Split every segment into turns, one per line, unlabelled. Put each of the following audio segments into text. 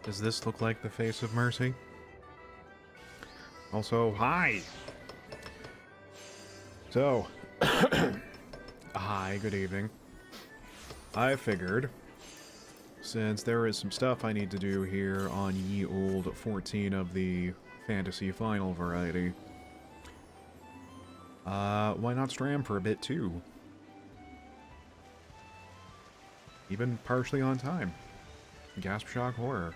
Does this look like the face of Mercy? Also, hi! So, hi, good evening. I figured, since there is some stuff I need to do here on ye old 14 of the fantasy final variety, why not stram for a bit too? Even partially on time. Gasp shock horror.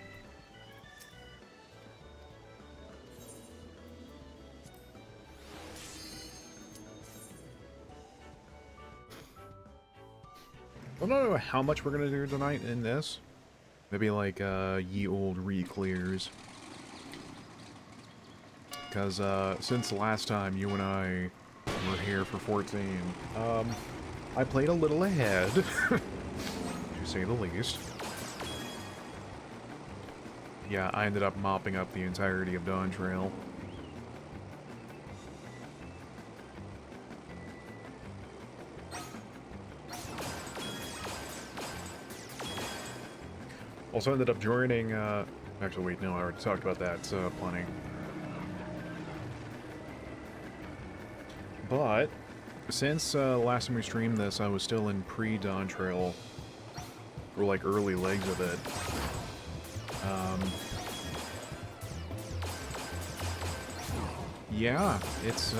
I don't know how much we're gonna do tonight in this. Maybe like, ye old re-clears. Because, since last time you and I were here for 14, I played a little ahead, to say the least. Yeah, I ended up mopping up the entirety of Dawn Trail. Also ended up joining, actually wait, no, I already talked about that, plenty. But, since, last time we streamed this, I was still in pre-Dawn Trail, or like early legs of it. Yeah, it's,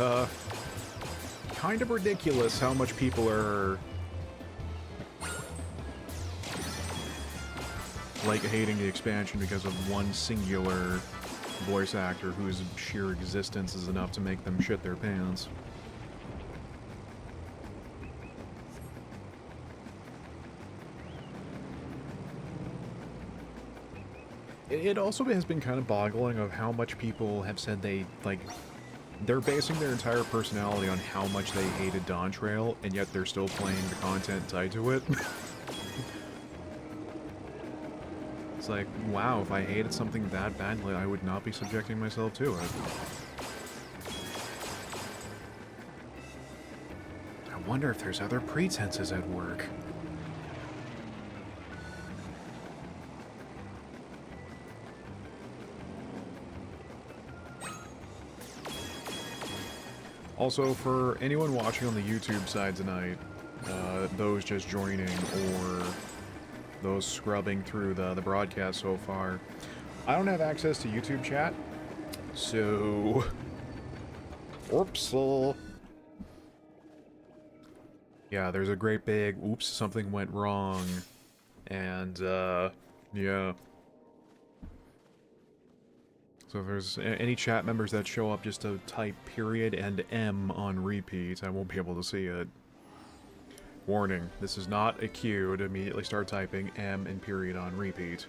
kind of ridiculous how much people are, like, hating the expansion because of one singular voice actor whose sheer existence is enough to make them shit their pants. It also has been kind of boggling of how much people have said they, like, they're basing their entire personality on how much they hated Dawn Trail, and yet they're still playing the content tied to it. It's like, wow, if I hated something that badly, I would not be subjecting myself to it. I wonder if there's other pretenses at work. Also, for anyone watching on the YouTube side tonight, those just joining, or those scrubbing through the broadcast so far, I don't have access to YouTube chat, so... Oops. Yeah, there's a great big, oops, something went wrong, and, yeah. So if there's any chat members that show up just to type period and M on repeat, I won't be able to see it. Warning, this is not a cue to immediately start typing M and period on repeat.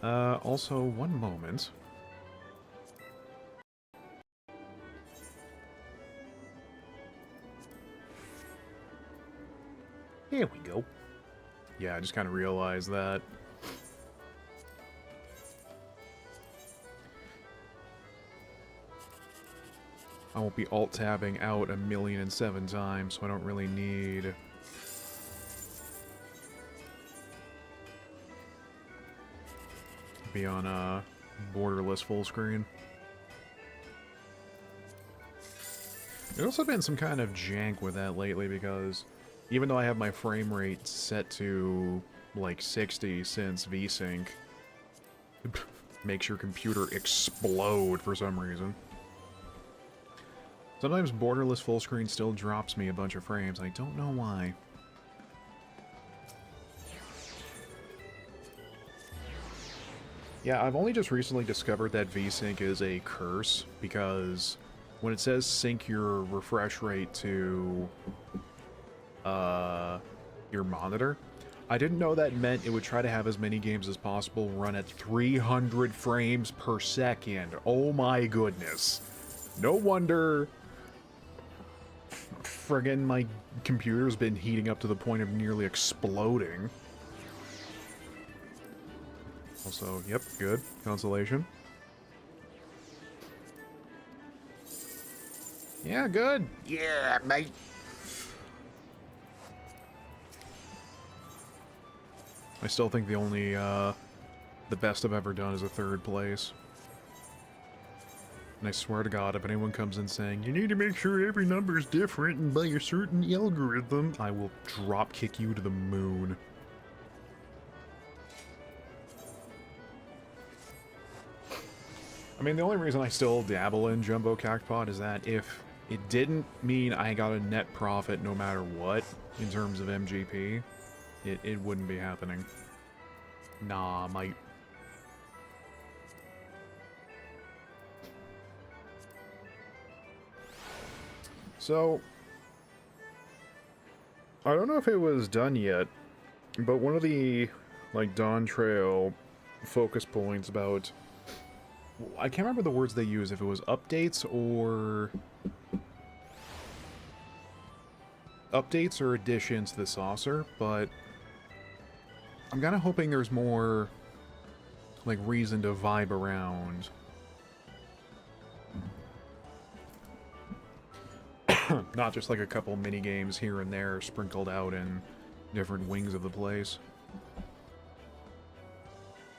Also, one moment. Here we go. Yeah, I just kind of realized that. I won't be alt-tabbing out 1,000,007 times, so I don't really need... to be on a borderless full screen. There's also been some kind of jank with that lately, because even though I have my frame rate set to, like, 60 since VSync, makes your computer explode for some reason. Sometimes borderless full screen still drops me a bunch of frames. I don't know why. Yeah, I've only just recently discovered that VSync is a curse, because when it says sync your refresh rate to your monitor, I didn't know that meant it would try to have as many games as possible run at 300 frames per second. Oh my goodness. No wonder friggin' my computer's been heating up to the point of nearly exploding. Also, yep, good. Consolation. Yeah, good.
Yeah, mate.
I still think the only, the best I've ever done is a 3rd place. And I swear to God, if anyone comes in saying, you need to make sure every number is different and by a certain algorithm, I will drop kick you to the moon. I mean, the only reason I still dabble in Jumbo Cactpot is that if it didn't mean I got a net profit no matter what, in terms of MGP, it wouldn't be happening. Nah, mate. So, I don't know if it was done yet, but one of the, like, Dawn Trail focus points about... I can't remember the words they use, if it was updates or... updates or additions to the saucer, but I'm kind of hoping there's more, like, reason to vibe around. Not just like a couple mini games here and there sprinkled out in different wings of the place.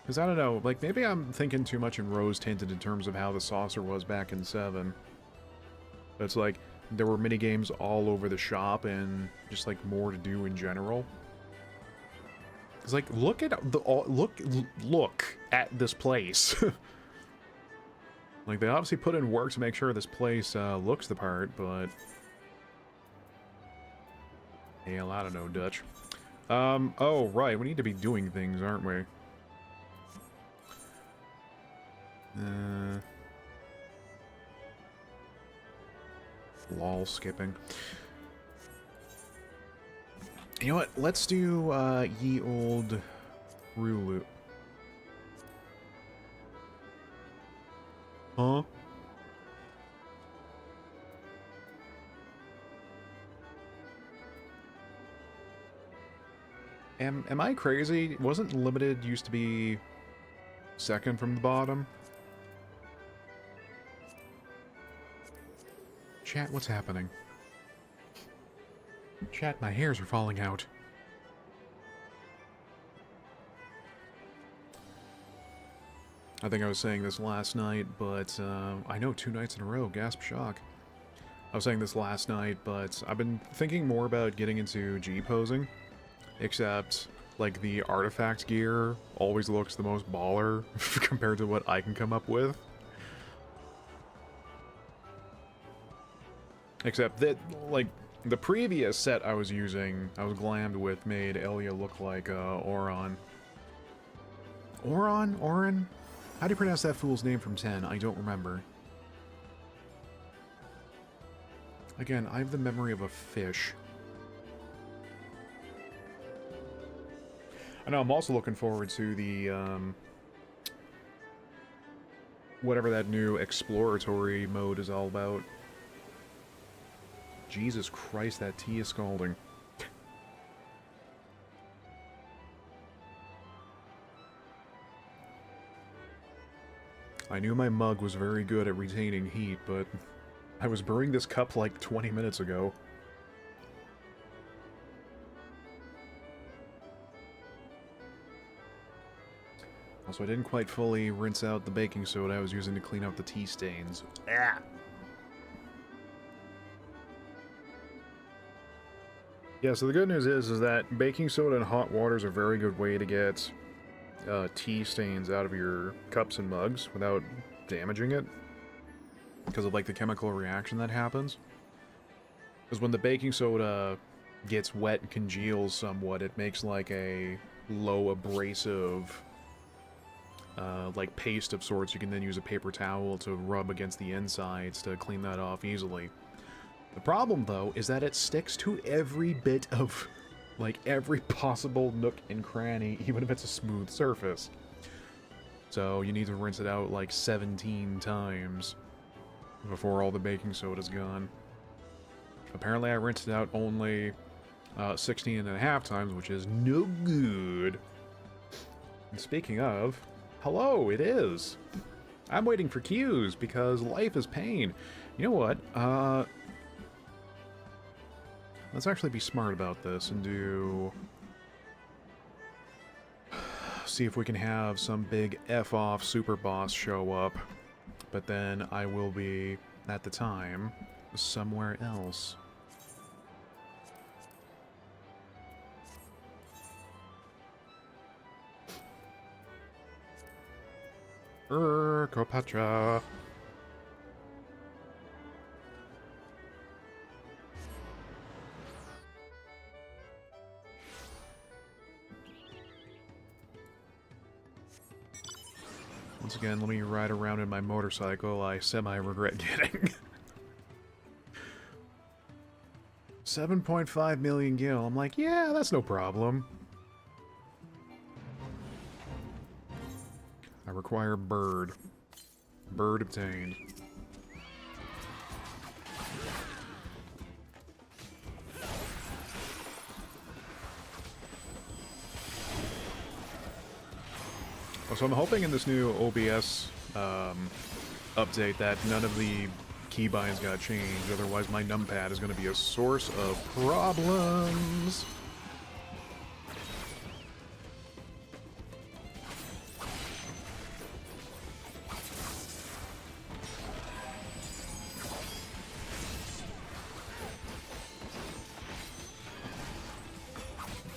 Because I don't know, like, maybe I'm thinking too much in rose-tinted in terms of how the saucer was back in 7. But it's like, there were mini games all over the shop and just, like, more to do in general. It's like, look at the, look at this place. Like, they obviously put in work to make sure this place looks the part, but... Hell, I don't know, Dutch. Oh, right, we need to be doing things, aren't we? Lol, skipping. You know what, let's do, ye old Rulu. Huh? Am I crazy? Wasn't limited used to be second from the bottom? Chat, what's happening? Chat, my hairs are falling out. I think I was saying this last night, but I know 2 nights in a row, gasp shock. I was saying this last night, but I've been thinking more about getting into G-posing, except, like, the artifact gear always looks the most baller compared to what I can come up with. Except that, like, the previous set I was using, I was glammed with, made Elia look like, Oron. Oron? Orin? How do you pronounce that fool's name from 10? I don't remember. Again, I have the memory of a fish. I know, I'm also looking forward to the, whatever that new exploratory mode is all about. Jesus Christ, that tea is scalding. I knew my mug was very good at retaining heat, but I was brewing this cup like 20 minutes ago. Also, I didn't quite fully rinse out the baking soda I was using to clean out the tea stains. Ah! Yeah, so the good news is that baking soda and hot water is a very good way to get tea stains out of your cups and mugs without damaging it, because of, like, the chemical reaction that happens. Because when the baking soda gets wet and congeals somewhat, it makes, like, a low abrasive, like, paste of sorts. You can then use a paper towel to rub against the insides to clean that off easily. The problem, though, is that it sticks to every bit of, like, every possible nook and cranny, even if it's a smooth surface. So you need to rinse it out, like, 17 times before all the baking soda's gone. Apparently I rinsed it out only 16 and a half times, which is no good. And speaking of, hello, it is. I'm waiting for cues, because life is pain. You know what? Let's actually be smart about this and do... See if we can have some big F-off super boss show up. But then I will be, at the time, somewhere else. Copatra. Once again, let me ride around in my motorcycle I semi-regret getting. 7.5 million gil. I'm like, yeah, that's no problem. I require bird. Bird obtained. So I'm hoping in this new OBS update that none of the keybinds got changed, otherwise my numpad is going to be a source of problems.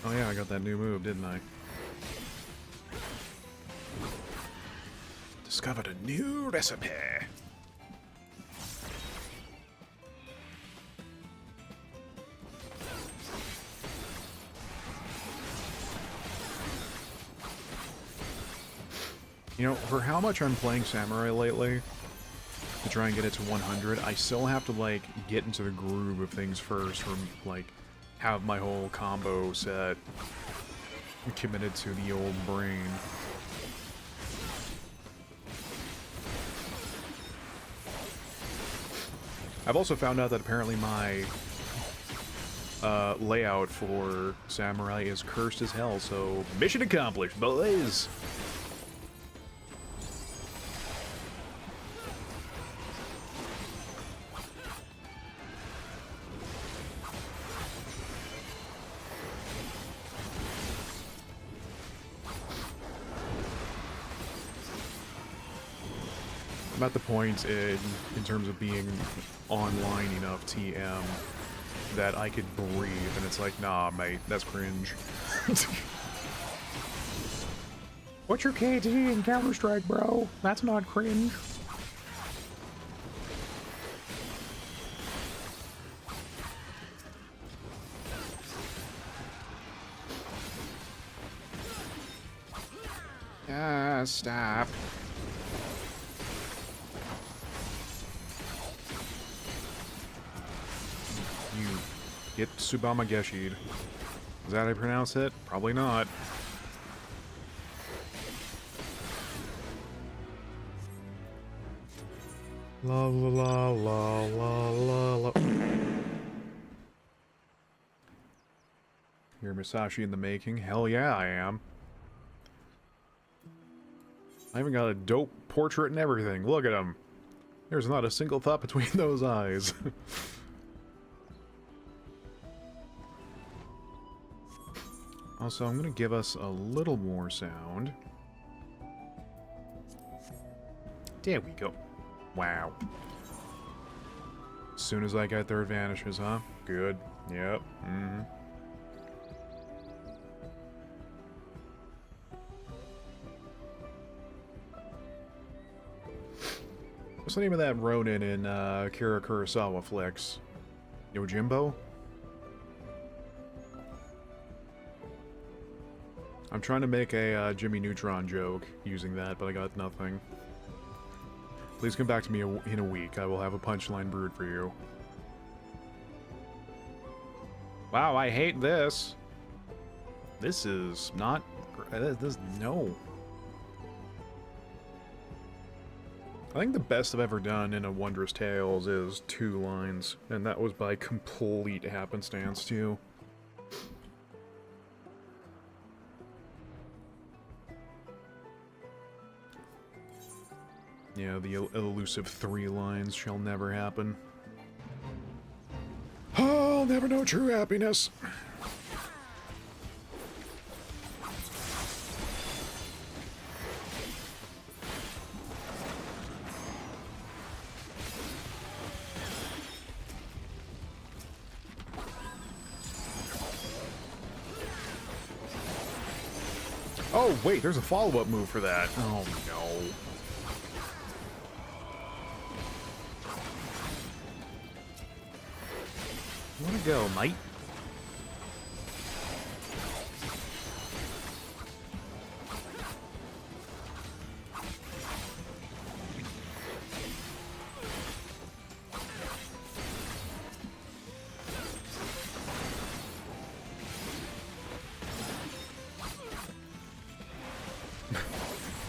Oh yeah, I got that new move, didn't I? Discovered a new recipe. You know, for how much I'm playing Samurai lately, to try and get it to 100, I still have to, like, get into the groove of things first, or, like, have my whole combo set committed to the old brain. I've also found out that apparently my layout for Samurai is cursed as hell, so mission accomplished, boys! I'm at the point in terms of being online enough TM that I could breathe, and it's like, nah, mate, that's cringe. What's your KD in Counter-Strike, bro? That's not cringe. Stop. You get Tsubama Geshi'd. Is that how I pronounce it? Probably not. La la la la la la la. You're Masashi in the making? Hell yeah, I am. I even got a dope portrait and everything. Look at him. There's not a single thought between those eyes. Also, I'm going to give us a little more sound. There we go. Wow. As soon as I get their vanishes, huh? Good. Yep. Mm-hmm. What's the name of that Ronin in Akira Kurosawa flicks? Yojimbo? I'm trying to make a Jimmy Neutron joke using that, but I got nothing. Please come back to me in a week. I will have a punchline brewed for you. Wow, I hate this. This is not... no. I think the best I've ever done in a Wondrous Tales is 2 lines, and that was by complete happenstance, too. Yeah, the elusive 3 lines shall never happen. I'll never know true happiness. Oh, wait, there's a follow-up move for that. Oh, no. Wanna go, mate?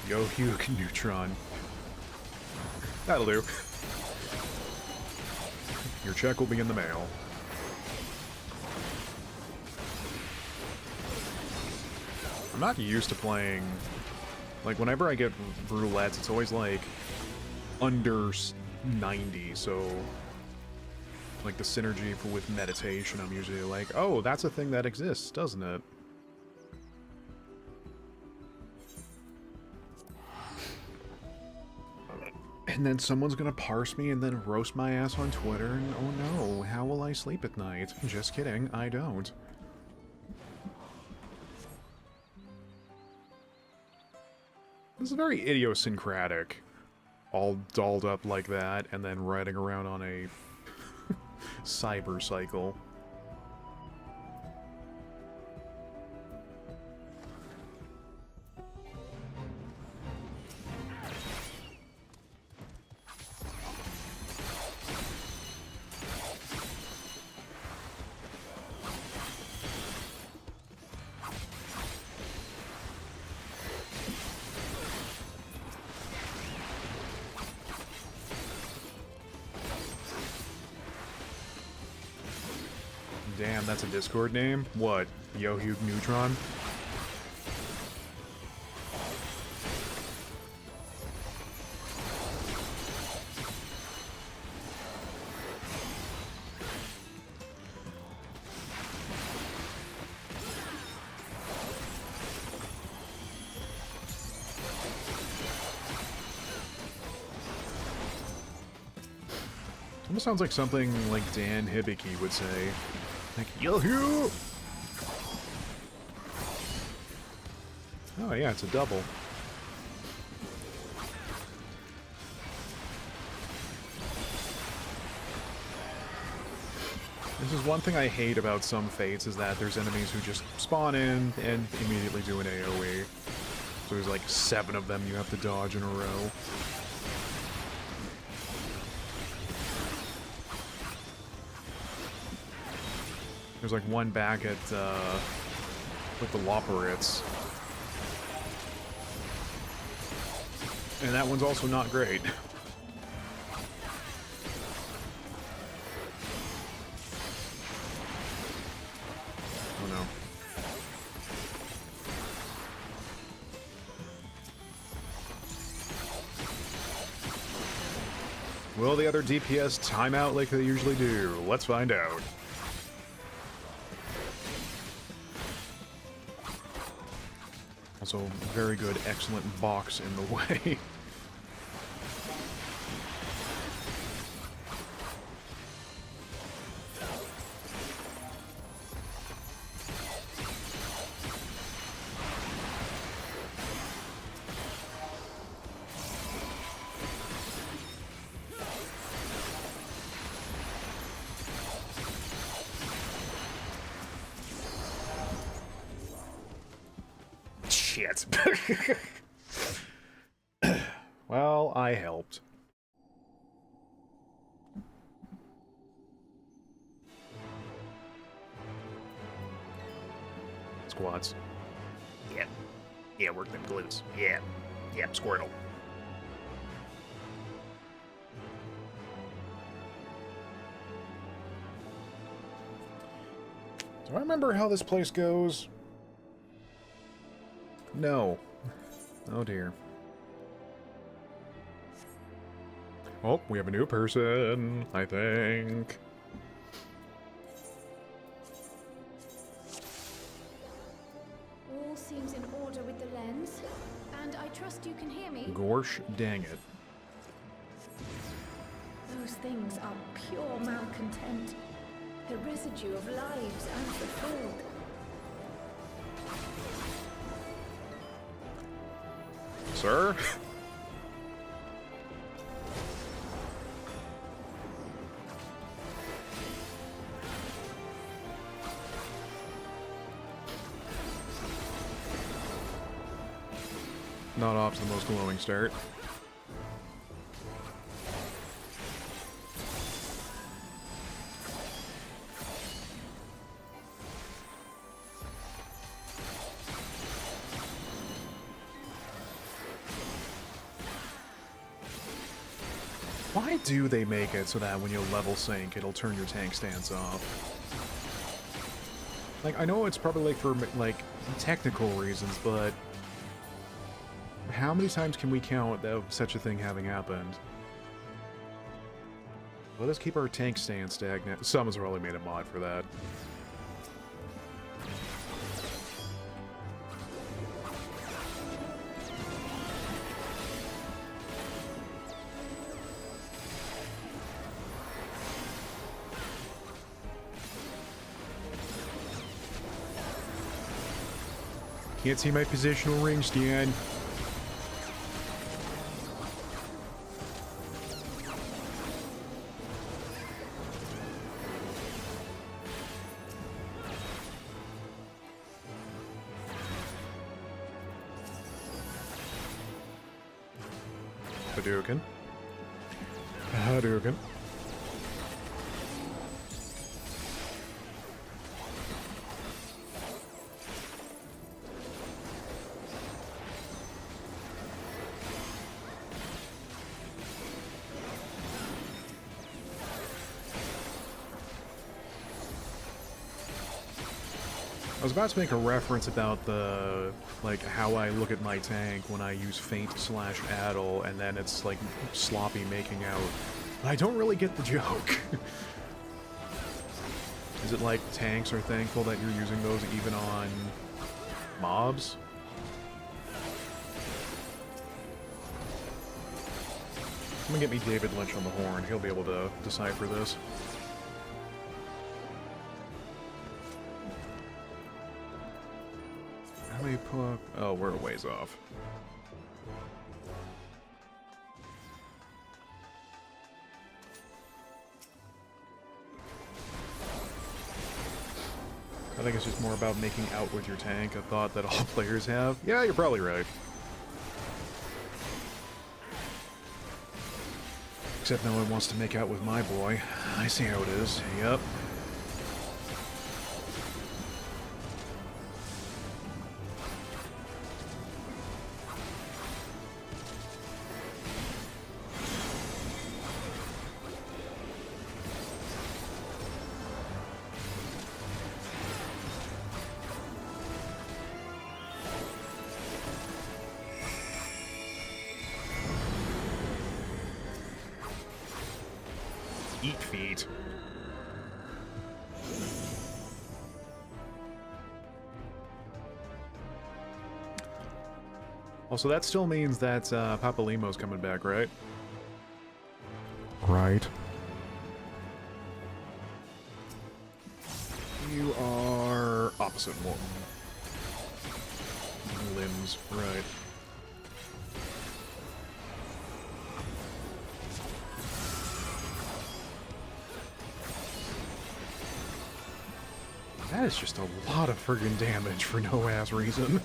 Yo, Hugh, Neutron. That'll do. Your check will be in the mail. I'm not used to playing... Like, whenever I get roulettes, it's always, like, under 90, so... Like, the synergy with meditation, I'm usually like, oh, that's a thing that exists, doesn't it? And then someone's gonna parse me and then roast my ass on Twitter, and oh no, how will I sleep at night? Just kidding, I don't. This is very idiosyncratic. All dolled up like that, and then riding around on a cyber cycle. Damn, that's a Discord name? What? Yo Hugh Neutron? Almost sounds like something like Dan Hibiki would say. Like, yo, Hugh! Oh yeah, it's a double. This is one thing I hate about some Fates, is that there's enemies who just spawn in and immediately do an AoE. So there's like 7 of them you have to dodge in a row. There's like one back at, with the Loporits. And that one's also not great. Oh no. Will the other DPS time out like they usually do? Let's find out. Also, very good, excellent box in the way. Shit. Well, I helped. Squats. Yeah. Yeah, work them glutes. Yeah. Yep, Squirtle. Do I remember how this place goes? No. Oh dear. Oh, we have a new person, I think.
trust you can hear me.
Gorsh, dang it.
Those things are pure malcontent. The residue of lives unfulfilled.
Sir? Not off to the most glowing start. Why do they make it so that when you level sync, it'll turn your tank stance off? Like, I know it's probably like for like technical reasons, but how many times can we count that such a thing having happened? Let us keep our tank stance stagnant. Someone's probably made a mod for that. Can't see my positional ring, Stan. Hadouken. Hadouken. I was about to make a reference about the, like, how I look at my tank when I use feint/addle, and then it's, like, sloppy making out. But I don't really get the joke. Is it like tanks are thankful that you're using those even on mobs? I'm gonna get me David Lynch on the horn. He'll be able to decipher this. How many pull? Oh, we're a ways off. I think it's just more about making out with your tank, a thought that all players have. Yeah, you're probably right. Except no one wants to make out with my boy. I see how it is. Yep. Eat feet. Also, that still means that Papa Limo's coming back, right? Right. You are opposite one. Limbs, right. That is just a lot of friggin' damage for no ass reason.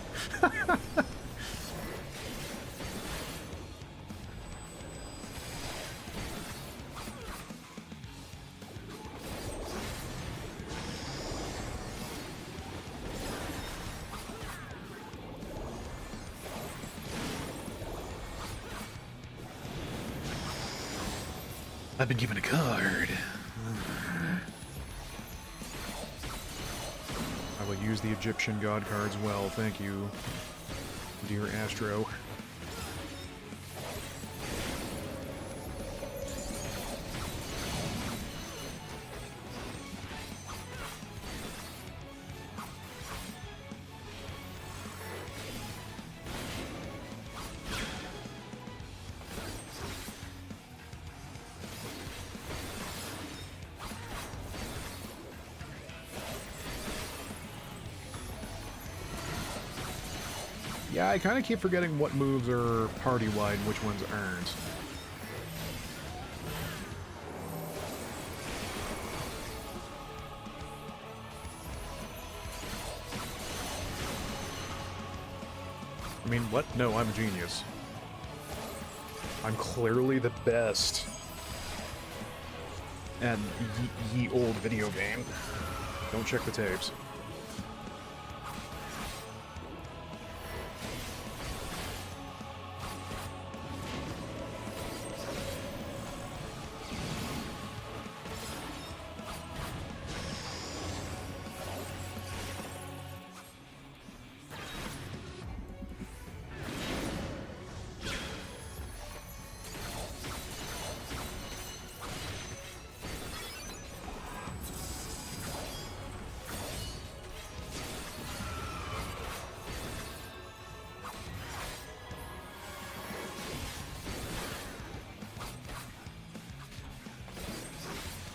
I've been given a card. I will use the Egyptian god cards well, thank you, dear Astro. Yeah, I kind of keep forgetting what moves are party-wide and which ones aren't. I mean, what? No, I'm a genius. I'm clearly the best at ye old video game. Don't check the tapes.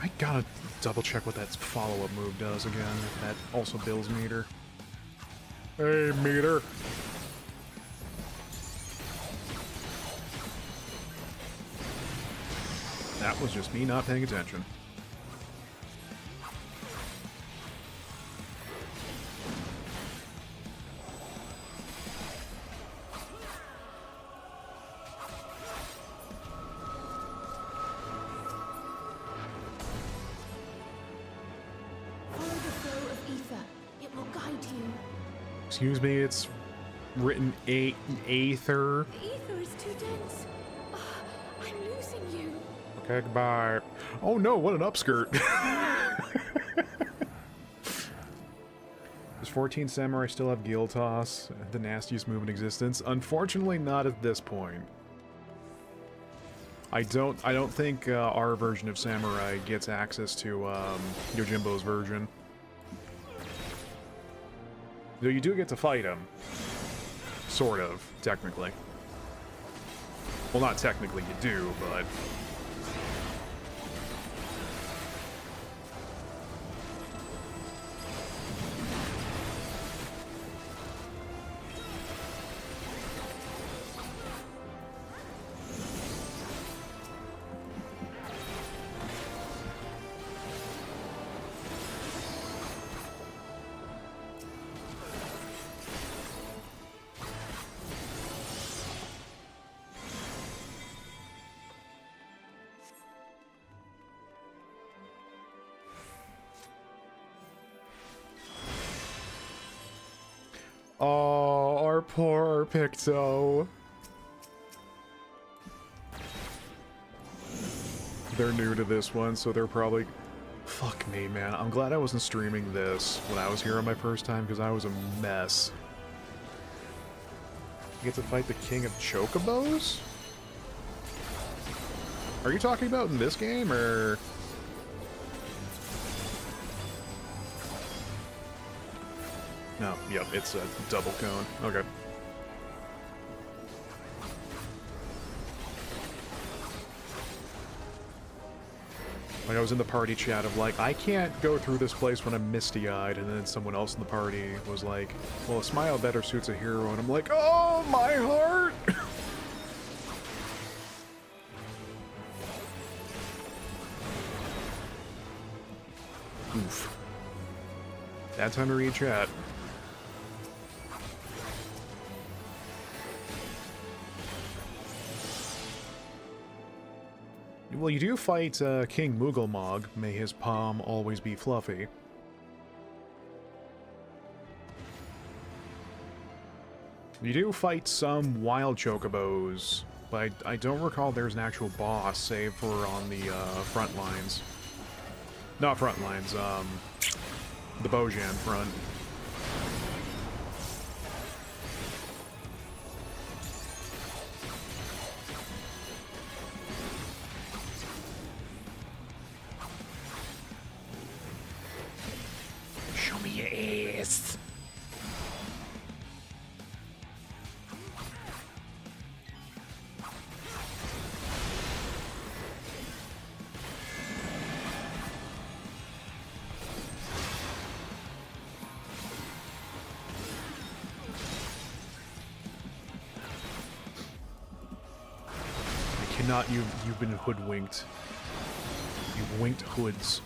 I gotta double check what that follow-up move does again. That also builds meter. Hey, meter! That was just me not paying attention. Excuse me, it's written Aether.
The ether is too dense. Oh, I'm losing you.
Okay, goodbye. Oh no, what an upskirt. Does 14 Samurai still have Gil Toss? The nastiest move in existence? Unfortunately, not at this point. I don't think our version of Samurai gets access to Yojimbo's version. Though you do get to fight him. Sort of, technically. Well, not technically you do, but... Oh, our poor Picto. They're new to this one, so they're probably... Fuck me, man. I'm glad I wasn't streaming this when I was here on my first time, because I was a mess. You get to fight the King of Chocobos? Are you talking about in this game, or... No, yep, it's a double cone. Okay. Like, I was in the party chat of like, I can't go through this place when I'm misty-eyed, and then someone else in the party was like, well, a smile better suits a hero, and I'm like, oh, my heart! Oof. Bad time to read chat. Well, you do fight King Moogelmog. May his palm always be fluffy. You do fight some wild chocobos, but I don't recall there's an actual boss, save for on the front lines. Not front lines, the Bojan front. Show me your ass. not you've been hoodwinked. You've winked hoods.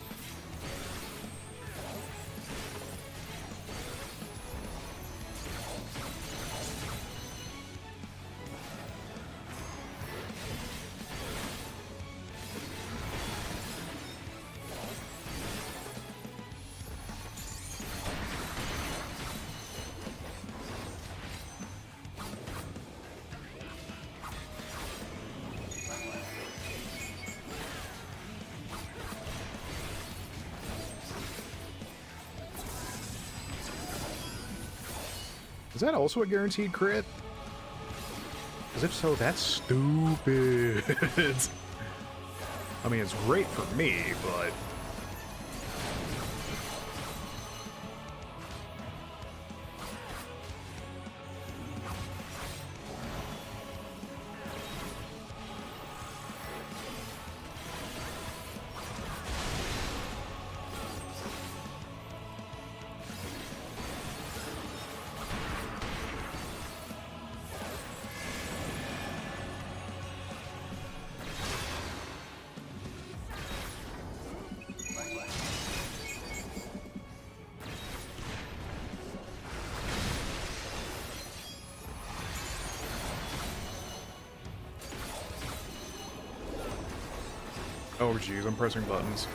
Is that also a guaranteed crit? Because if so, that's stupid. I mean, it's great for me, but... Oh geez, I'm pressing buttons.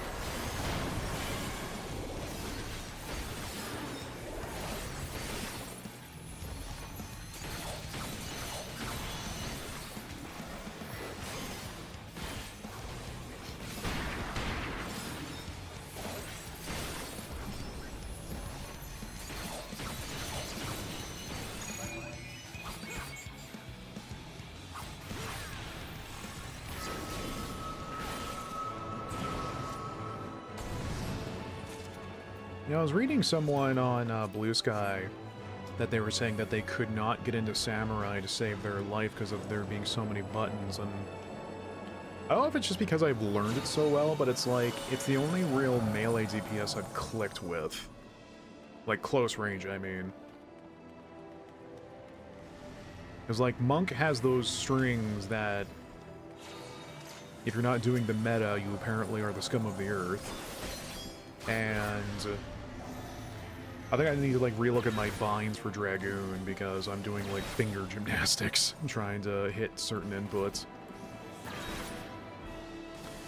You know, I was reading someone on Blue Sky that they were saying that they could not get into Samurai to save their life because of there being so many buttons, and I don't know if it's just because I've learned it so well, but it's like, it's the only real melee DPS I've clicked with. Like, close range, I mean. Because, like, Monk has those strings that, if you're not doing the meta, you apparently are the scum of the earth. And I think I need to, like, relook at my binds for Dragoon, because I'm doing, like, finger gymnastics, trying to hit certain inputs.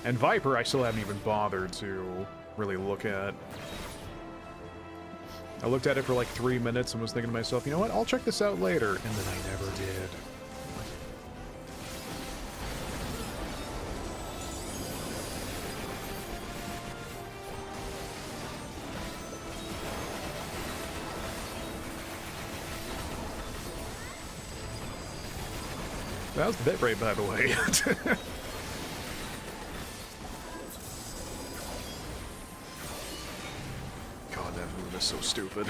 And Viper, I still haven't even bothered to really look at. I looked at it for, like, 3 minutes and was thinking to myself, you know what, I'll check this out later, and then I never did. That was the bit rate, by the way. God, that move is so stupid.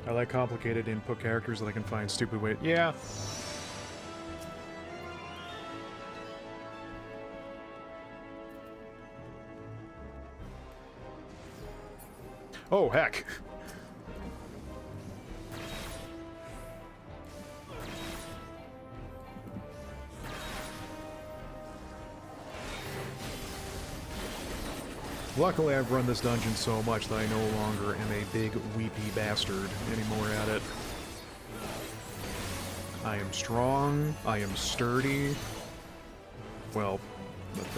I like complicated input characters that I can find stupid ways. Yeah. Oh, heck. Luckily, I've run this dungeon so much that I no longer am a big, weepy bastard anymore at it. I am strong, I am sturdy. Well,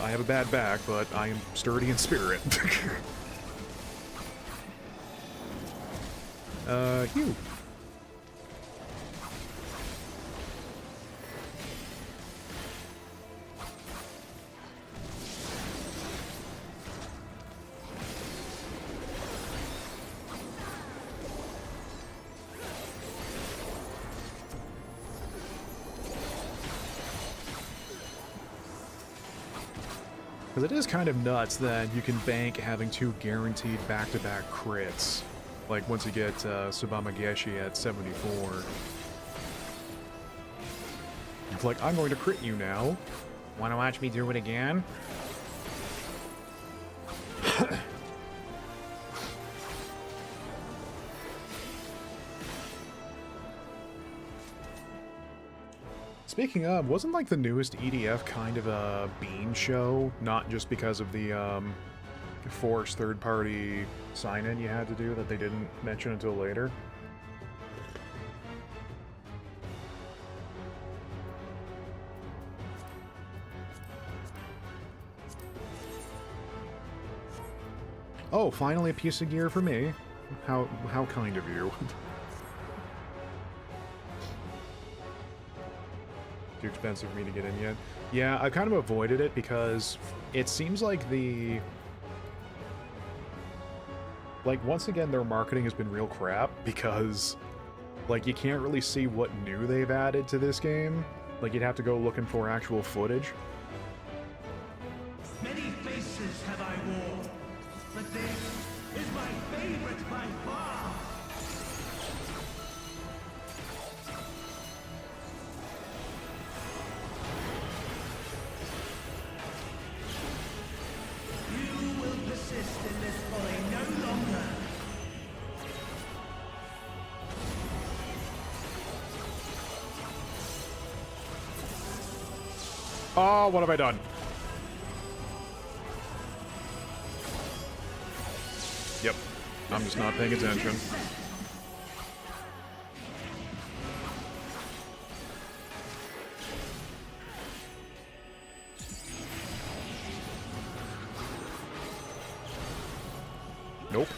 I have a bad back, but I am sturdy in spirit. Hugh. Because it is kind of nuts that you can bank having 2 guaranteed back-to-back crits. Like, once you get Tsubama Geshi at 74. It's like, I'm going to crit you now. Wanna watch me do it again? Speaking of, wasn't like the newest EDF kind of a bean show? Not just because of the forced third-party sign-in you had to do that they didn't mention until later? Oh, finally a piece of gear for me. How kind of you. Too expensive for me to get in yet. Yeah, I've kind of avoided it because it seems like the... Like, once again, their marketing has been real crap because, like, you can't really see what new they've added to this game. Like, you'd have to go looking for actual footage.
Many faces have I worn, but this is my favorite by far. You will persist in this folly no longer.
Oh, what have I done? Yep. I'm just not paying attention. Nope.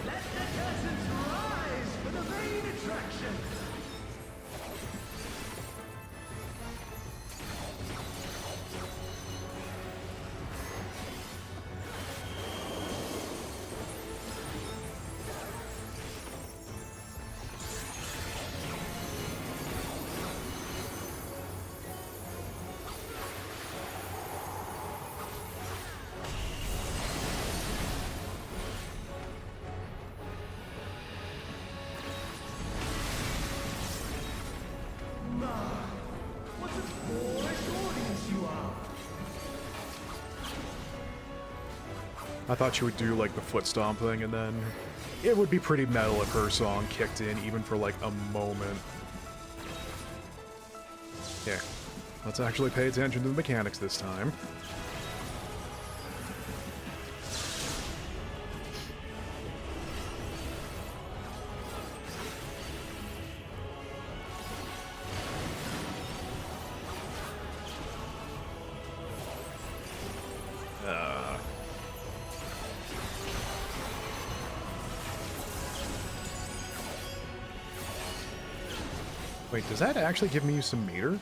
Let the curtains rise for the vain attraction. What a boorish audience you are!
I thought she would do, like, the foot stomp thing, and then it would be pretty metal if her song kicked in, even for, like, a moment. Yeah. Let's actually pay attention to the mechanics this time. Wait, does that actually give me some meter?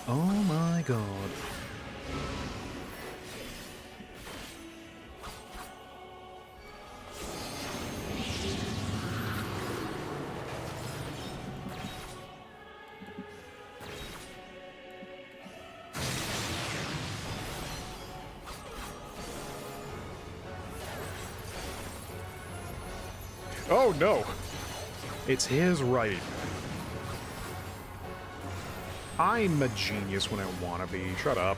Oh my god. Oh no! It's his right. I'm a genius when I want to be. Shut up.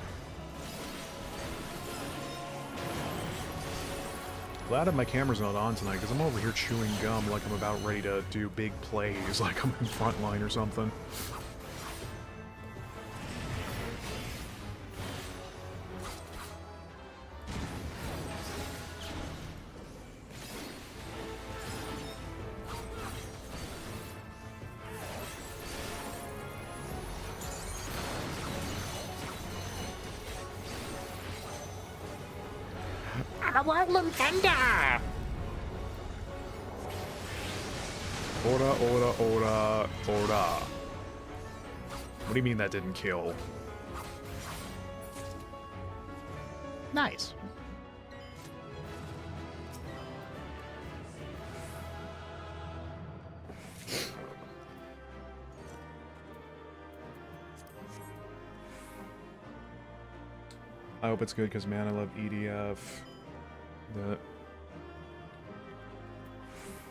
Glad that my camera's not on tonight, because I'm over here chewing gum like I'm about ready to do big plays, like I'm in Frontline or something.
Rolling Thunder!
Ora, ora, ora, ora. What do you mean that didn't kill?
Nice.
I hope it's good because, man, I love EDF. Where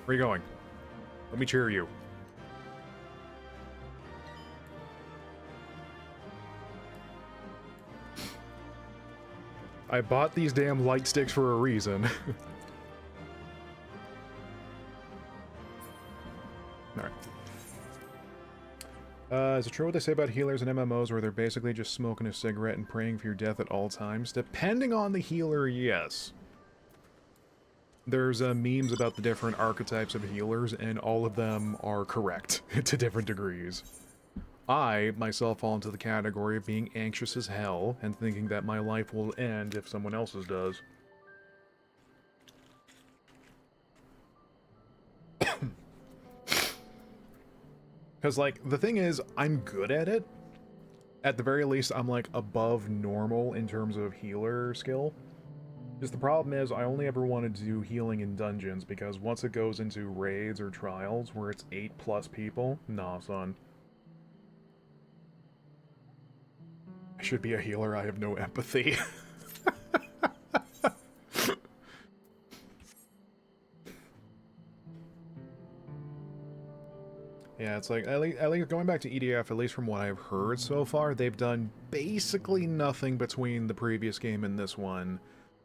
are you going? Let me cheer you. I bought these damn light sticks for a reason. Alright. Is it true what they say about healers and MMOs where they're basically just smoking a cigarette and praying for your death at all times? Depending on the healer, yes. There's memes about the different archetypes of healers, and all of them are correct to different degrees. I, myself, fall into the category of being anxious as hell and thinking that my life will end if someone else's does. Because, like, the thing is, I'm good at it. At the very least, I'm, like, above normal in terms of healer skill. Just the problem is, I only ever wanted to do healing in dungeons, because once it goes into raids or trials, where it's 8+ people, nah, son. I should be a healer, I have no empathy. Yeah, it's like, at least going back to EDF, at least from what I've heard so far, they've done basically nothing between the previous game and this one,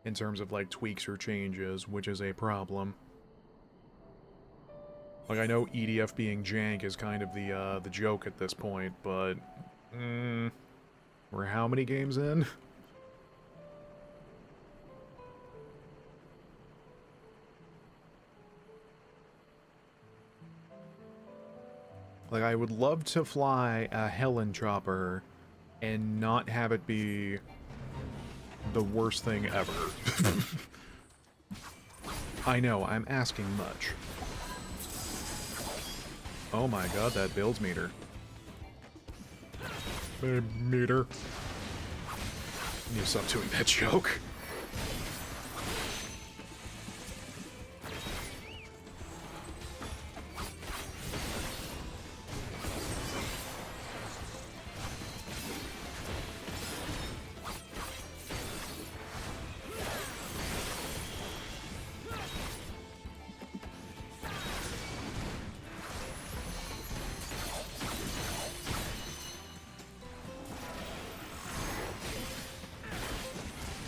in terms of, like, tweaks or changes, which is a problem. Like, I know EDF being jank is kind of the joke at this point, but... we're how many games in? Like, I would love to fly a Helen Chopper and not have it be the worst thing ever. I know, I'm asking much. Oh my god, that builds meter. Meter. I need to stop doing that joke.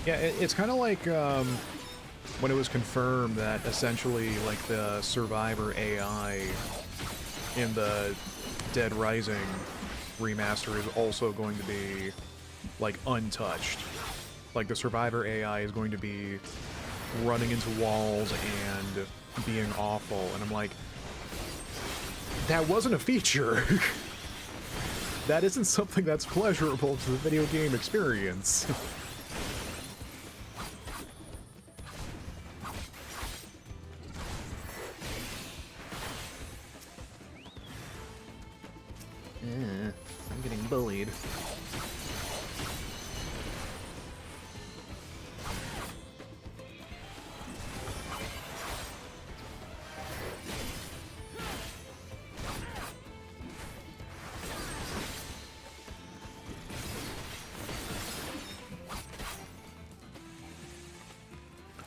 Yeah, it's kind of like when it was confirmed that essentially, like, the Survivor AI in the Dead Rising remaster is also going to be, like, untouched. Like, the Survivor AI is going to be running into walls and being awful, and I'm like, that wasn't a feature. That isn't something that's pleasurable to the video game experience. I'm getting bullied.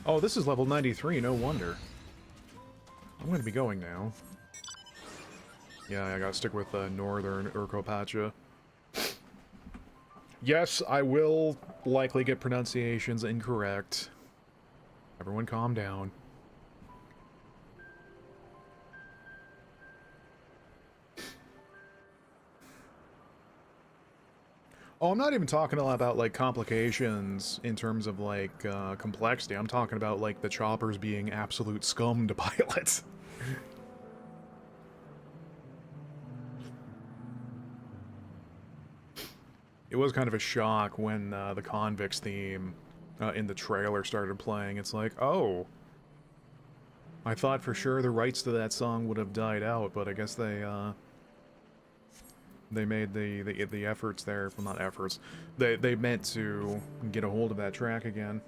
Oh, this is level 93, no wonder. I'm gonna be going now. Yeah, I gotta stick with Northern Urkopacha. Yes, I will likely get pronunciations incorrect. Everyone calm down. Oh, I'm not even talking a lot about, like, complications in terms of, like, complexity. I'm talking about, like, the choppers being absolute scum to pilot. It was kind of a shock when the Convicts theme in the trailer started playing. It's like, oh, I thought for sure the rights to that song would have died out, but I guess they made the efforts there. Well, not efforts. They meant to get a hold of that track again.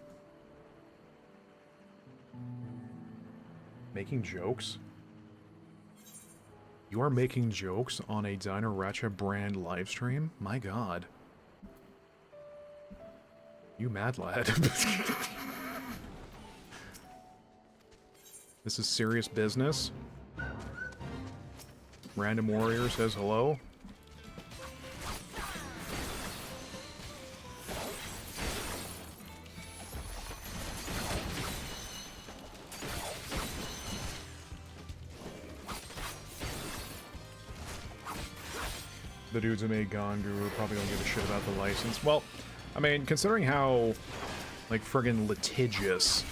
Making jokes? You are making jokes on a Diner Ratchet brand livestream? My god. You mad lad. This is serious business. Random Warrior says hello. The dudes who made Gangu probably don't give a shit about the license. Well, I mean, considering how, like, friggin' litigious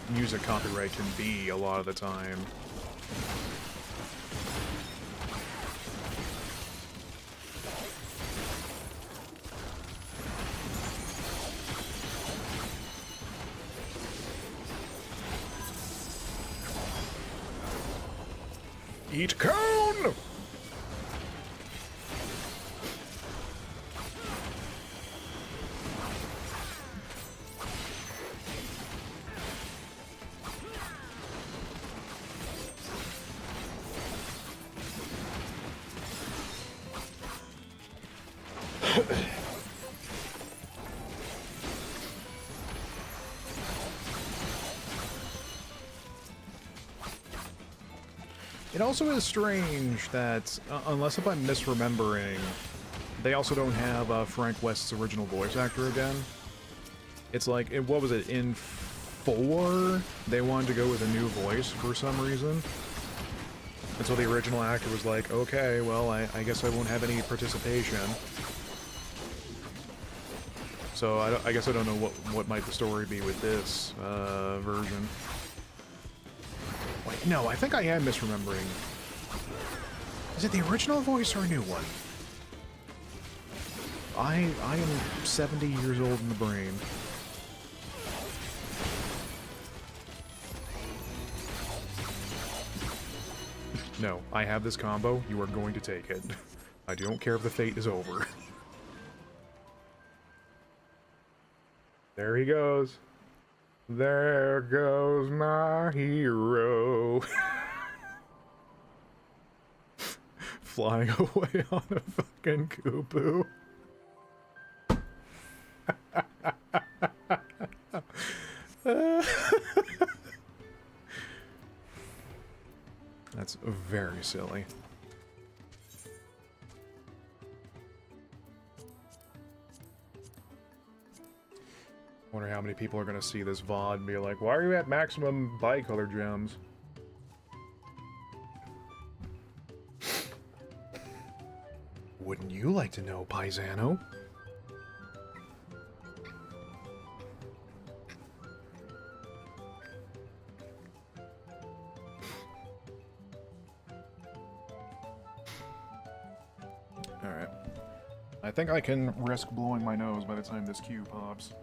music copyright can be a lot of the time. Eat cone! It also is strange that, unless if I'm misremembering, they also don't have Frank West's original voice actor again. It's like, what was it, in 4, they wanted to go with a new voice for some reason. And so the original actor was like, okay, well, I guess I won't have any participation. So I guess I don't know what might the story be with this version. Wait, no, I think I am misremembering. Is it the original voice or a new one? I am 70 years old in the brain. No, I have this combo. You are going to take it. I don't care if the fate is over. There he goes. There goes my hero. Flying away on a fucking cuckoo. That's very silly. Wonder how many people are gonna see this VOD and be like, why are you at maximum bicolor gems? Wouldn't you like to know, Paisano? Alright. I think I can risk blowing my nose by the time this cue pops.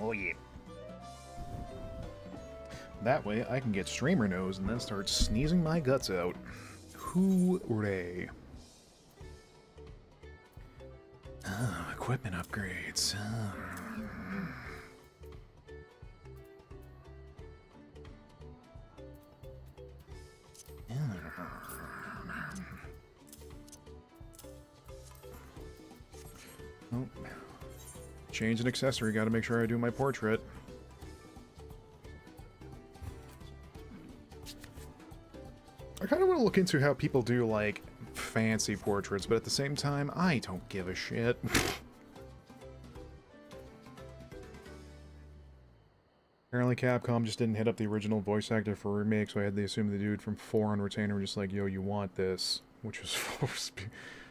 Oh yeah. That way I can get streamer nose and then start sneezing my guts out. Hooray. Oh, equipment upgrades. Oh. Change an accessory, gotta make sure I do my portrait. I kind of want to look into how people do, like, fancy portraits, but at the same time, I don't give a shit. Apparently Capcom just didn't hit up the original voice actor for a remake, so I had to assume the dude from 4 on retainer was just like, yo, you want this. which was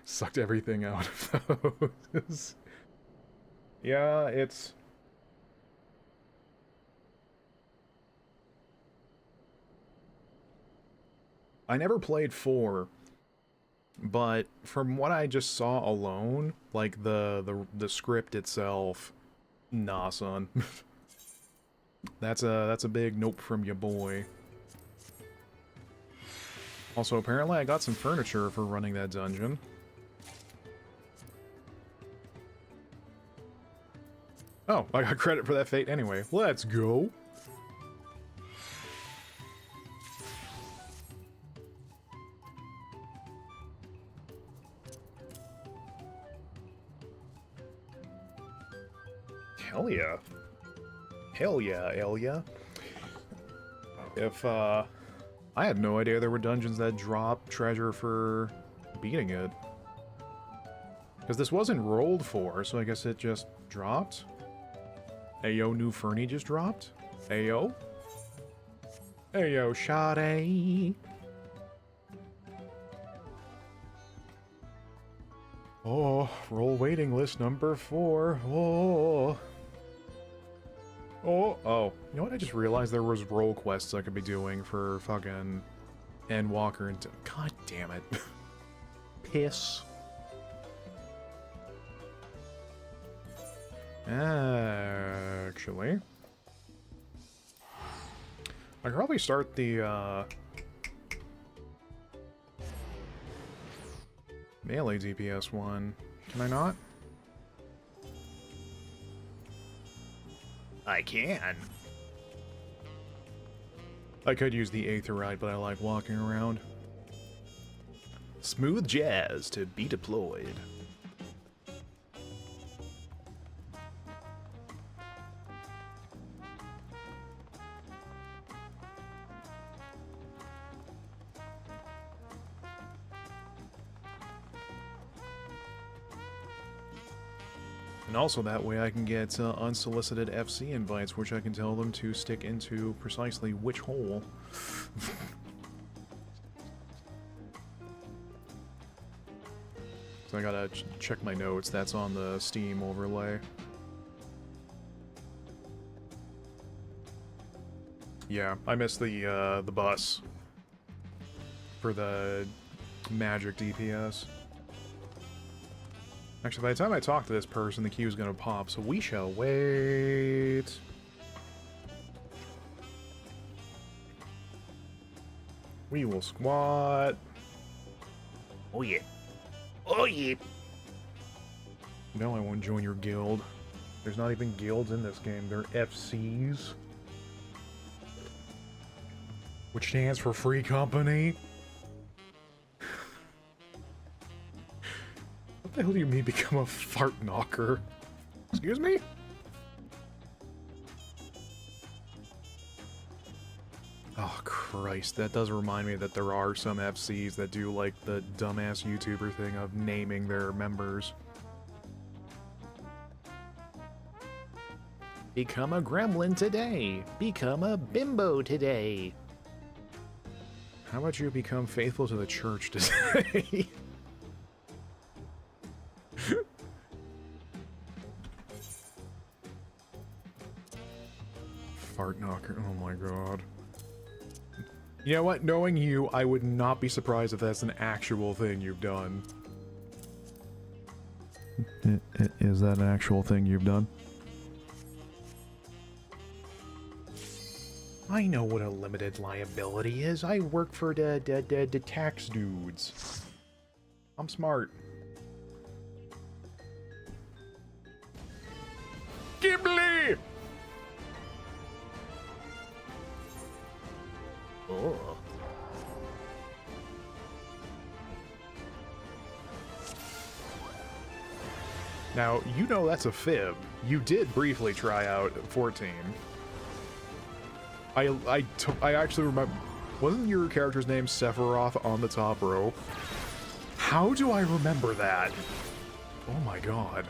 sucked everything out of those. Yeah, it's... I never played 4, but from what I just saw alone, like the script itself, nah, son. That's a big nope from your boy. Also, apparently I got some furniture for running that dungeon. Oh, I got credit for that fate anyway. Let's go! Hell yeah. Hell yeah, hell yeah. If, I had no idea there were dungeons that drop treasure for beating it. Because this wasn't rolled for, so I guess it just dropped. Ayo, new Fernie just dropped. Ayo. Ayo, Sade. Oh, roll waiting list number 4. Oh. Oh. You know what? I just realized there was role quests I could be doing for fucking Endwalker and... God damn it. Piss. Actually... I could probably start the, melee DPS one. Can I not? I can. I could use the Aetherite, but I like walking around. Smooth jazz to be deployed. And also that way I can get unsolicited FC invites, which I can tell them to stick into precisely which hole. So I gotta check my notes. That's on the Steam overlay. Yeah, I missed the bus for the magic DPS. Actually, by the time I talk to this person, the queue is gonna pop, so we shall wait. We will squat. Oh yeah. Oh yeah. No, I won't join your guild. There's not even guilds in this game, they're FCs. Which stands for Free Company. What the hell do you mean become a fart knocker? Excuse me? Oh Christ, that does remind me that there are some FCs that do like the dumbass YouTuber thing of naming their members. Become a gremlin today. Become a bimbo today. How about you become faithful to the church today? Fart knocker, oh my god. You know what, knowing you, I would not be surprised if that's an actual thing you've done. Is that an actual thing you've done? I know what a limited liability is. I work for the tax dudes. I'm smart. Ghibli! Oh. Now, you know that's a fib. You did briefly try out 14. I actually remember... Wasn't your character's name Sephiroth on the top row? How do I remember that? Oh my god.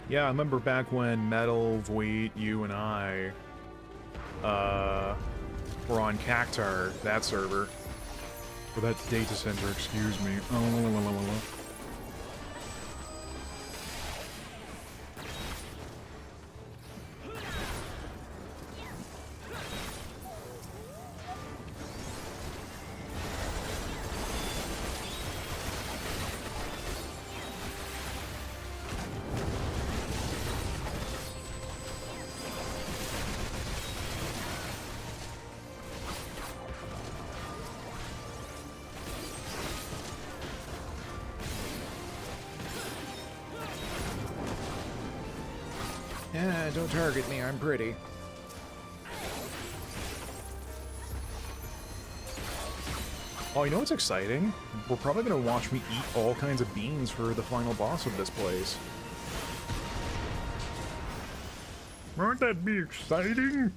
Yeah, I remember back when Metal, Void, you, and I were on Cactar, that server. Or that data center, excuse me. Oh, la, la, la, la, la. Yeah, don't target me, I'm pretty. Oh, you know what's exciting? We're probably gonna watch me eat all kinds of beans for the final boss of this place. Won't that be exciting?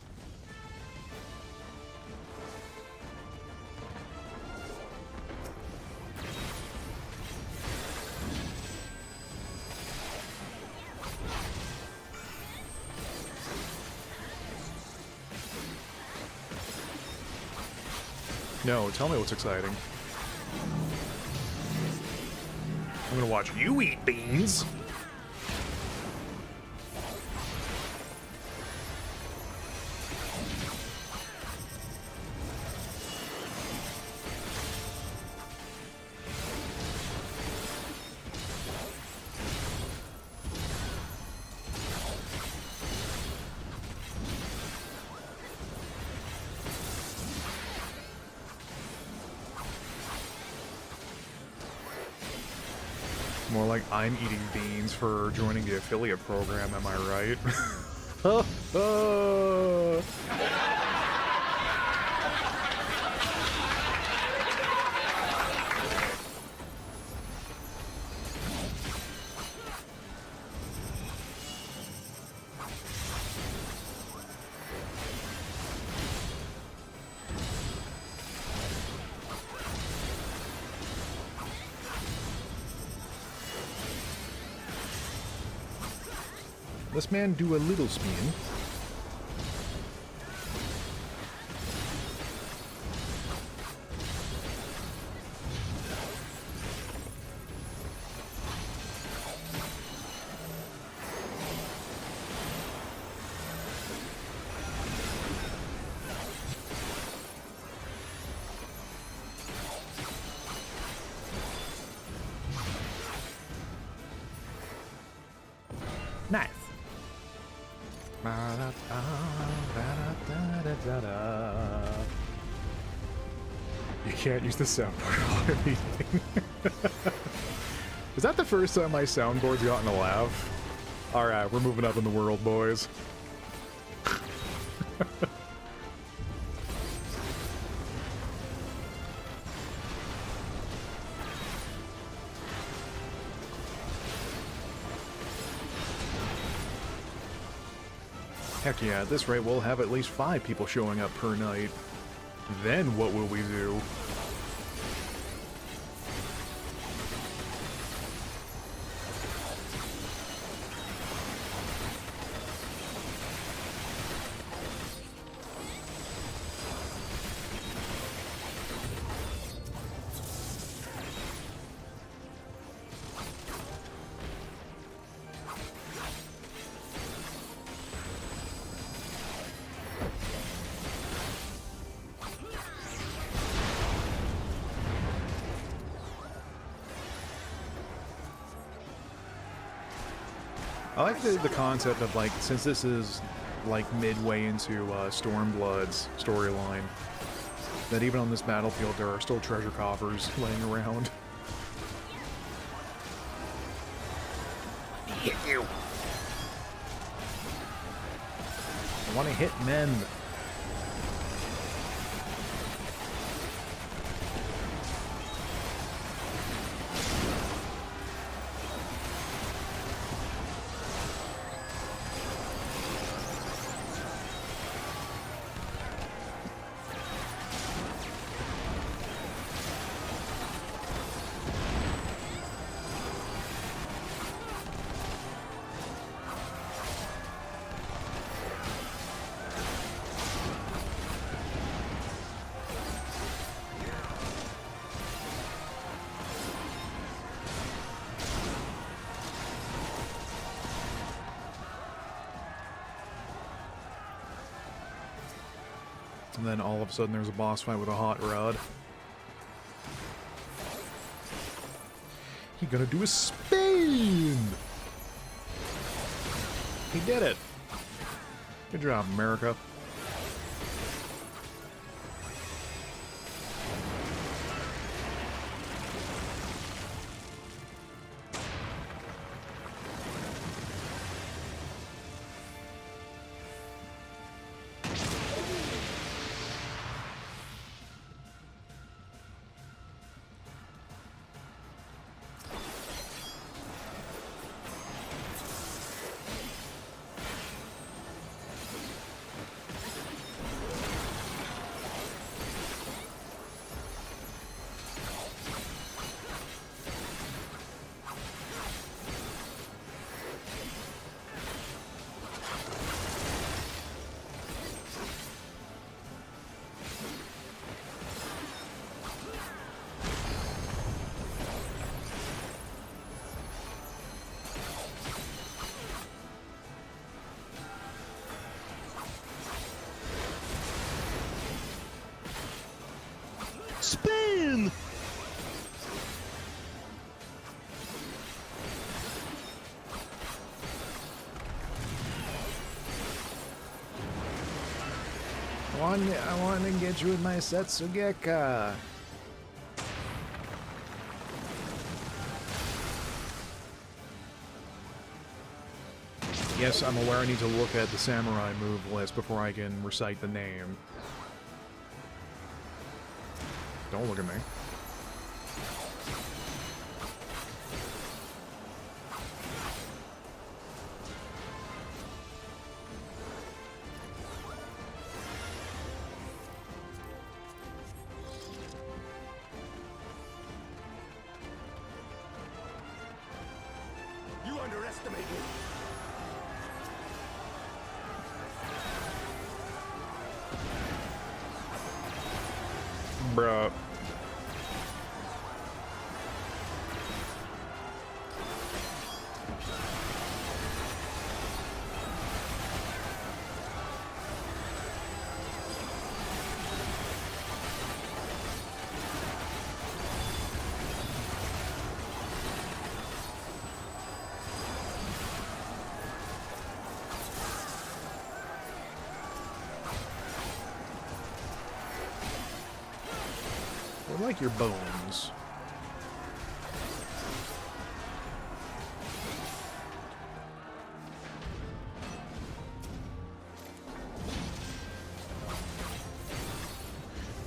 No, tell me what's exciting. I'm gonna watch you eat beans. More like I'm eating beans for joining the affiliate program, am I right? This man do a little spin.
Nice.
You can't use the soundboard while I'm eating. Is that the first time my soundboard's gotten a laugh? Alright, we're moving up in the world, boys. Heck yeah, at this rate we'll have at least 5 people showing up per night. Then what will we do? I like the concept of, like, since this is, like, midway into Stormblood's storyline, that even on this battlefield there are still treasure coffers laying around.
Hit you.
I want to hit men. And then all of a sudden there's a boss fight with a hot rod. He gonna do a spin! He did it! Good job, America.
Spin!
I want to get you with my Setsugeka. Yes, I'm aware I need to look at the samurai move list before I can recite the name. Don't look at me.
You underestimate me.
Bruh. I like your bones.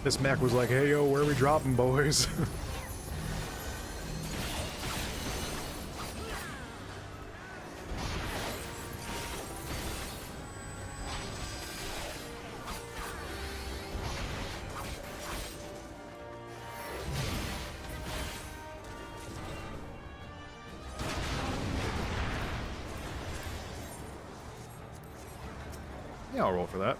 This mech was like, hey yo, where are we dropping, boys? Yeah, I'll roll for that.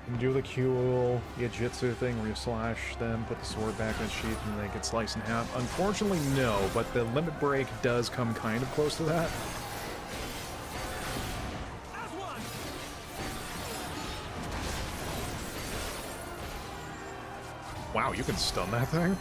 And do the cool Yajitsu thing where you slash them, put the sword back in its sheath, and they get sliced in half. Unfortunately, no, but the limit break does come kind of close to that. Wow, you can stun that thing?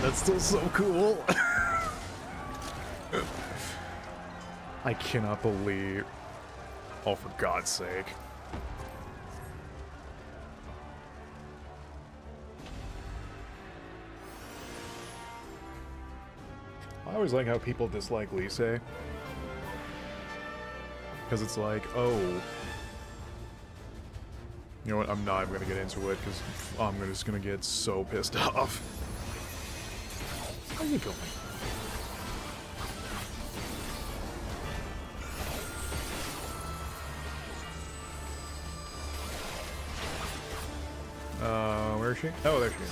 That's still so cool. I cannot believe. Oh, for God's sake. I always like how people dislike Lise. Because it's like, oh. You know what? I'm not even going to get into it because I'm just going to get so pissed off. Where are you going? Where is she? Oh, there she is.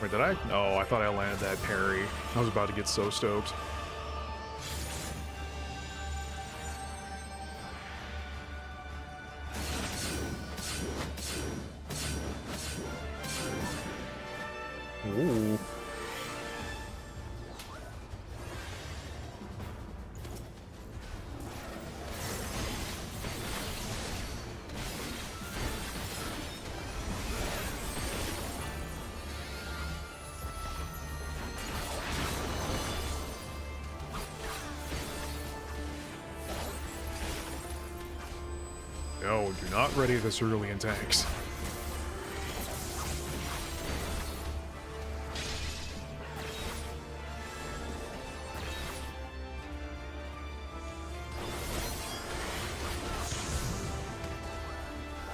Wait, did I? Oh, I thought I landed that parry. I was about to get so stoked. Ooh. No, do not ready this early in tanks.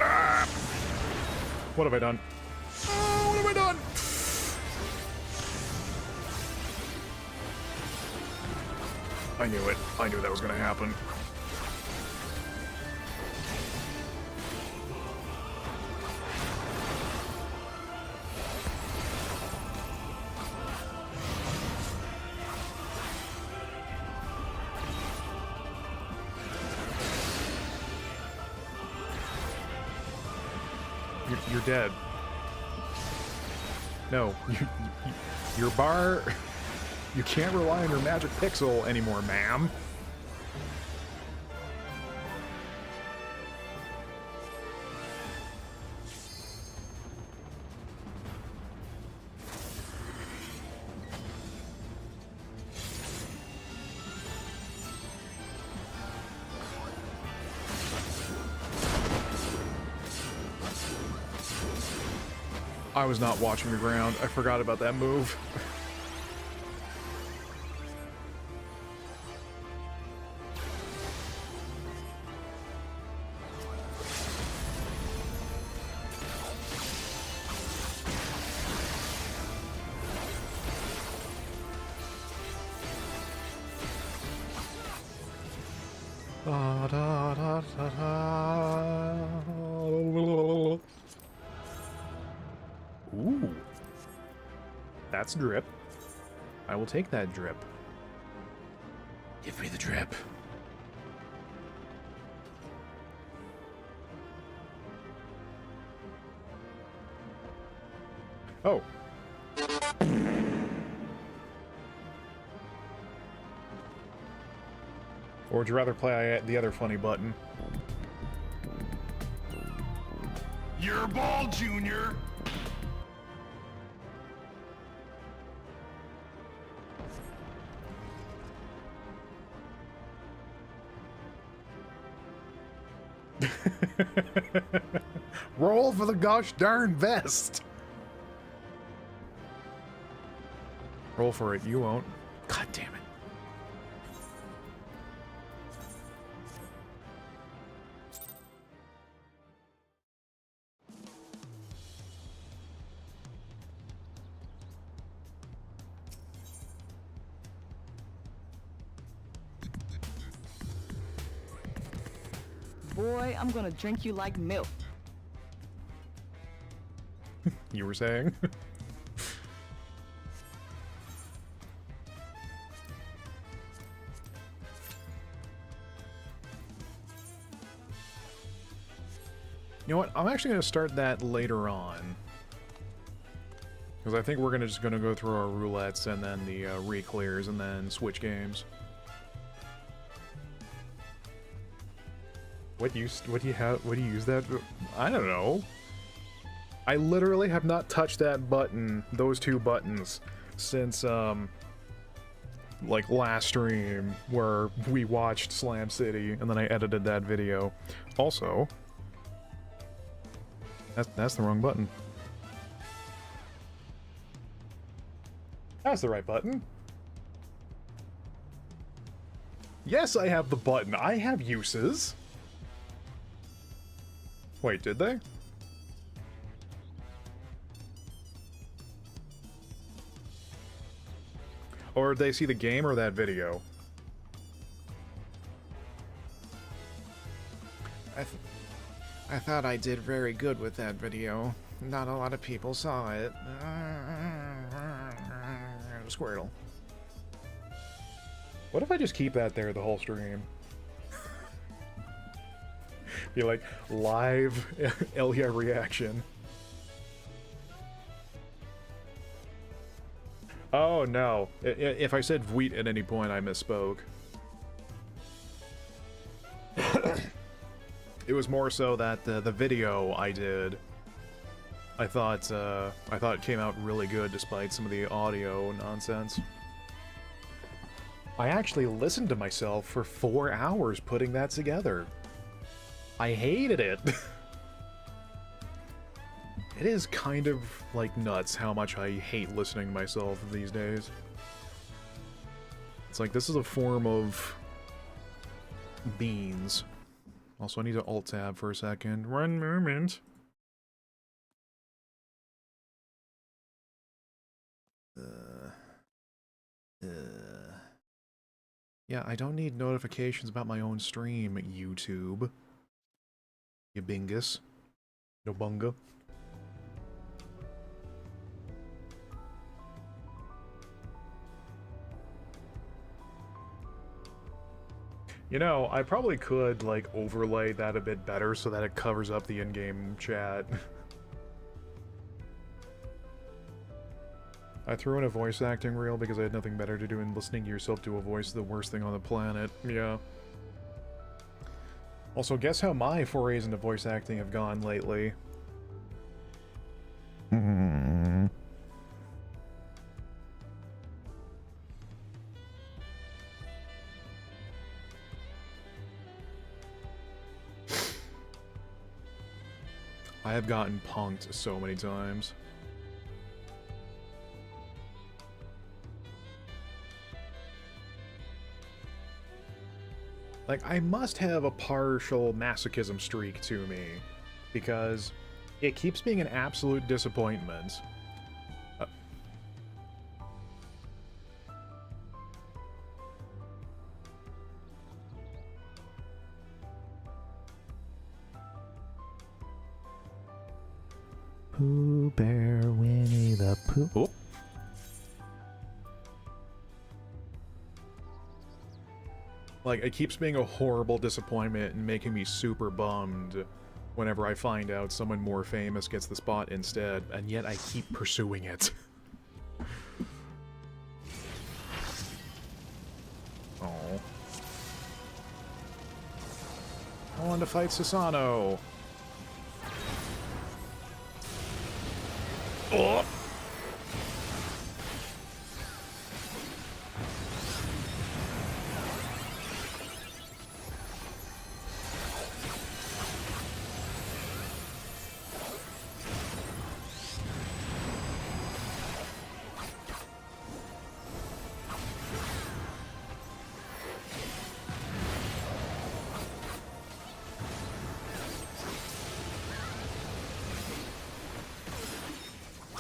Ah! What have I done? Oh, what have I done? I knew it. I knew that was going to happen. You're dead. No, your bar. You can't rely on your magic pixel anymore, ma'am. I was not watching the ground. I forgot about that move. Da, da, da, da, da. Ooh. That's drip. I will take that drip. Give me the drip. Oh. Or would you rather play the other funny button?
Your ball, Junior!
Roll for the gosh darn vest! Roll for it, you won't. God damn it.
Boy, I'm gonna drink you like milk.
You were saying? You know what? I'm actually going to start that later on. Because I think we're just going to go through our roulettes and then the re-clears and then switch games. What do you use that? I don't know. I literally have not touched that button, those two buttons, since like last stream where we watched Slam City and then I edited that video. Also, that's the wrong button. That's the right button. Yes, I have the button. I have uses. Wait, did they? Or did they see the game or that video? I thought I did very good with that video. Not a lot of people saw it. Squirtle. What if I just keep that there the whole stream? Be like, live Elia reaction. Oh no. If I said Vweet at any point, I misspoke. It was more so that the video I did, I thought it came out really good despite some of the audio nonsense. I actually listened to myself for 4 hours putting that together. I hated it. It is kind of like nuts how much I hate listening to myself these days. It's like this is a form of beans. Also, I need to alt-tab for a second. One moment. Yeah, I don't need notifications about my own stream, YouTube. You bingus. No bunga. You know, I probably could, like, overlay that a bit better so that it covers up the in-game chat. I threw in a voice acting reel because I had nothing better to do than listening to yourself do a voice, the worst thing on the planet. Yeah. Also, guess how my forays into voice acting have gone lately? I have gotten punked so many times. Like, I must have a partial masochism streak to me, because it keeps being an absolute disappointment. Pooh Bear, Winnie the Pooh. Oh. Like, it keeps being a horrible disappointment and making me super bummed whenever I find out someone more famous gets the spot instead, and yet I keep pursuing it. Oh. I want to fight Susano. Oh!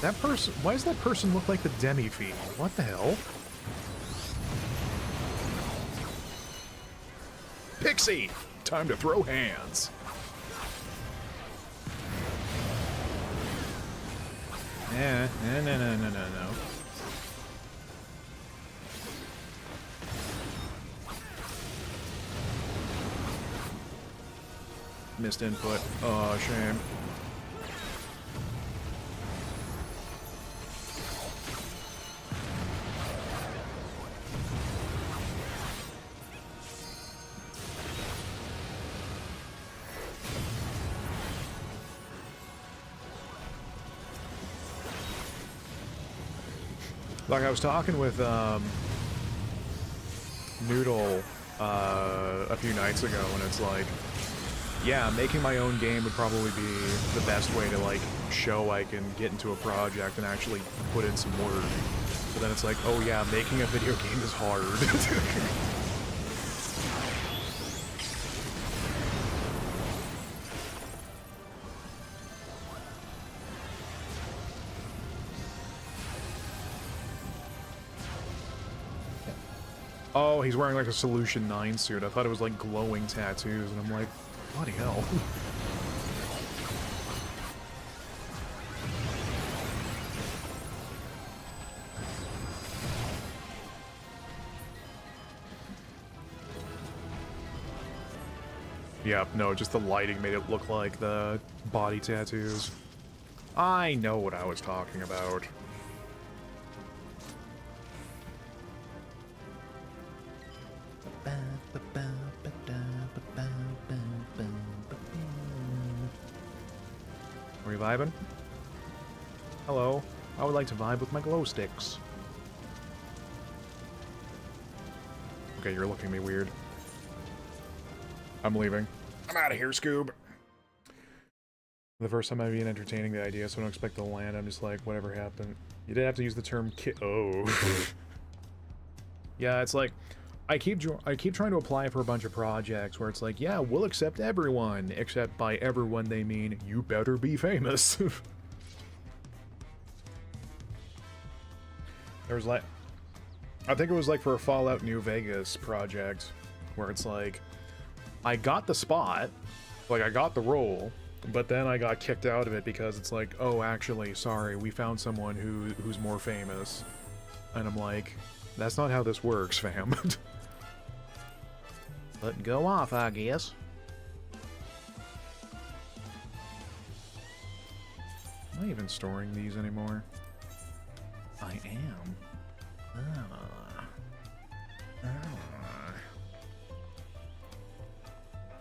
That person, why does that person look like the demi-fiend? What the hell? Pixie! Time to throw hands. No. Missed input. Oh, shame. Like I was talking with Noodle a few nights ago, and it's like, yeah, making my own game would probably be the best way to like show I can get into a project and actually put in some work. But then it's like, oh yeah, making a video game is hard. Oh, he's wearing like a Solution 9 suit. I thought it was like glowing tattoos, and I'm like, bloody hell. Yeah, no, just the lighting made it look like the body tattoos. I know what I was talking about. Are we vibing? Hello. I would like to vibe with my glow sticks. Okay, you're looking at me weird. I'm leaving. I'm out of here, Scoob. The first time I've been entertaining the idea, so I don't expect to land. I'm just like, whatever happened. You did have to use the term oh. Yeah, it's like, I keep trying to apply for a bunch of projects where it's like, yeah, we'll accept everyone, except by everyone they mean, you better be famous. There was like, I think it was like for a Fallout New Vegas project, where it's like, I got the spot, like I got the role, but then I got kicked out of it because it's like, oh, actually, sorry, we found someone who's more famous. And I'm like, that's not how this works, fam. But go off, I guess. Am I even storing these anymore? I am.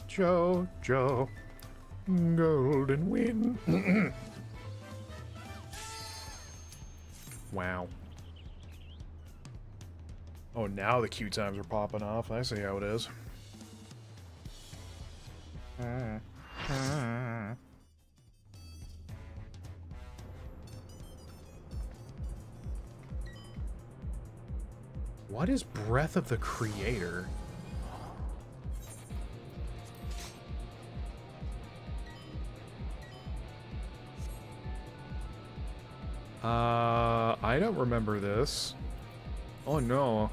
Joe, golden win. Wow. Oh, now the queue times are popping off. I see how it is. What is Breath of the Creator? I don't remember this. Oh no.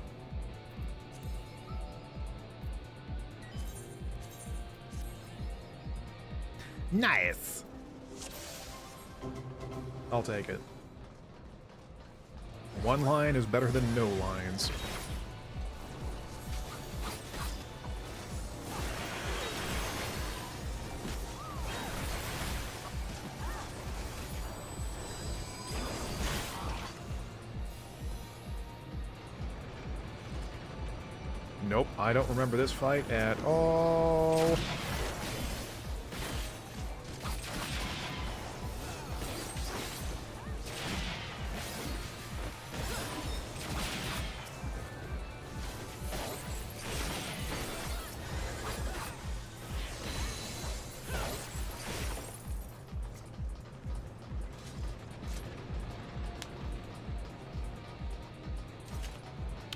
Nice. I'll take it. One line is better than no lines. Nope, I don't remember this fight at all.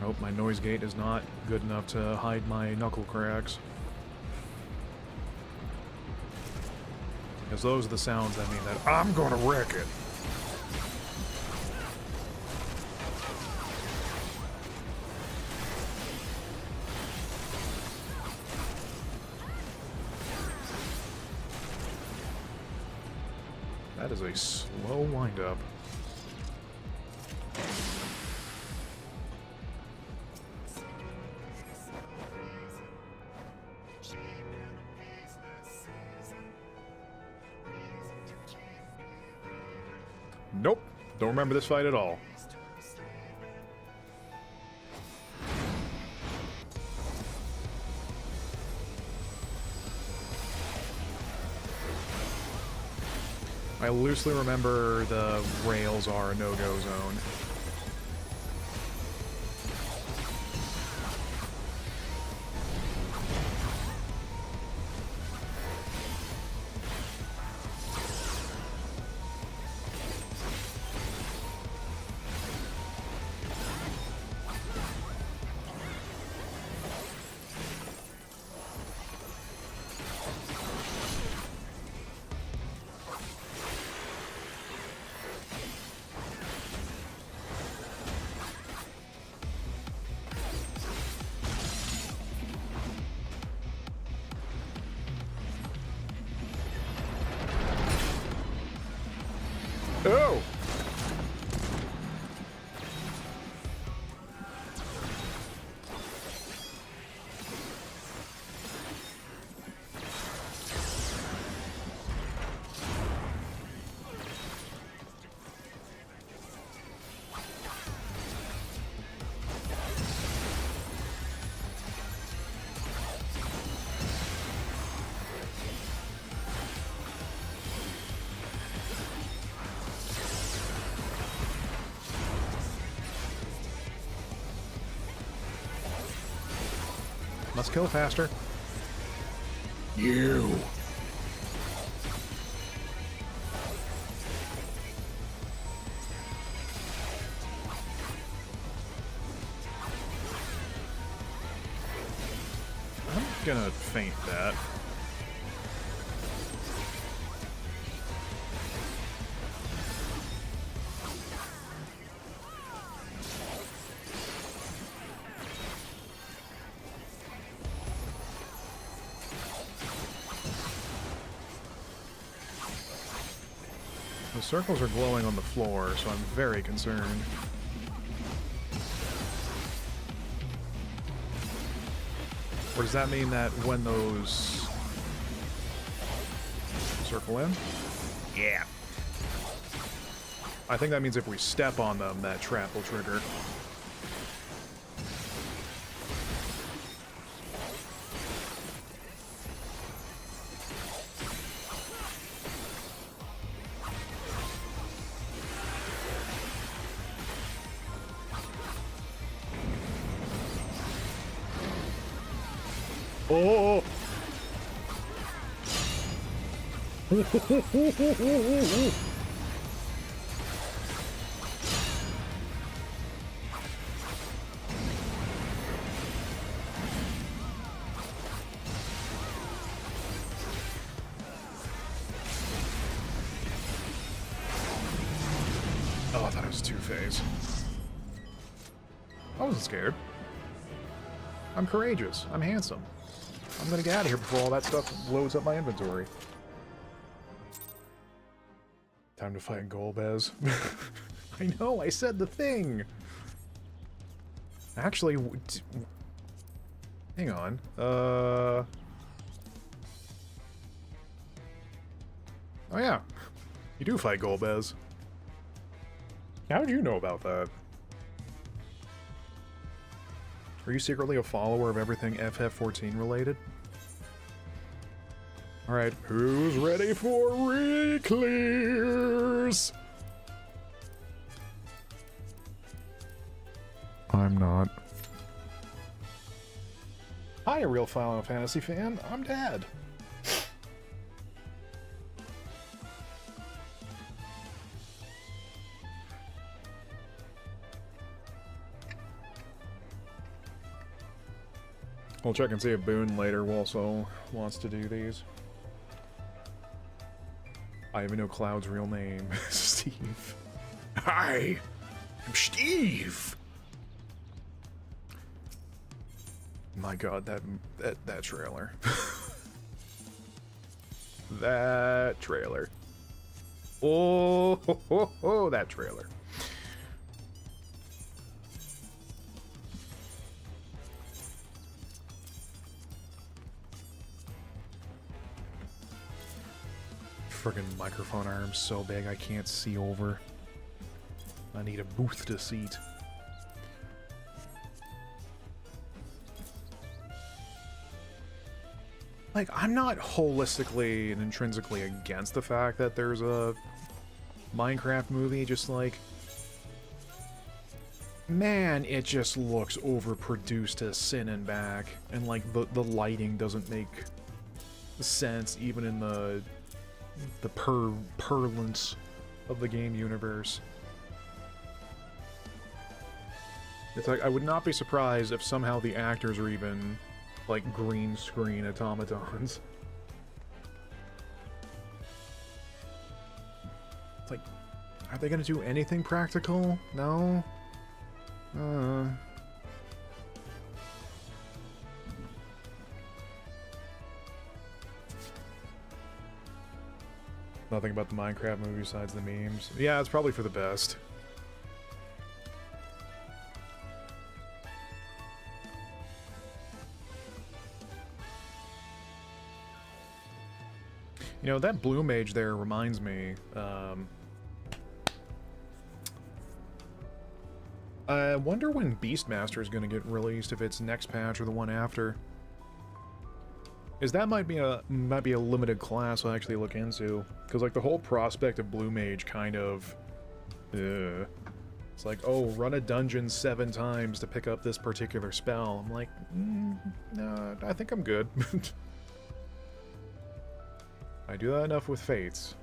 Oh, my noise gate is not good enough to hide my knuckle cracks. Because those are the sounds that mean that I'm gonna wreck it. That is a slow wind-up. Nope. Don't remember this fight at all. I loosely remember the rails are a no-go zone. Oh! Must kill faster. You. I'm gonna feint that. The circles are glowing on the floor, so I'm very concerned. Or does that mean that when those circle in?
Yeah.
I think that means if we step on them, that trap will trigger. Oh! Oh, I thought it was two-phase. I wasn't scared. I'm courageous. I'm handsome. I'm gonna get out of here before all that stuff loads up my inventory. Time to fight Golbez. I know, I said the thing! Actually, hang on. Oh yeah, you do fight Golbez. How did you know about that? Are you secretly a follower of everything FF14 related? Alright, who's ready for re-clears? I'm not. Hi, a real Final Fantasy fan. I'm Dad. We'll check and see if Boone later also wants to do these. I even know Cloud's real name. Steve. Hi! I'm Steve! My god, that trailer. That trailer. Oh, that trailer. Friggin' microphone arm's so big I can't see over. I need a booth to seat. Like, I'm not holistically and intrinsically against the fact that there's a Minecraft movie, just like, man, it just looks overproduced to sin and back, and like the lighting doesn't make sense even in the parlance of the game universe. It's like, I would not be surprised if somehow the actors are even like green screen automatons. It's like, are they gonna do anything practical? No? Nothing about the Minecraft movie besides the memes. Yeah, it's probably for the best. You know, that blue mage there reminds me, I wonder when Beastmaster is going to get released, if it's next patch or the one after. Is that might be a limited class I'll actually look into, because like the whole prospect of blue mage kind of, it's like, oh, run a dungeon 7 times to pick up this particular spell. I'm like, no, I think I'm good. I do that enough with Fates.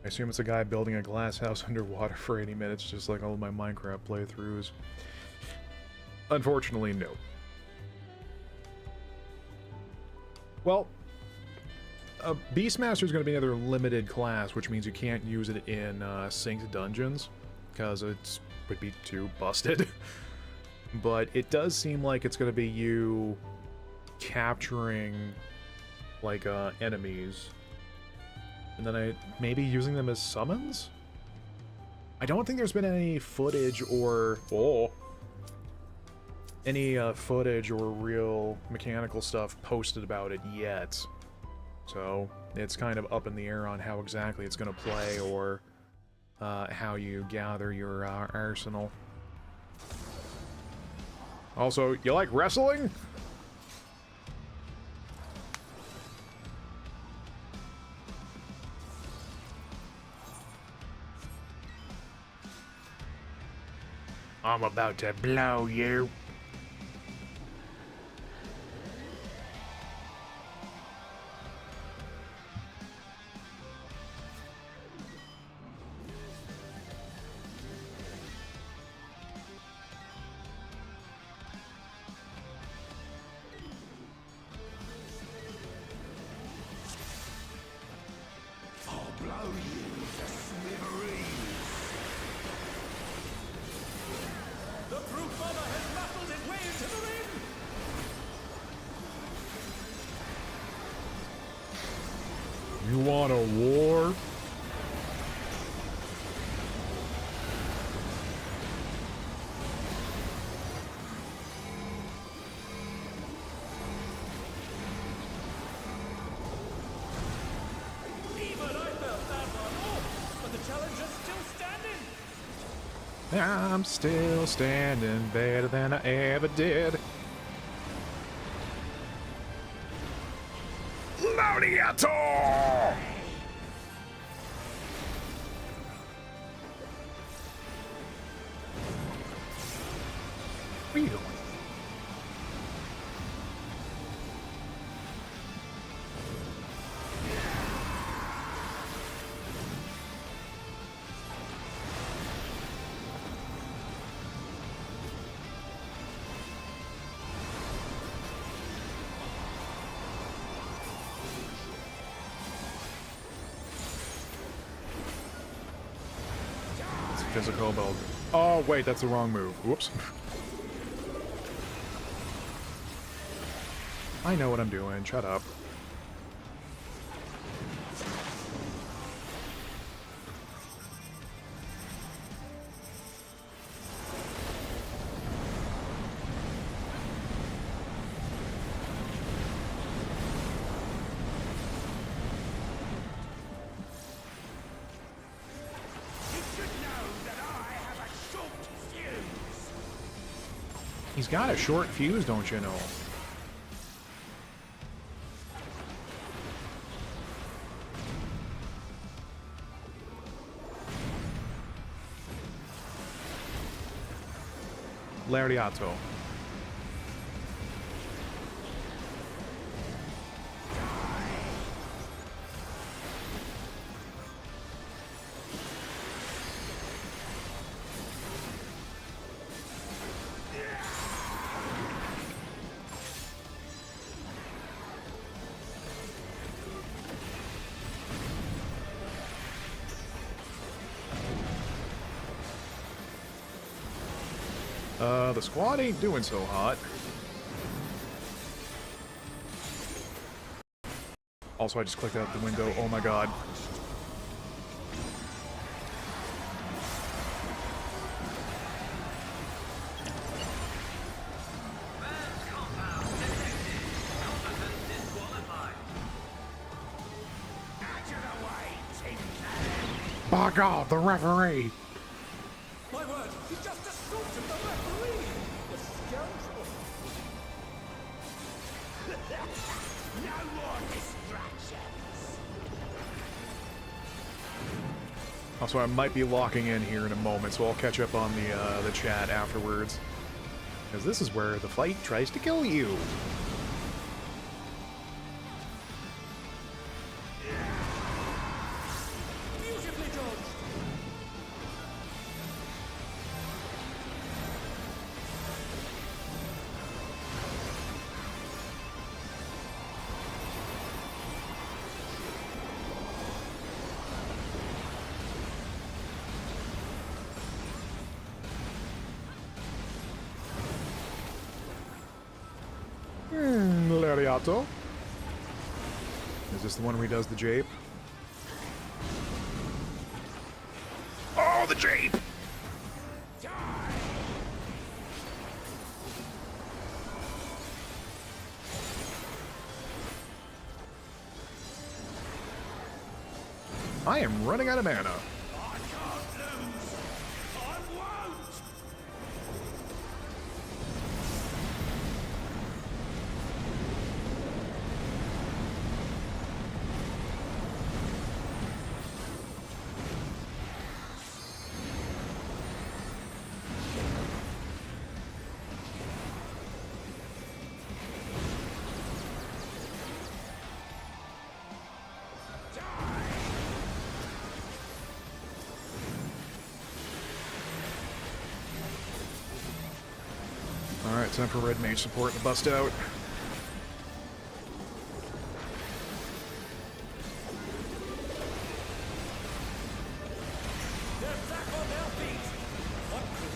I assume it's a guy building a glass house underwater for 80 minutes, just like all of my Minecraft playthroughs. Unfortunately, no. Well, Beastmaster is going to be another limited class, which means you can't use it in synced dungeons, because it would be too busted. But it does seem like it's going to be you capturing, like, enemies, and then maybe using them as summons? I don't think there's been any footage or... any footage or real mechanical stuff posted about it yet. So, it's kind of up in the air on how exactly it's going to play, or how you gather your arsenal. Also, you like wrestling? I'm about to blow you. You want a war?
Even I felt that one off, but the challenge is still standing.
I'm still standing better than I ever did. Laudiator! What are you doing? Physical build. Oh, wait, that's the wrong move. Whoops. I know what I'm doing. Shut up. He's got a short fuse, don't you know? Lariato. The squad ain't doing so hot. Also, I just clicked out the window. Oh my god. By God, the referee!
My word, he just assaulted the referee! The scoundrel! No more distractions!
Also, I might be locking in here in a moment, so I'll catch up on the chat afterwards. Because this is where the fight tries to kill you.
Beautifully dodged!
Lariato. Is this the one where he does the jape? Oh, the jape! I am running out of mana.
I can't lose! I won't!
Alright, time for red mage support to bust out.
They're back on their feet! What could...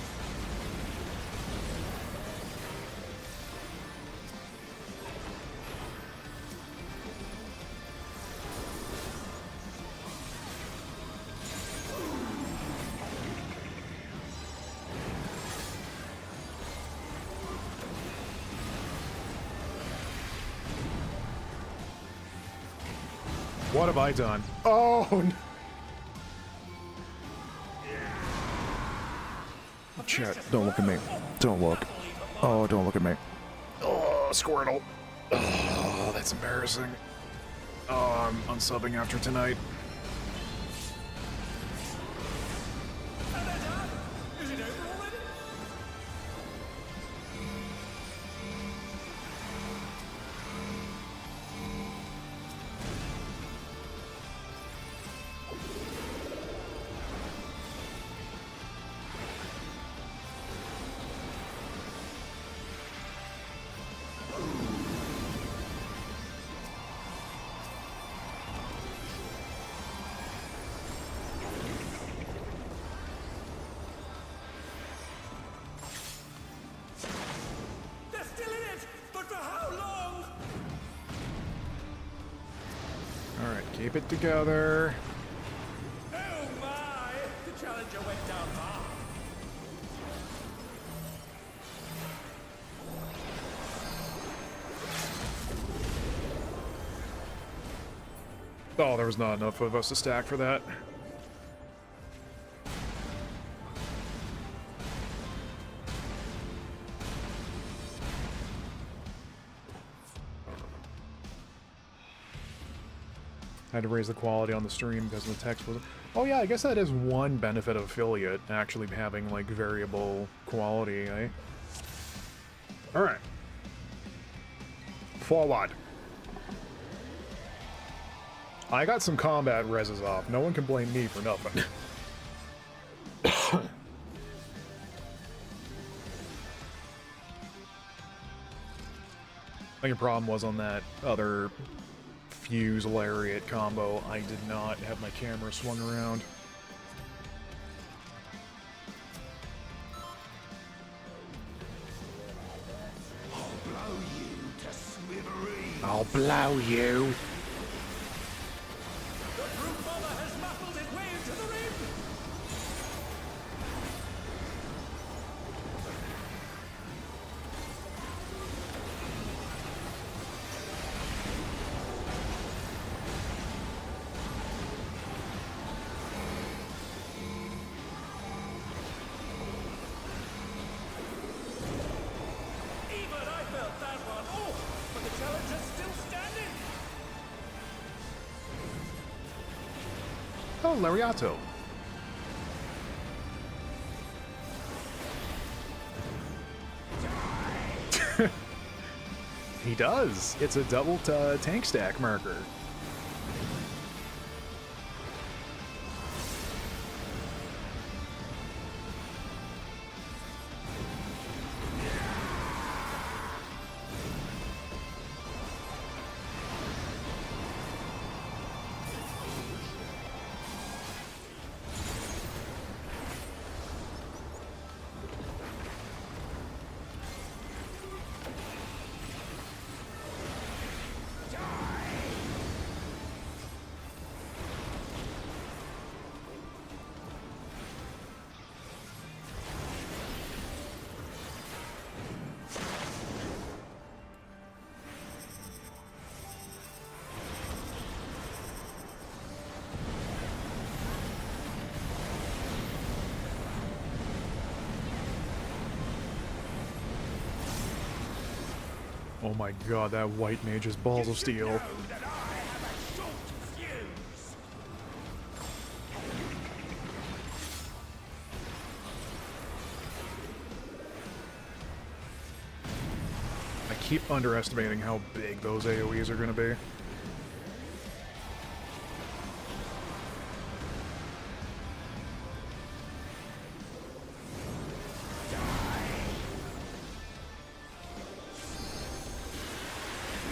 What have I done? Oh, no. Chat, don't look at me. Don't look. Oh, don't look at me. Oh, Squirtle. Oh, that's embarrassing. Oh, I'm unsubbing after tonight.
Is it over already? They're still in it! But for how long?
Alright, keep it together.
Oh my! The challenger went down hard.
Oh, there was not enough of us to stack for that. Had to raise the quality on the stream because the text was... Oh yeah, I guess that is one benefit of affiliate, actually having, like, variable quality, eh? Alright. Forward. I got some combat reses off. No one can blame me for nothing. I think your problem was on that other fuse lariat combo. I did not have my camera swung around.
I'll blow you.
The brute mother has muffled its way into the rim! Even I felt that one. Oh, but the challenge is still standing.
Oh, Lariato. He does. It's a double tank stack marker. Oh my god, that white mage is balls of steel.
Know that I have a short fuse.
I keep underestimating how big those AoEs are going to be.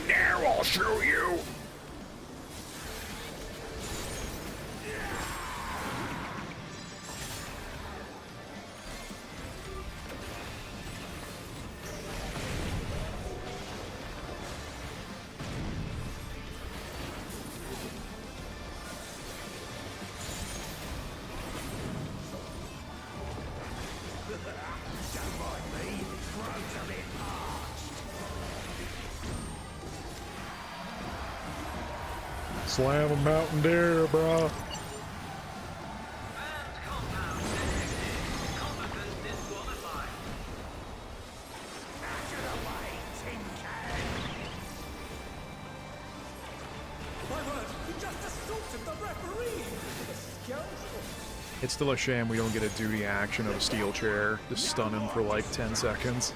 Now I'll show you. Don't mind me, throat's a bit parched.
Slam a mountain deer, brah.
Out of the way, tin can! My word, he just assaulted the referee! The scoundrel!
It's still a shame we don't get a duty action of a steel chair. Just stun him for like 10 seconds.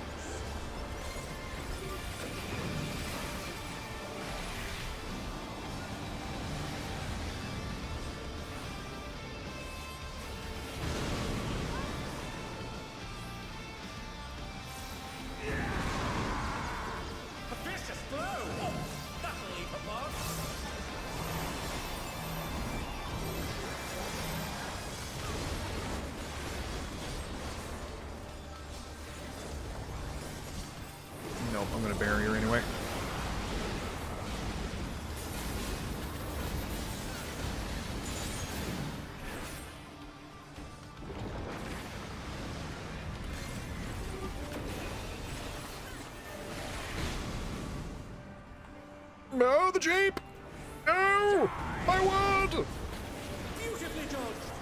A vicious blow! Oh, that'll leave a mark!
Nope, I'm gonna bury her anyway. No, the Jeep! No! My word!
Beautifully dodged!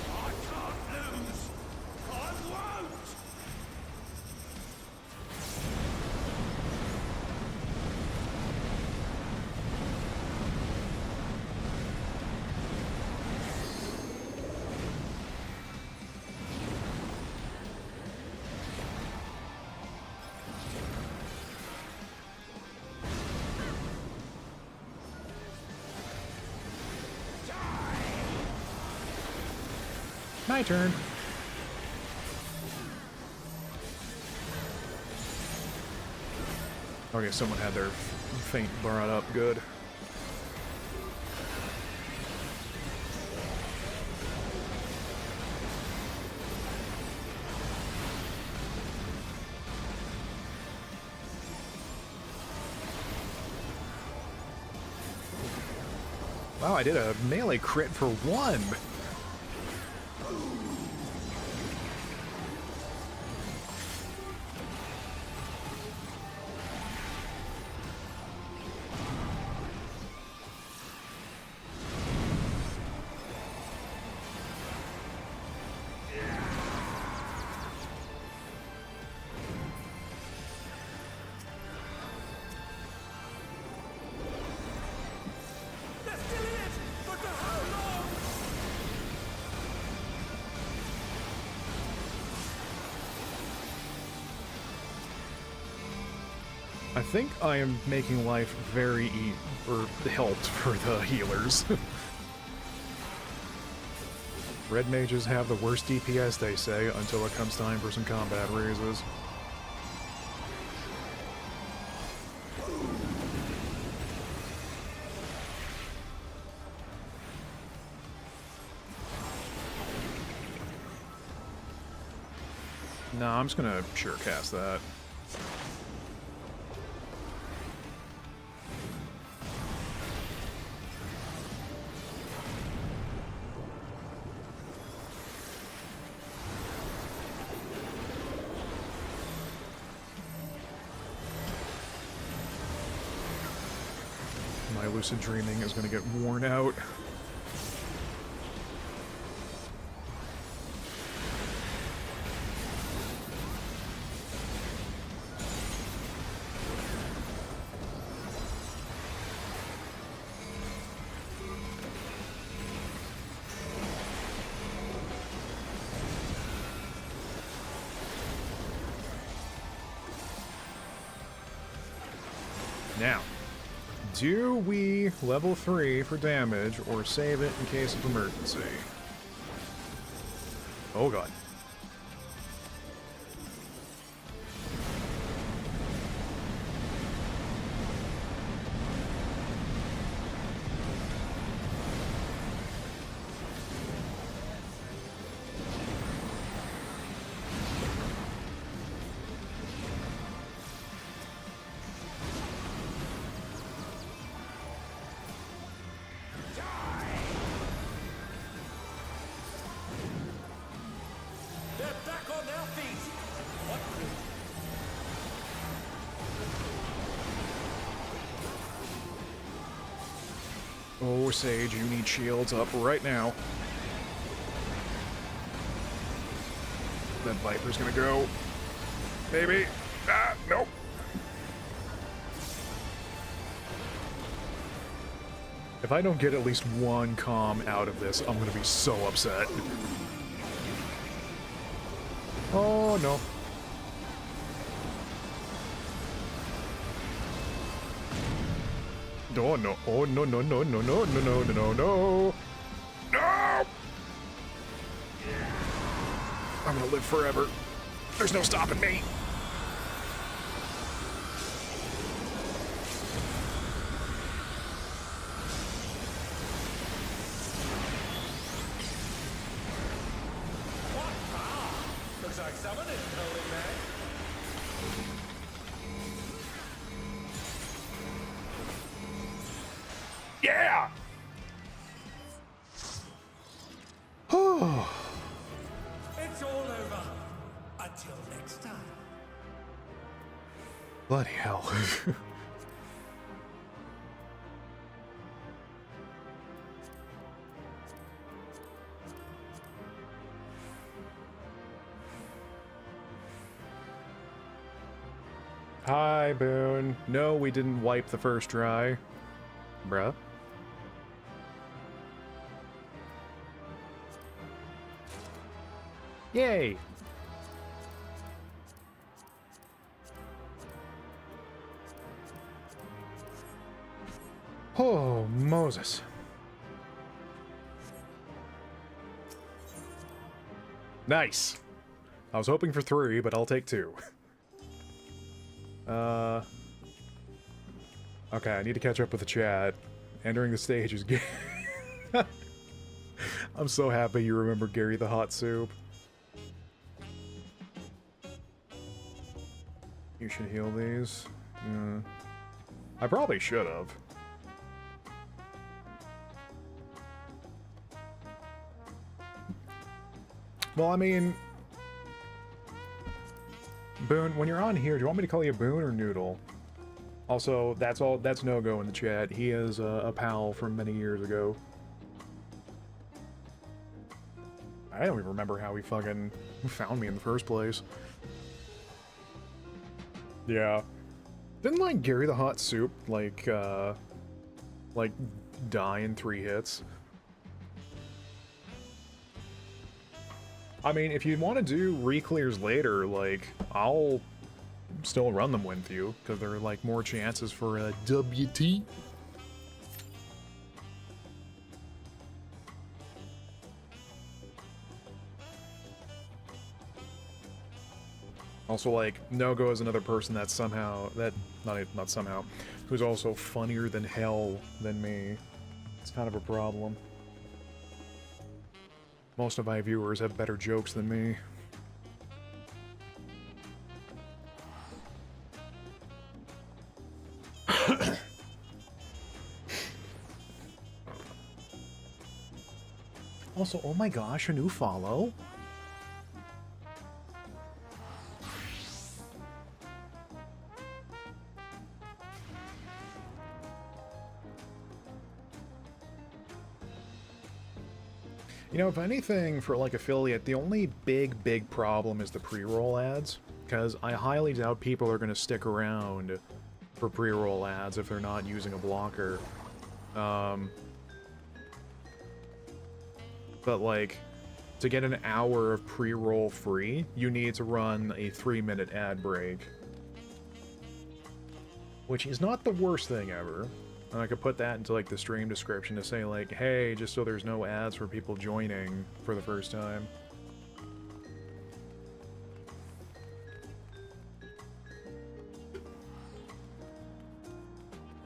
I can't lose! I won't!
My turn. Okay, someone had their feint brought up. Good. Wow, I did a melee crit for 1.
They're still in it! But for how long?
I think I am making life very helped for the healers. Red mages have the worst DPS, they say, until it comes time for some combat raises. Nah, I'm just gonna sure cast that. My lucid dreaming is gonna get worn out. Now, do we level 3 for damage or save it in case of emergency? Oh god.
They're back on their feet! What?
Oh, Sage, you need shields up right now. That Viper's gonna go. Maybe. Ah, nope. If I don't get at least one comm out of this, I'm gonna be so upset. Oh, no. Oh, no. Oh, no, no, no, no, no, no, no, no, no, no. No! I'm gonna live forever. There's no stopping me.
Looks like someone is holding back.
Yeah!
It's all over. Until next time.
Bloody hell. Hi, Boone. No, we didn't wipe the first try. Bruh. Yay! Oh, Moses. Nice. I was hoping for 3, but I'll take 2. Okay, I need to catch up with the chat. Entering the stage is good. I'm so happy you remember Gary the Hot Soup. You should heal these. I probably should have. Well, I mean... Boone, when you're on here, do you want me to call you Boone or Noodle? Also, that's no-go in the chat. He is a pal from many years ago. I don't even remember how he fucking found me in the first place. Yeah. Didn't, like, Gary the Hot Soup, like, die in 3 hits? I mean, if you want to do re-clears later, like, I'll still run them with you, because there are, like, more chances for a WT. Also, like, No-Go is another person that's somehow, not somehow, who's also funnier than hell than me. It's kind of a problem. Most of my viewers have better jokes than me. Also, oh my gosh, a new follow? You know, if anything, for, like, affiliate, the only big problem is the pre-roll ads. Because I highly doubt people are going to stick around for pre-roll ads if they're not using a blocker. But, like, to get an hour of pre-roll free, you need to run a 3-minute ad break. Which is not the worst thing ever. And I could put that into, like, the stream description to say, like, hey, just so there's no ads for people joining for the first time.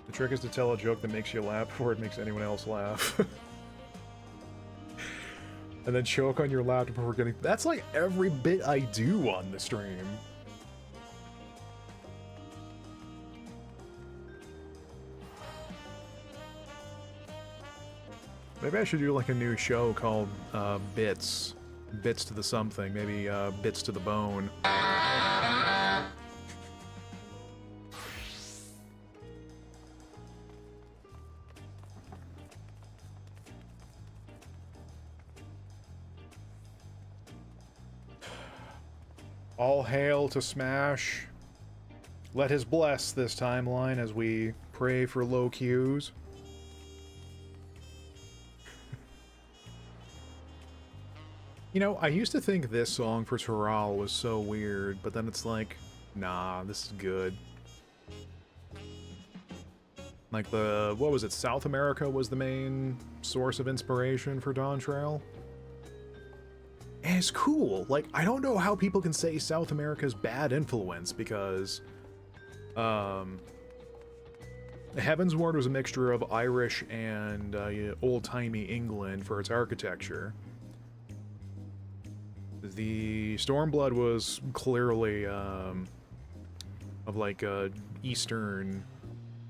The trick is to tell a joke that makes you laugh before it makes anyone else laugh. And then choke on your laughter before getting... That's, like, every bit I do on the stream. Maybe I should do, like, a new show called, Bits. Bits to the something. Maybe, Bits to the Bone. All hail to Smash. Let his bless this timeline as we pray for low Qs. You know, I used to think this song for Toral was so weird, but then it's like, nah, this is good. Like the, what was it, South America was the main source of inspiration for Dawn Trail? And it's cool. Like, I don't know how people can say South America's bad influence, because, Heavensward was a mixture of Irish and old-timey England for its architecture. The Stormblood was clearly, of like, Eastern,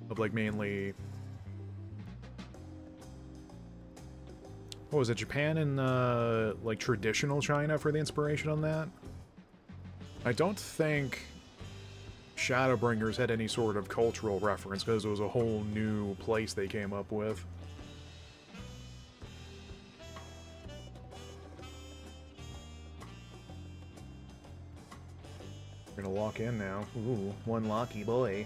of like mainly... What was it, Japan and, like, traditional China for the inspiration on that? I don't think Shadowbringers had any sort of cultural reference, because it was a whole new place they came up with. We're gonna lock in now. Ooh, one lucky boy.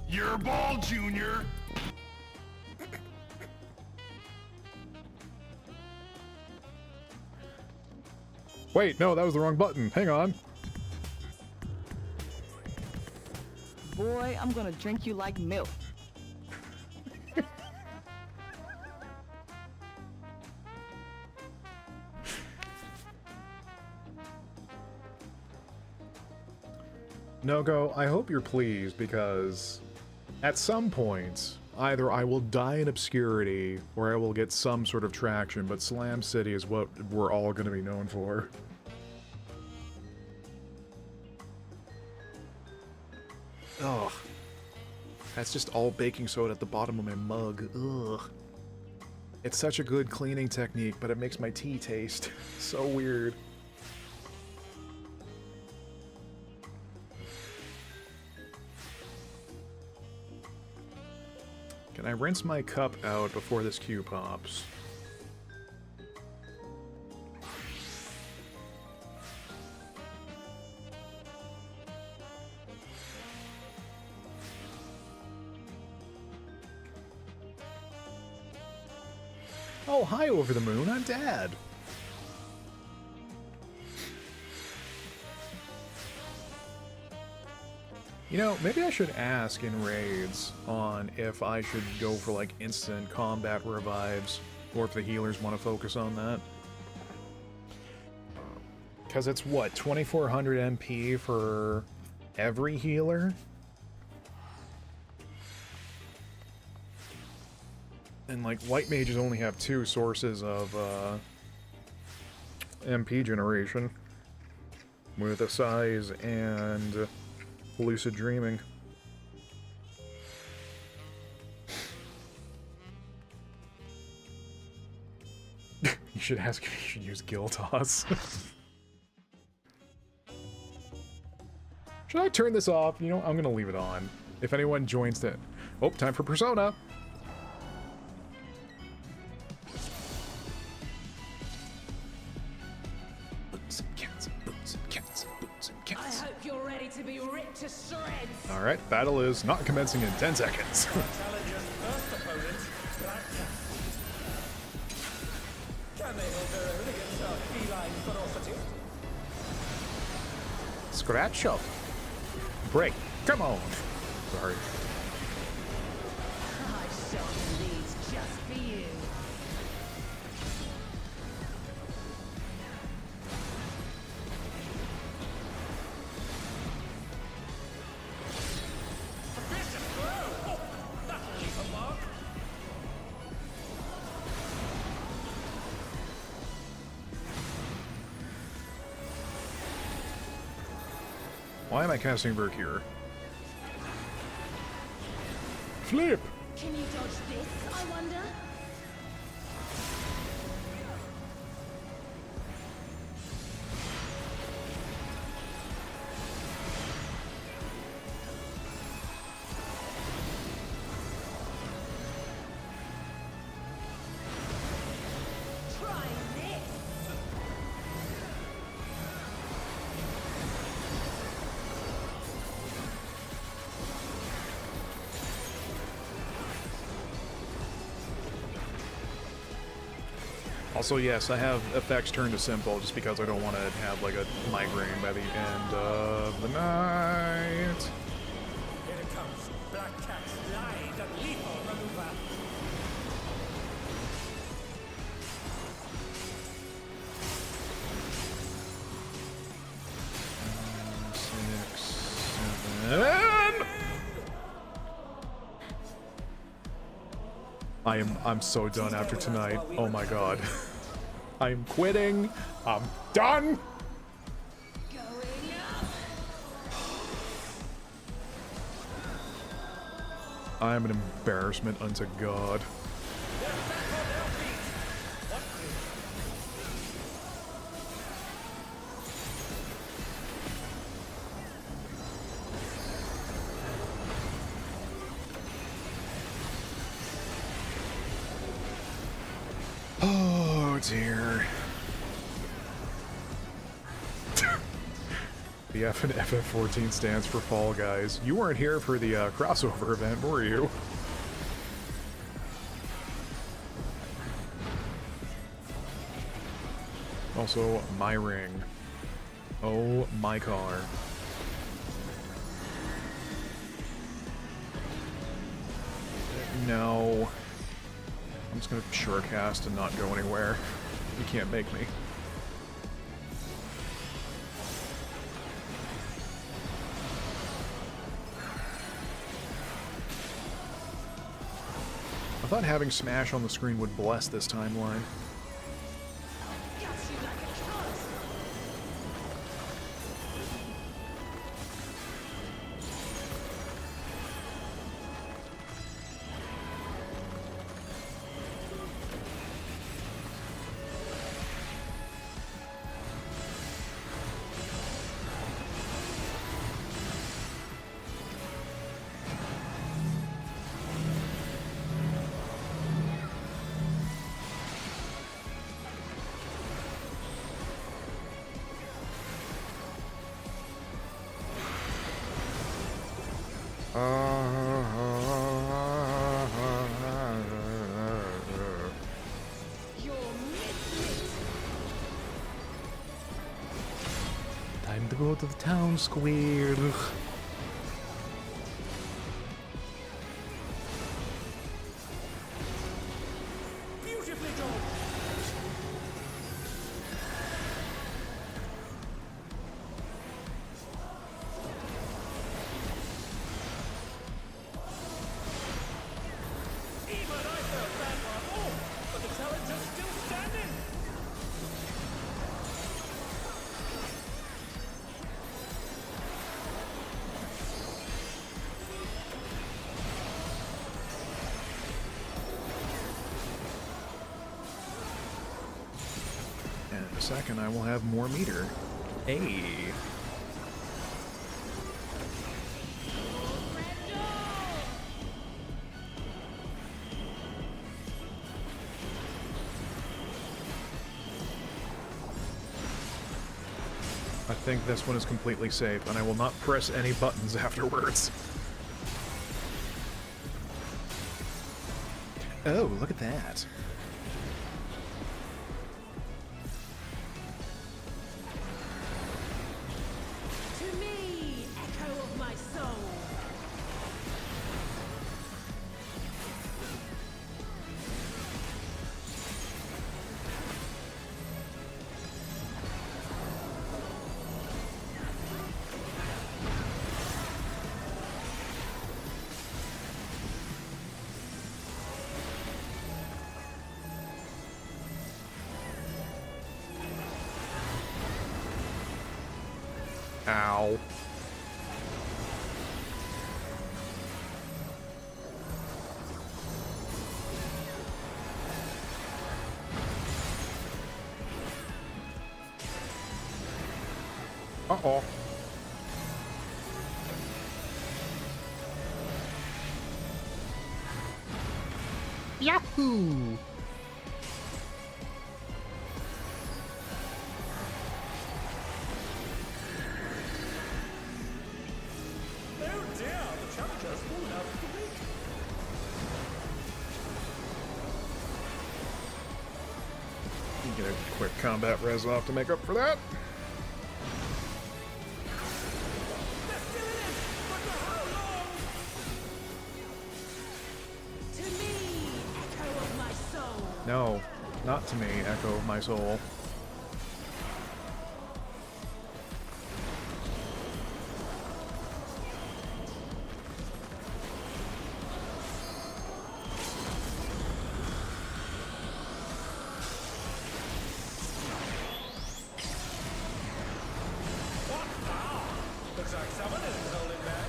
Your ball, Junior!
Wait, no, that was the wrong button. Hang on.
Boy, I'm gonna drink you like milk.
Nogo, I hope you're pleased because at some point, either I will die in obscurity or I will get some sort of traction, but Slam City is what we're all going to be known for. Ugh. That's just all baking soda at the bottom of my mug. Ugh. It's such a good cleaning technique, but it makes my tea taste so weird. Can I rinse my cup out before this queue pops? Oh, hi over the moon, I'm Dad. You know, maybe I should ask in raids on if I should go for like instant combat revives, or if the healers want to focus on that. Because it's what, 2400 MP for every healer? And like white mages only have 2 sources of MP generation, with a size and lucid dreaming. You should ask if you should use Guild Toss. Should I turn this off? You know, I'm gonna leave it on. If anyone joins it. Oh, time for Persona! Boots and cats and boots and cats and boots and cats.
I hope you're ready to be ripped to shreds.
Alright, battle is not commencing in 10 seconds.
Challenger's first opponent, Black Cat. Can they hold their own against our feline ferocity?
Scratch up. Break. Come on. Sorry.
I shot these just for you.
Why am I casting Vercure? Flip!
Can you dodge this, I wonder? Try this!
Also, yes, I have effects turned to simple just because I don't want to have like a migraine by the end of the night.
Here it comes. Black Cat's live and lethal maneuver.
Six, seven. I'm so done after tonight. Oh my god. I'm quitting. I'm done.
Going up!
I am an embarrassment unto God. Oh dear. The F and FF14 stands for Fall Guys. You weren't here for the crossover event, were you? Also, my ring. Oh, my car. No. I'm just gonna surecast and not go anywhere. You can't make me. I thought having Smash on the screen would bless this timeline. Time to go to the town square.
Beautifully done. Even I felt that one. Oh, but the challenger's still standing.
And in a second, I will have more meter. Hey. I think this one is completely safe, and I will not press any buttons afterwards. Oh, look at that.
To me, echo of my soul.
Ow. Uh-oh.
Yahoo!
Oh dear, the challenger's fallen out of the ring.
Get a quick combat res off to make up for that.
They're still in it, but for how long?
To me, echo of my soul.
No, not to me, Echo of my soul.
What now? Looks like someone isn't holding back.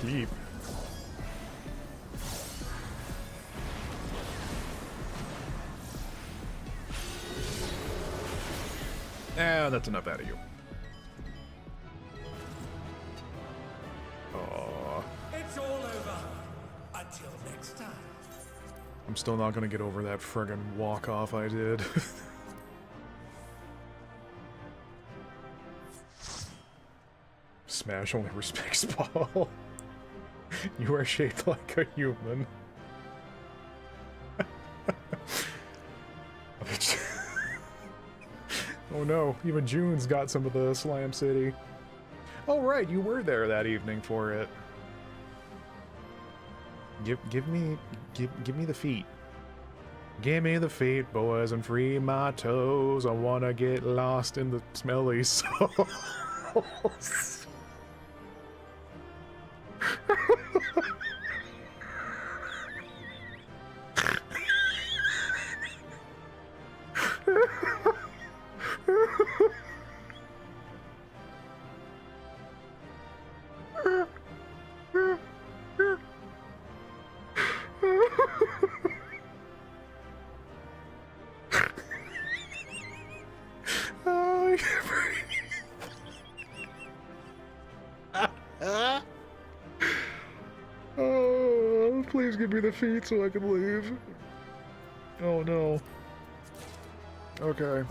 Peep. That's enough out of you. Aww.
It's all over. Until next time.
I'm still not gonna get over that friggin' walk-off I did. Smash only respects Paul. You are shaped like a human. Oh no, even June's got some of the Slam City. Oh right, you were there that evening for it. Give me the feet. Give me the feet, boys, and free my toes. I wanna get lost in the smelly souls. Oh, please give me the feet so I can leave. Oh no. Okay.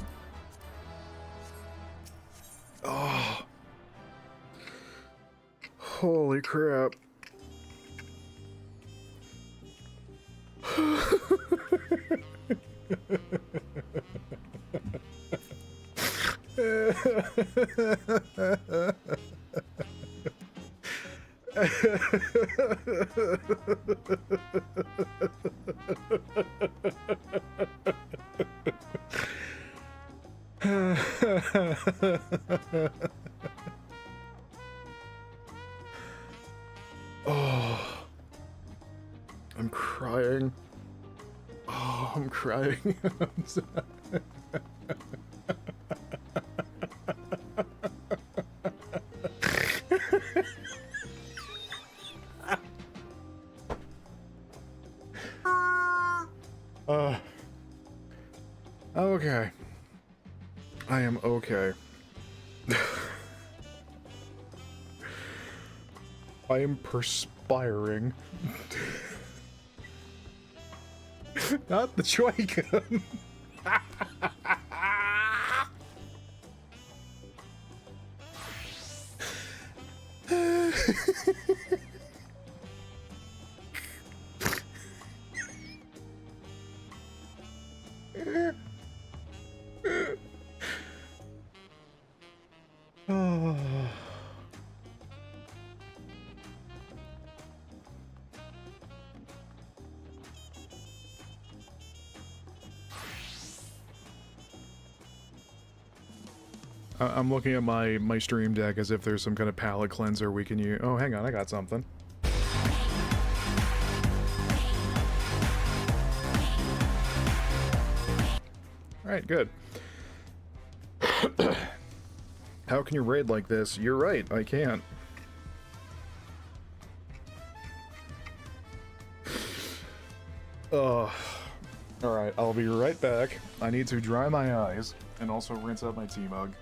Oh. Holy crap. Oh, I'm crying. Oh, I'm crying. I'm sorry. Okay. I am okay. I am perspiring. Not the Joy-Con. I'm looking at my stream deck as if there's some kind of palette cleanser we can use. Oh, hang on, I got something. Alright, good. How can you raid like this? You're right, I can't. Alright, I'll be right back. I need to dry my eyes and also rinse out my tea mug.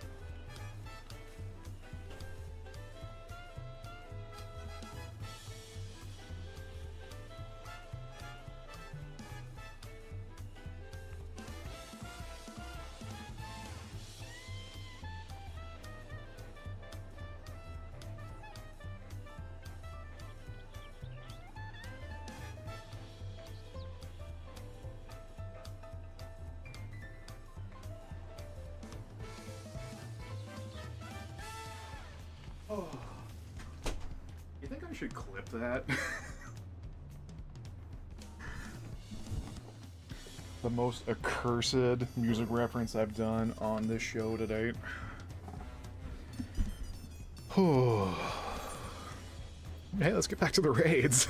You think I should clip that? The most accursed music reference I've done on this show to date. Hey, let's get back to the raids.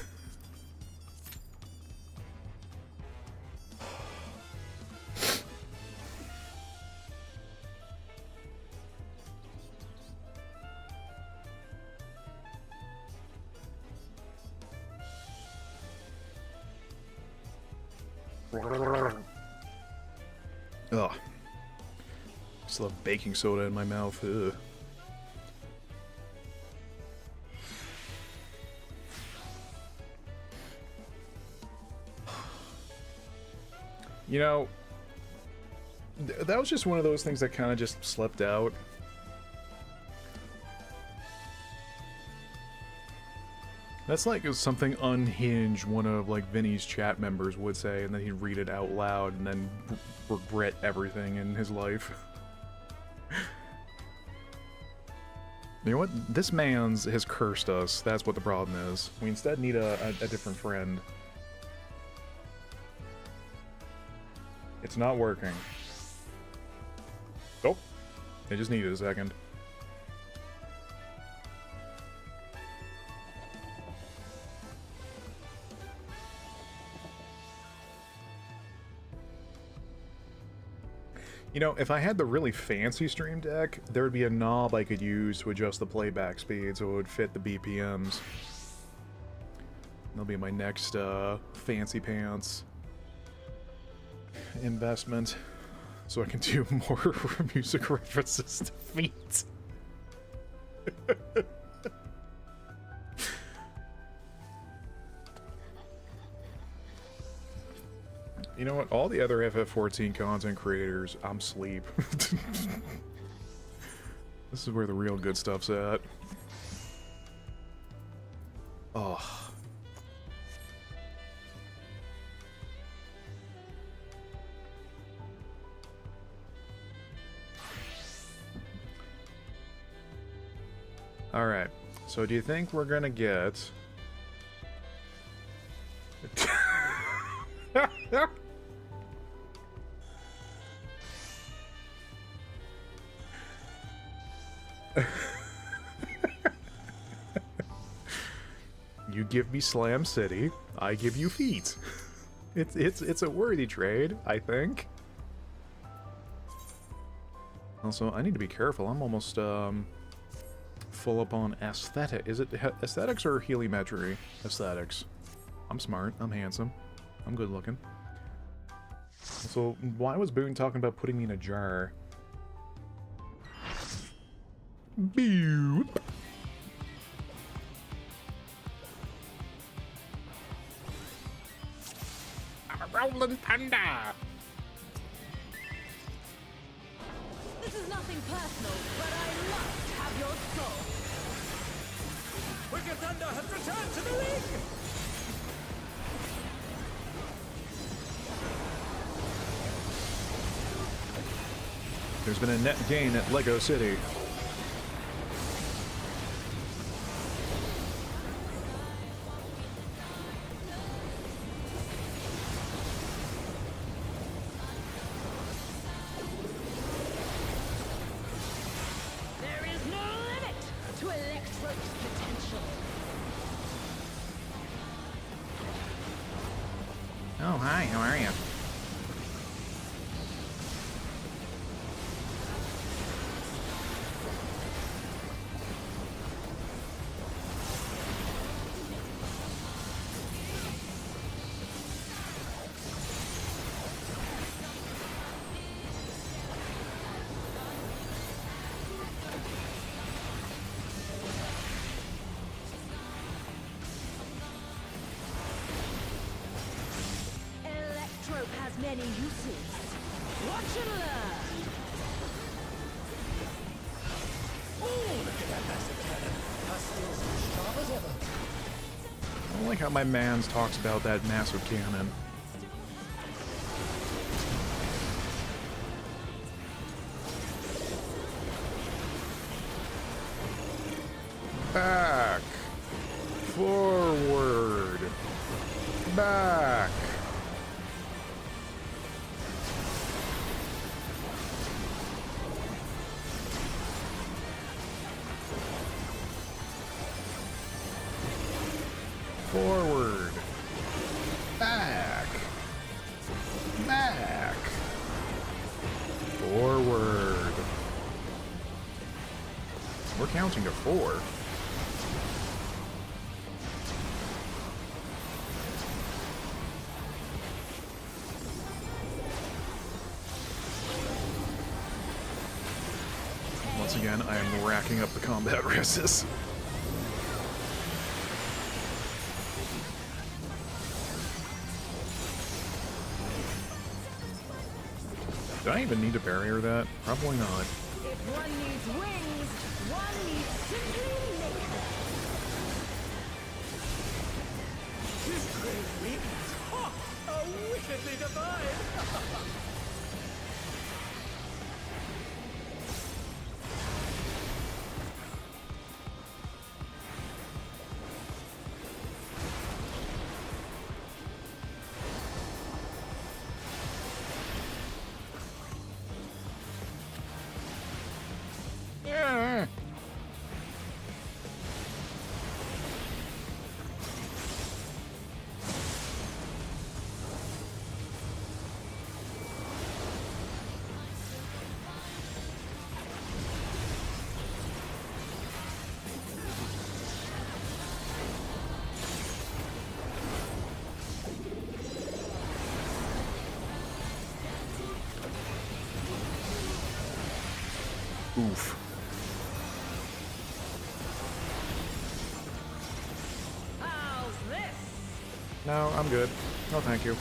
Ugh. Still have baking soda in my mouth. Ugh. You know, that was just one of those things that kind of just slipped out. That's like something unhinged one of like Vinny's chat members would say, and then he'd read it out loud and then regret everything in his life. You know what? This man's has cursed us. That's what the problem is. We instead need a different friend. It's not working. Oh, I just needed a second. You know, if I had the really fancy Stream Deck, there would be a knob I could use to adjust the playback speed so it would fit the BPMs. That'll be my next fancy pants investment, so I can do more music references to feet. You know what? All the other FF14 content creators, I'm sleep. This is where the real good stuff's at. Oh. Alright. So do you think we're gonna get... You give me Slam City, I give you feet. It's a worthy trade, I think. Also, I need to be careful. I'm almost full up on aesthetic. Is it aesthetics or heliometry? Aesthetics. I'm smart. I'm handsome. I'm good looking. So why was Boone talking about putting me in a jar? Boop.
I'm a rolling thunder.
This is nothing personal, but I must have your soul.
Wicked Thunder has returned to the ring!
There's been a net gain at Lego City.
There is no limit to Electro's potential.
Oh, hi, how are you?
Electro has many uses. Watch and learn.
I don't like how my mans talks about that massive cannon. Back. Forward. Back. Forward. Back. Back. Forward. We're counting to 4. Once again, I am racking up the combat resist. Do I even need to barrier that? Probably not.
If one needs wings, one needs simply naked.
wickedly divine!
Yeah.
Oof.
How's this?
No, I'm good. No, thank you.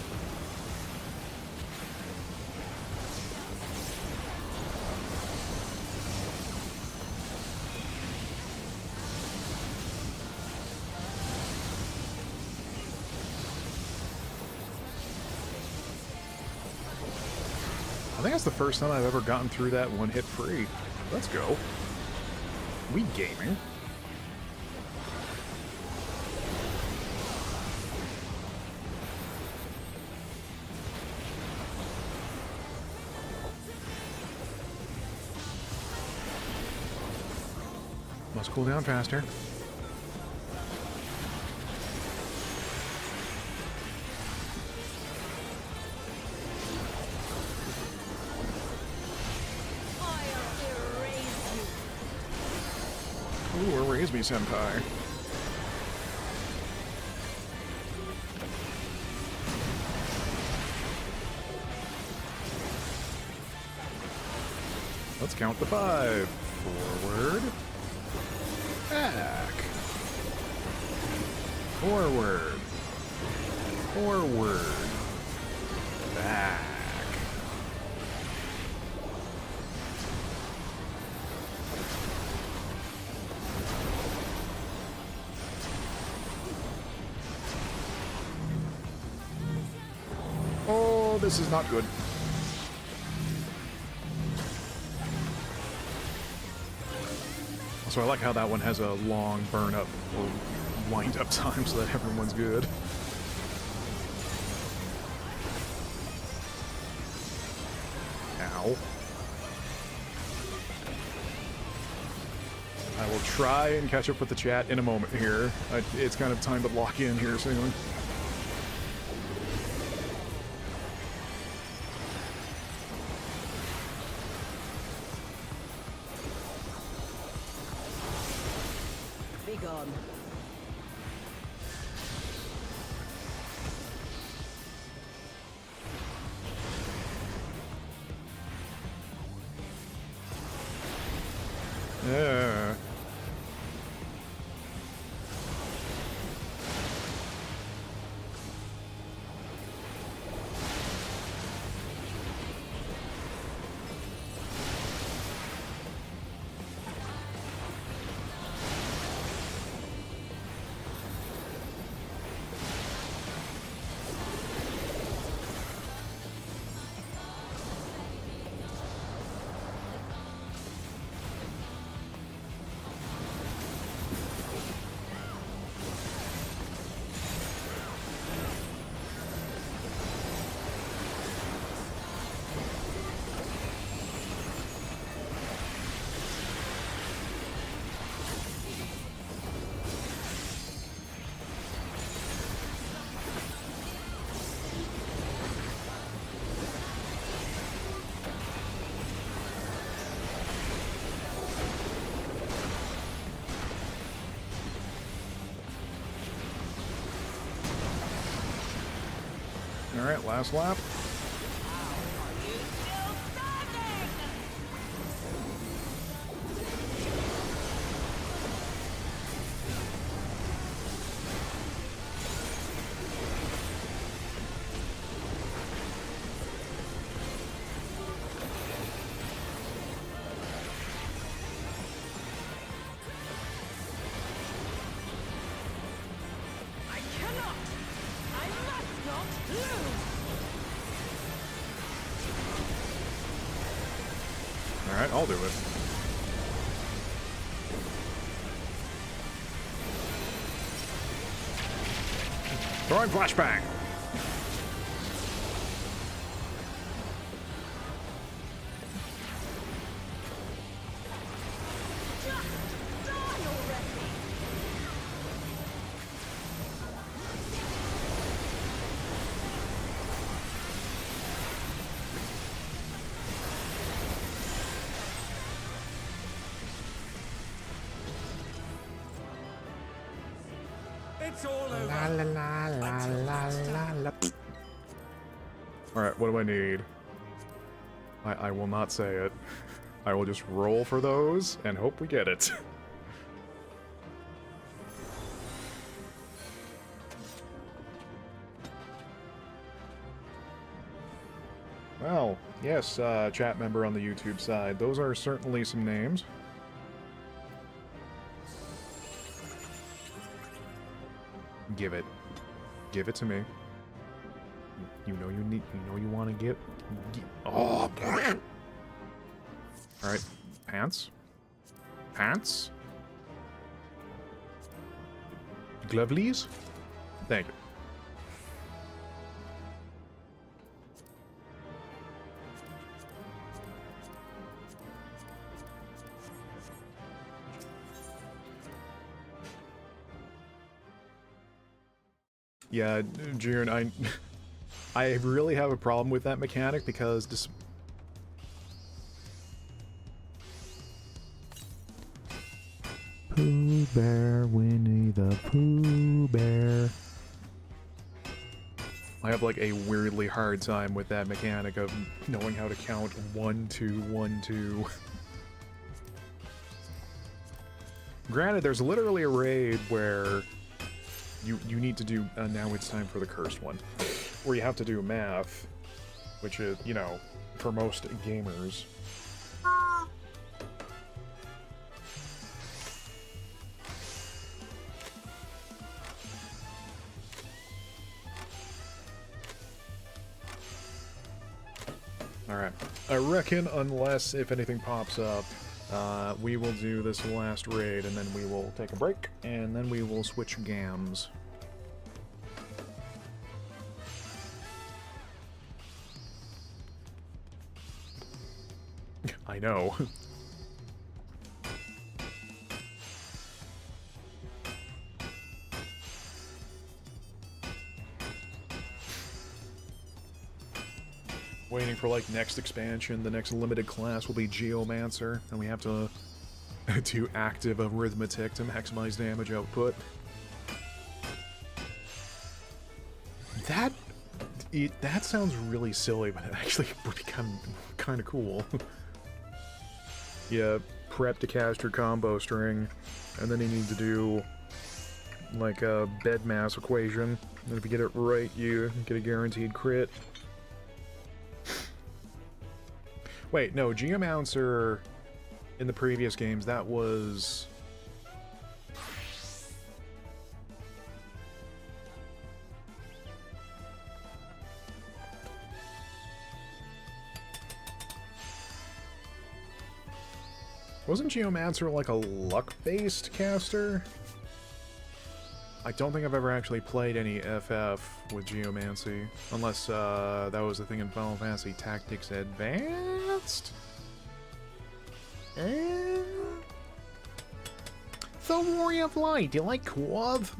I think that's the first time I've ever gotten through that one hit free. Let's go. We gaming. Must cool down faster.
I'll erase you.
Ooh, erase me, senpai. Let's count the 5. Forward. Back. Forward. Forward. Back. Oh, this is not good. So I like how that one has a long burn up or wind up time so that everyone's good. Ow. I will try and catch up with the chat in a moment here. It's kind of time to lock in here soon.
Be gone.
Yeah. All right, last lap.
I cannot! I must not lose!
I'll do it. Throwing flashbang.
It's all over.
La la la la la la la.
Alright, what do I need? I will not say it. I will just roll for those and hope we get it. Well, yes, chat member on the YouTube side. Those are certainly some names. Give it. Give it to me. You know you need. You know you want to get. Oh. All right. Pants. Pants. Glovelies. Thank you. Yeah, June, I really have a problem with that mechanic because Pooh Bear, Winnie the Pooh Bear. I have like a weirdly hard time with that mechanic of knowing how to count 1, 2, 1, 2. Granted, there's literally a raid where you need to do, now it's time for the cursed one, where you have to do math, which is, you know, for most gamers. Alright, I reckon unless if anything pops up, we will do this last raid, and then we will take a break, and then we will switch gams. I know. Waiting for, like, next expansion. The next limited class will be Geomancer, and we have to do active arithmetic to maximize damage output. That sounds really silly, but it actually would become kind of cool. Yeah, prep to cast your combo string, and then you need to do, like, a bed mass equation, and if you get it right, you get a guaranteed crit. Wait, no, Geomancer in the previous games, that was... Wasn't Geomancer like a luck-based caster? I don't think I've ever actually played any FF with Geomancy, unless that was the thing in Final Fantasy Tactics Advanced? The Warrior of Light, do you like Quav?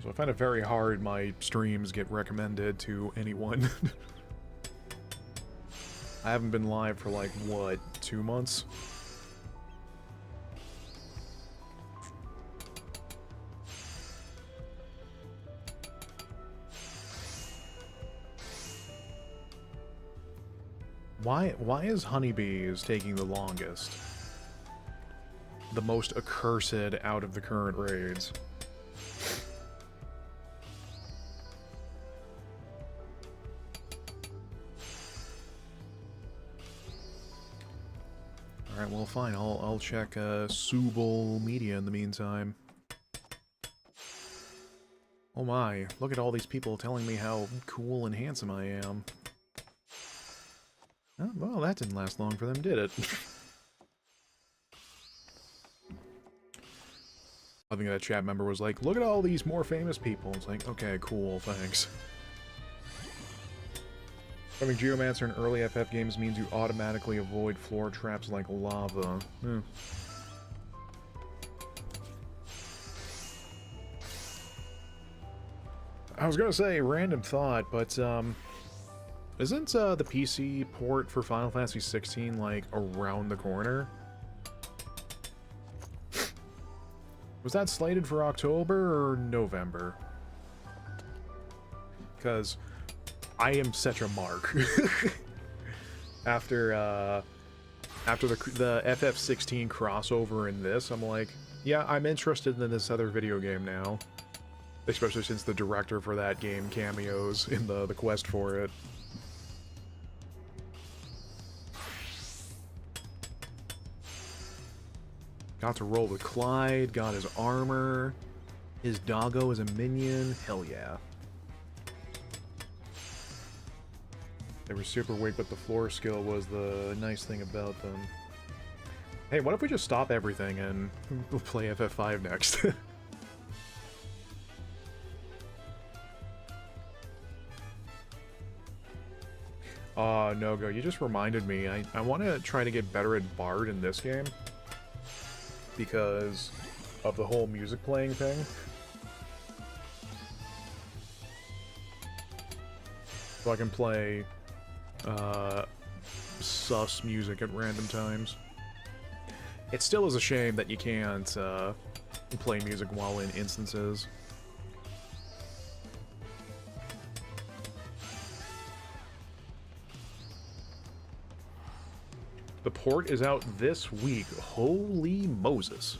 So I find it very hard my streams get recommended to anyone. I haven't been live for like, what, 2 months? Why is Honeybees taking the longest? The most accursed out of the current raids. Alright, well fine, I'll check Subal Media in the meantime. Oh my, look at all these people telling me how cool and handsome I am. Oh, well, that didn't last long for them, did it? I think that chat member was like, look at all these more famous people. It's like, okay, cool, thanks. Having Geomancer in early FF games means you automatically avoid floor traps like lava. I was gonna say, random thought, but, isn't, the PC port for Final Fantasy 16, like, around the corner? Was that slated for October or November? Because I am such a mark. after the FF16 crossover in this, I'm like, yeah, I'm interested in this other video game now. Especially since the director for that game cameos in the quest for it. Got to roll with Clyde, got his armor, his doggo is a minion, hell yeah. They were super weak, but the floor skill was the nice thing about them. Hey, what if we just stop everything and play FF5 next? No-go, you just reminded me. I want to try to get better at Bard in this game. Because of the whole music playing thing. So I can play sus music at random times. It still is a shame that you can't play music while in instances. The port is out this week. Holy Moses.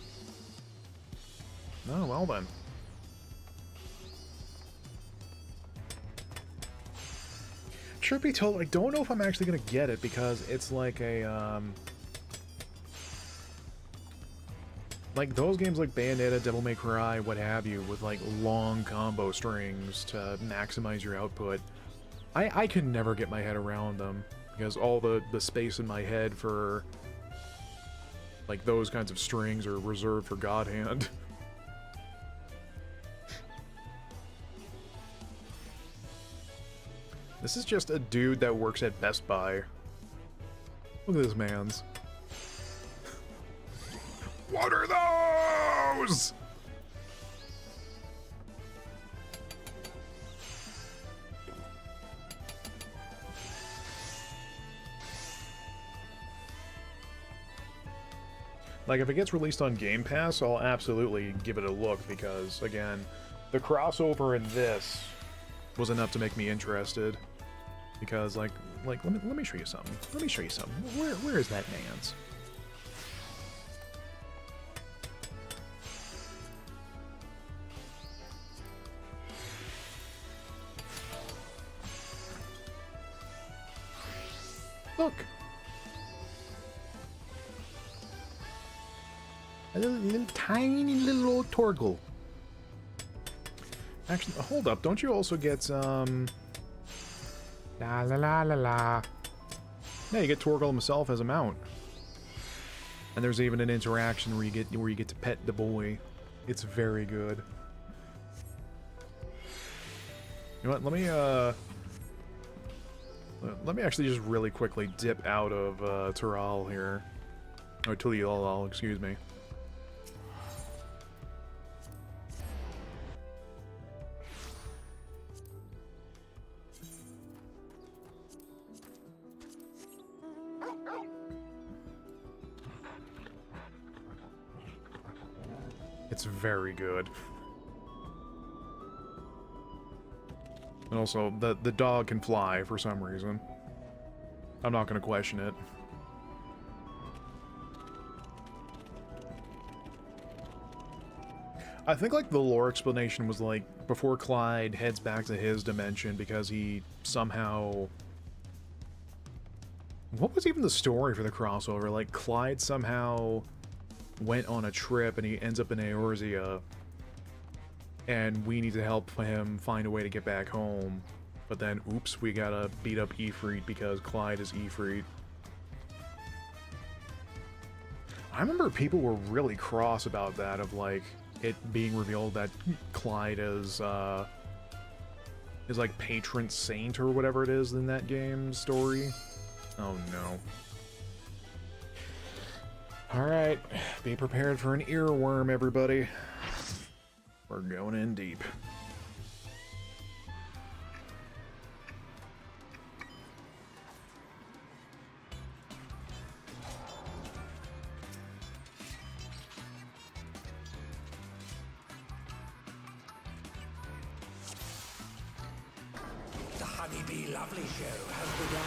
Oh, well then. Truth be told, I don't know if I'm actually going to get it because it's like a, like those games like Bayonetta, Devil May Cry, what have you, with like long combo strings to maximize your output. I can never get my head around them. Because all the space in my head for, like, those kinds of strings are reserved for God Hand. This is just a dude that works at Best Buy. Look at this man's. What are those? Like, if it gets released on Game Pass, I'll absolutely give it a look, because, again, the crossover in this was enough to make me interested. Because, like, let me show you something. Let me show you something. Where is that man's? Look! A little tiny little old Torgal. Actually, hold up. Don't you also get some...
La la la la la.
Yeah, you get Torgal himself as a mount. And there's even an interaction where you get to pet the boy. It's very good. You know what? Let me actually just really quickly dip out of Tural here. Or Tulial, excuse me. It's very good. And also, the dog can fly for some reason. I'm not going to question it. I think, like, the lore explanation was, like, before Clyde heads back to his dimension because he somehow What was even the story for the crossover? Like, Clyde somehow went on a trip and he ends up in Eorzea, and we need to help him find a way to get back home. But then, oops, we gotta beat up Ifrit because Clyde is Ifrit. I remember people were really cross about that, of like, it being revealed that Clyde is like patron saint or whatever it is in that game story. Oh no. Alright, be prepared for an earworm, everybody. We're going in deep.
The Honeybee Lovely Show has begun.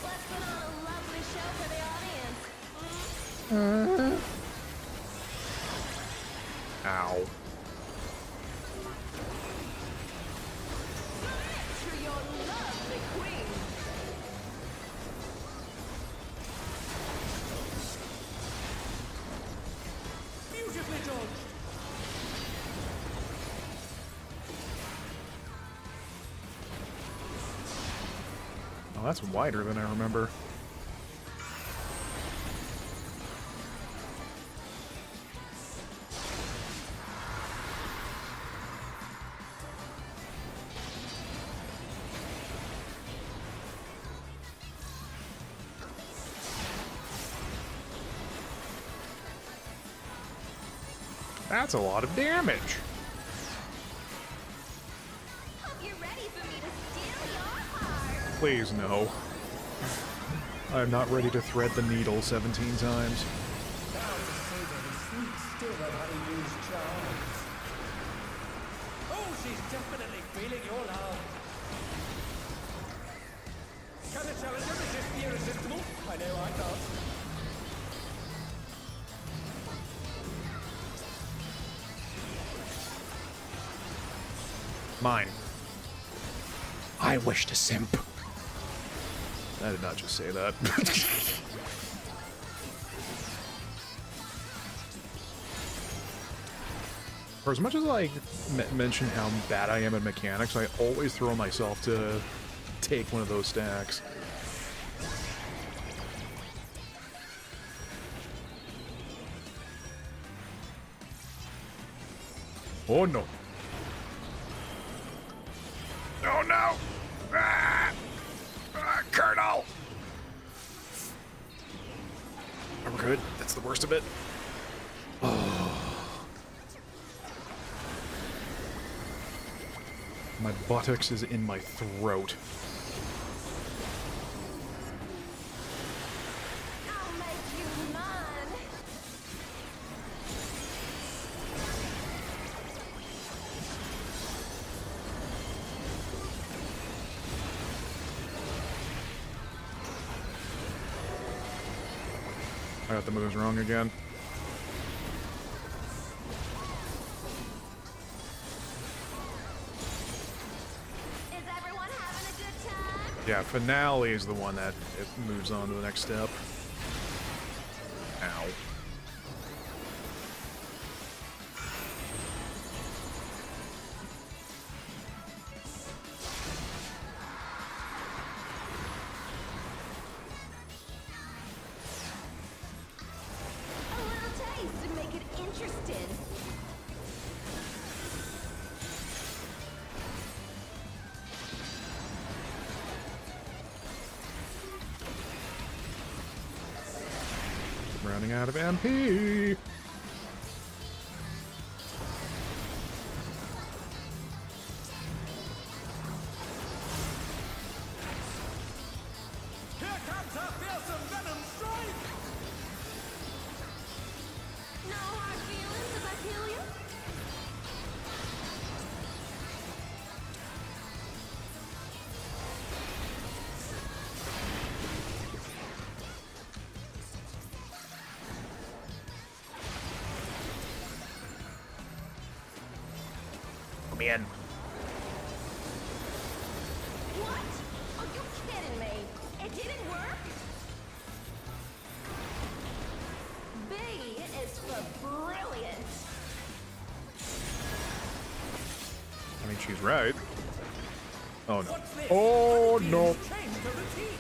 Let's put on a lovely show for the audience.
Ow.
To your lovely queen.
Beautifully dodged.
Oh, that's wider than I remember. That's a lot of damage.
Hope you're ready for me to steal your heart.
Please, no. I'm not ready to thread the needle 17 times.
Now to savor the sweet sting of Honeybee's charms. Oh, she's definitely feeling your love. Can a challenger resist the irresistible? I know I can't.
Mine. I wish to simp. I did not just say that. For as much as I mention how bad I am at mechanics, I always throw myself to take one of those stacks. Oh no. Oh no! Ah! Ah, Colonel! I'm good. That's the worst of it. Oh. My buttocks is in my throat.
I'll make you mine.
I got the moves wrong again.
Is everyone having a good time?
Yeah, finale is the one that it moves on to the next step. Ow.
A little taste to make it interesting.
Running out of MP.
Here comes a fearsome venom strike!
No hard feelings if I kill you?
Come in.
What? Are you
she's right. Oh no.
What's this?
Oh no.
Change the routine.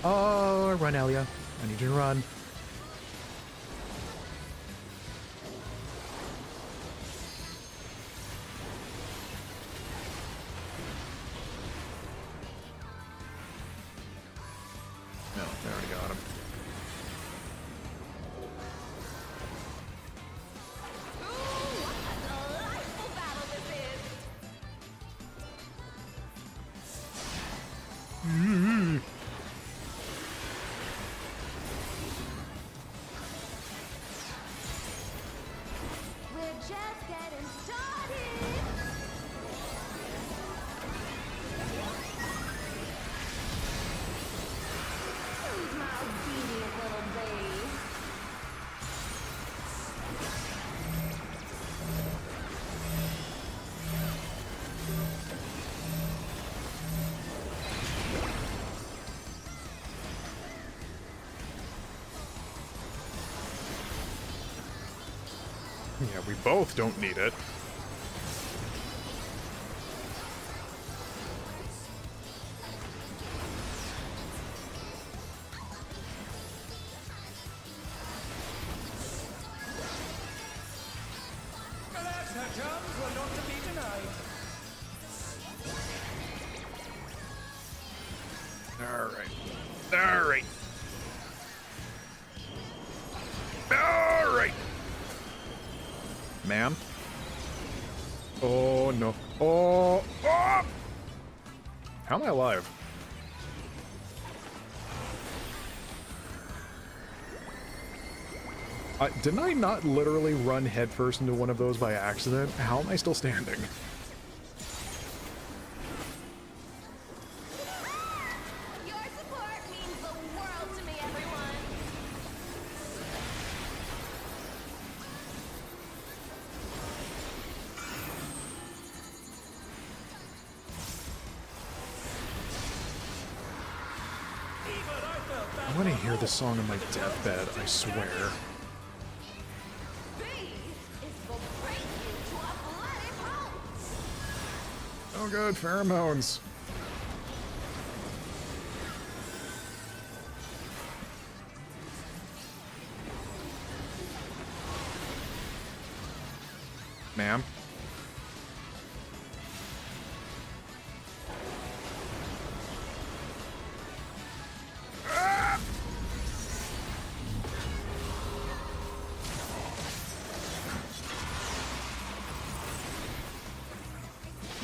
Oh, run, Elia. I need you to run. No, they already got him.
We're just getting started. Who's my obedient little babe?
Yeah, we both don't need it.
Relax, her chums. We're not to be denied.
Alright. Alright. Alright. Ma'am? Oh no. Oh! Oh! How am I alive? Didn't I not literally run headfirst into one of those by accident? How am I still standing?
Your support means the world to me, everyone.
Even I felt that.
I'm gonna hear this song on my deathbed, I swear.
B is for bring you to a bloody pulse.
Oh good, pheromones. Ma'am?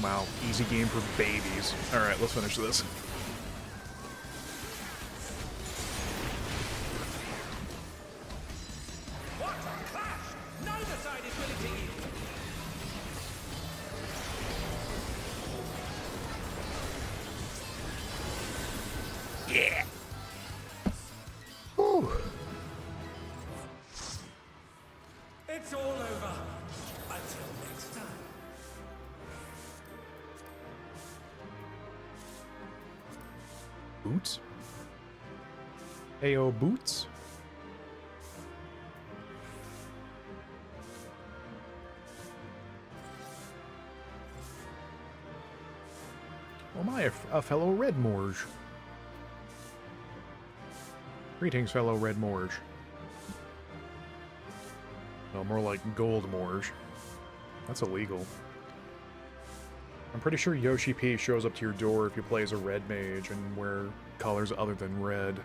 Wow, easy game for babies. Alright, let's finish this.
What a clash! Neither side is willing to yield.
Yeah! Whew.
It's all over. Until next time.
Boots? Ayo, Boots? Oh my, a fellow Red Morge. Greetings, fellow Red Morge. No, more like Gold Morge. That's illegal. I'm pretty sure Yoshi P shows up to your door if you play as a red mage and wear colors other than red.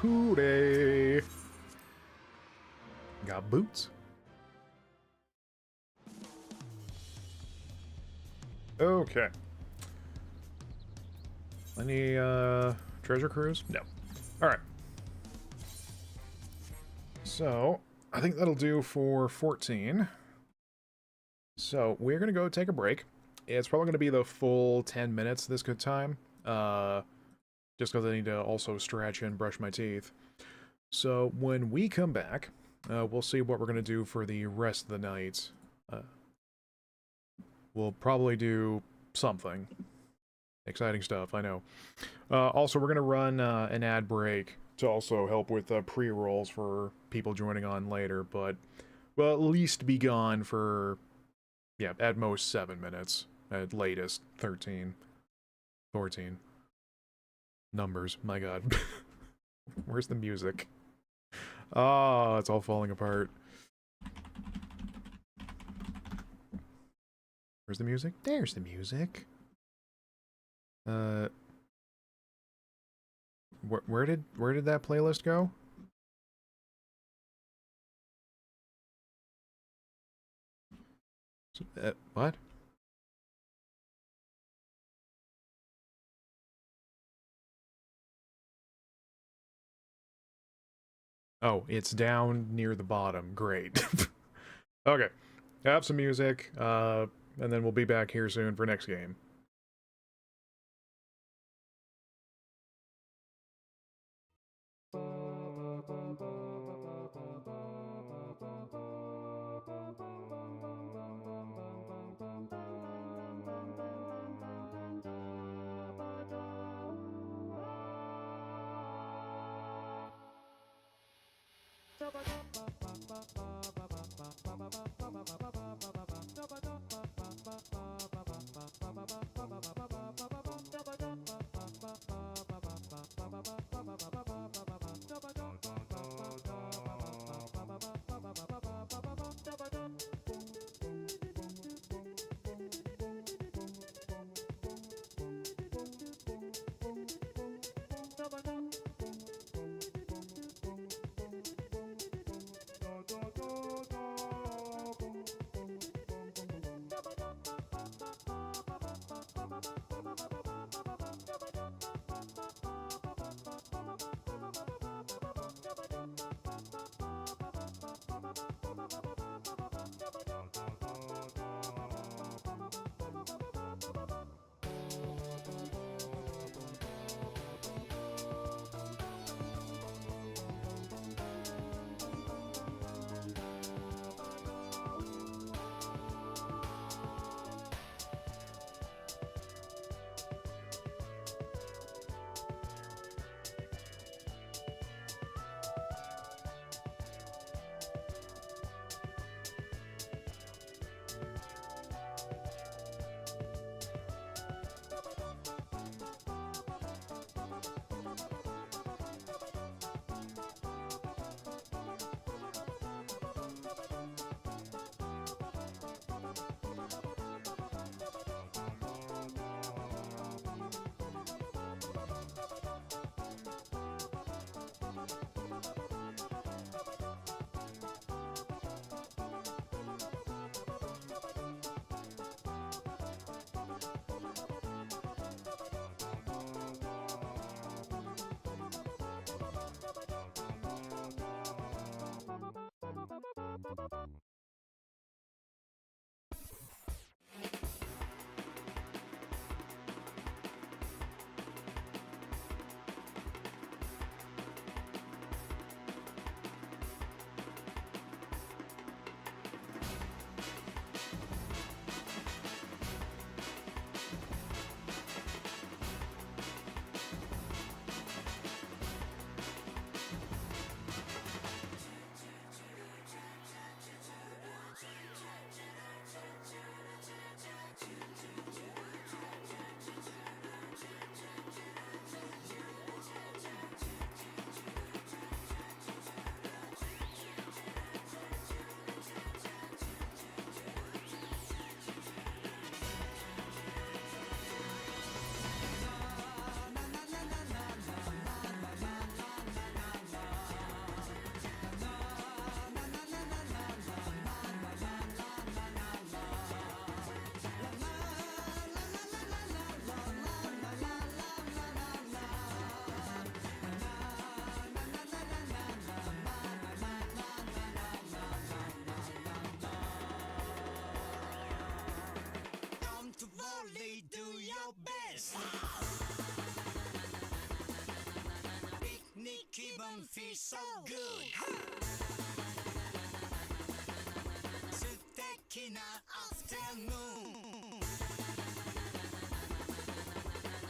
Hooray! Got boots. Okay. Any, treasure cruise? No. Alright. So, I think that'll do for 14. So, we're gonna go take a break. It's probably gonna be the full 10 minutes this good time. Just because I need to also stretch and brush my teeth. So, when we come back, we'll see what we're gonna do for the rest of the night. We'll probably do something. Exciting stuff, I know. Also, we're gonna run an ad break to also help with pre-rolls for people joining on later, but will at least be gone for, yeah, at most 7 minutes, at latest 13, 14. Numbers, my god. Where's the music? Ah, it's all falling apart. Where's the music? There's the music. Where did that playlist go? What? Oh, it's down near the bottom. Great. Okay. Have some music, and then we'll be back here soon for next game.
Feels so good. 素敵なアフタヌーン。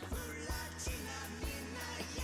プラチナみんな yeah。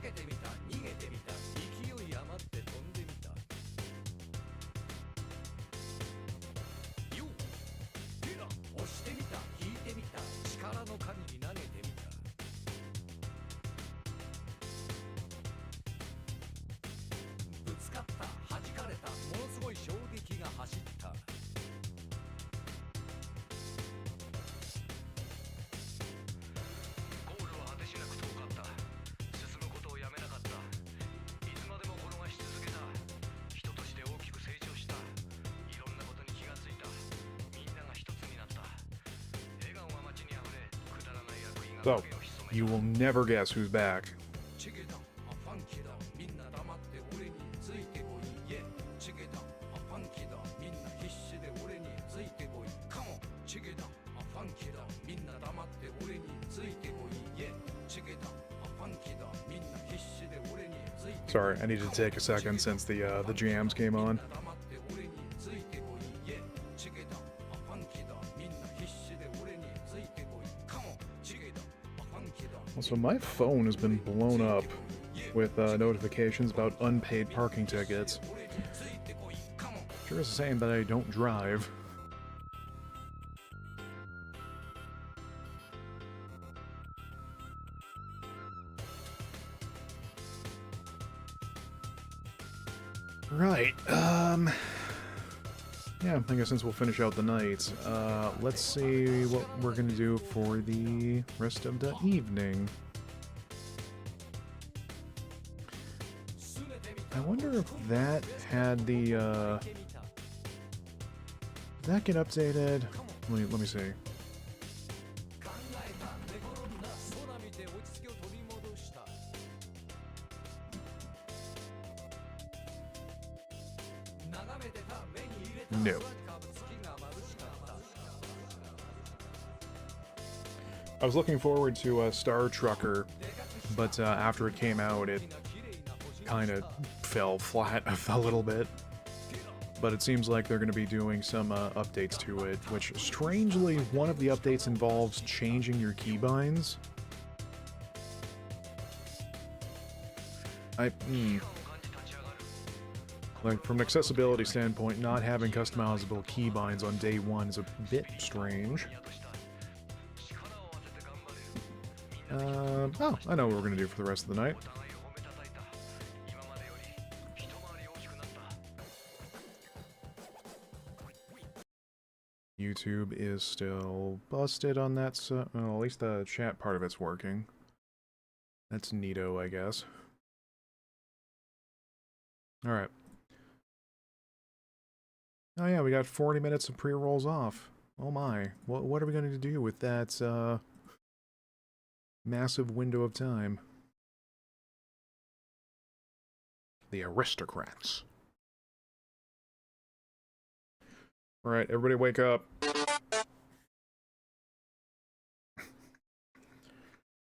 けてみた、逃げてみた、勢い余って飛んでみた。よっヘラ押してみた、引いてみた、力の限り投げてみた。ぶつかった、弾かれた、ものすごい衝撃が走った。
So, you will never guess who's back. Sorry, I needed to take a second since the jams came on. So my phone has been blown up with notifications about unpaid parking tickets. Sure is saying that I don't drive. Right, yeah, I guess since we'll finish out the night, let's see what we're gonna do for the rest of the evening. I wonder if that had the, did that get updated? Let me see. No. I was looking forward to Star Trucker, but after it came out, it kind of fell flat a little bit. But it seems like they're going to be doing some updates to it, which, strangely, one of the updates involves changing your keybinds. Like, from an accessibility standpoint, not having customizable keybinds on day one is a bit strange. Oh, I know what we're going to do for the rest of the night. YouTube is still busted on that, so well, at least the chat part of it's working. That's neato, I guess. Alright. Oh yeah, we got 40 minutes of pre-rolls off. Oh my. What are we going to do with that, massive window of time? The aristocrats. Alright, everybody wake up.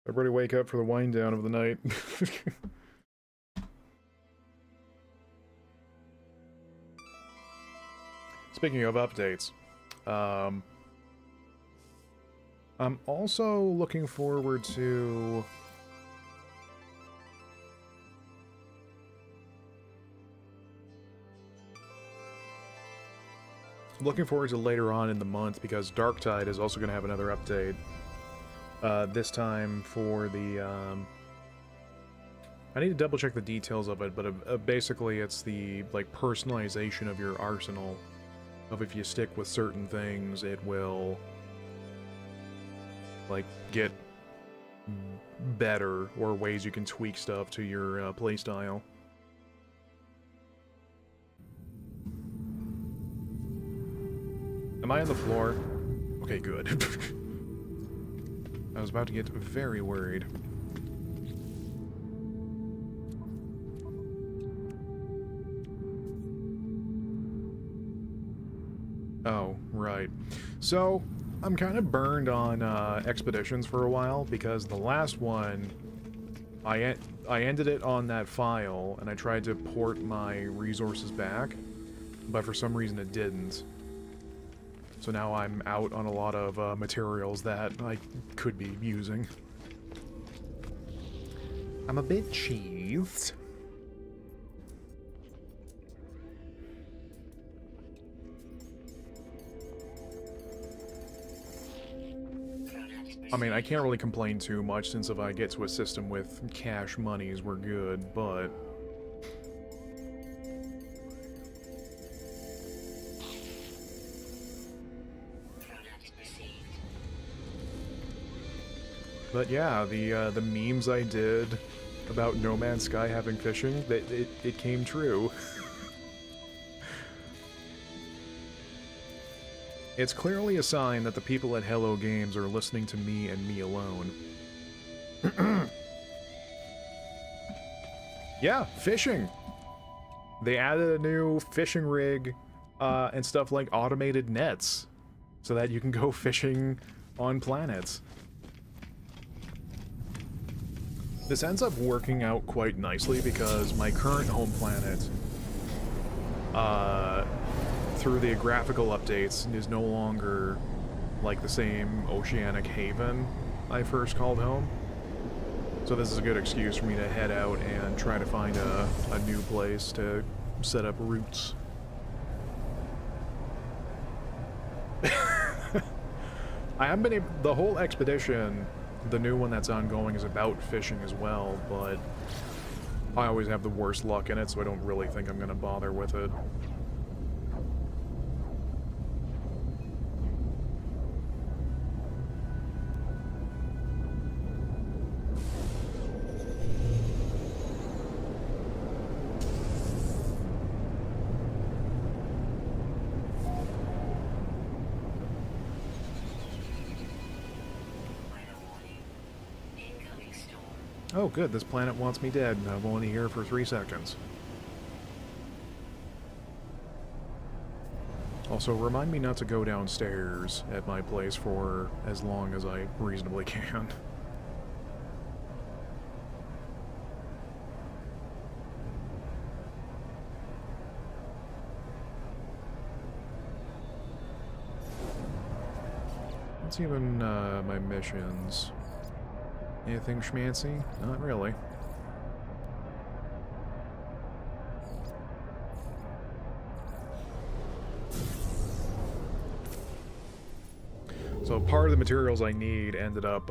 Everybody wake up for the wind down of the night. Speaking of updates, I'm also looking forward to... looking forward to later on in the month, because Darktide is also going to have another update. This time for the, I need to double check the details of it, but basically it's the, like, personalization of your arsenal. Of if you stick with certain things, it will, like, get better, or ways you can tweak stuff to your playstyle. Am I on the floor? Okay, good. I was about to get very worried. Oh, right. So, I'm kind of burned on expeditions for a while, because the last one, I ended it on that file, and I tried to port my resources back, but for some reason it didn't. So now I'm out on a lot of materials that I could be using. I'm a bit cheesed. I mean, I can't really complain too much, since if I get to a system with cash monies, we're good, but... But yeah, the memes I did about No Man's Sky having fishing, it came true. It's clearly a sign that the people at Hello Games are listening to me and me alone. Yeah, fishing! They added a new fishing rig, and stuff like automated nets, so that you can go fishing on planets. This ends up working out quite nicely, because my current home planet, through the graphical updates, is no longer like the same oceanic haven I first called home. So this is a good excuse for me to head out and try to find a new place to set up roots. I haven't been able, the whole expedition, the new one that's ongoing, is about fishing as well, but I always have the worst luck in it, so I don't really think I'm gonna bother with it. Oh good, this planet wants me dead, and I'm only here for 3 seconds. Also, remind me not to go downstairs at my place for as long as I reasonably can. What's even my missions? Anything schmancy? Not really. So part of the materials I need ended up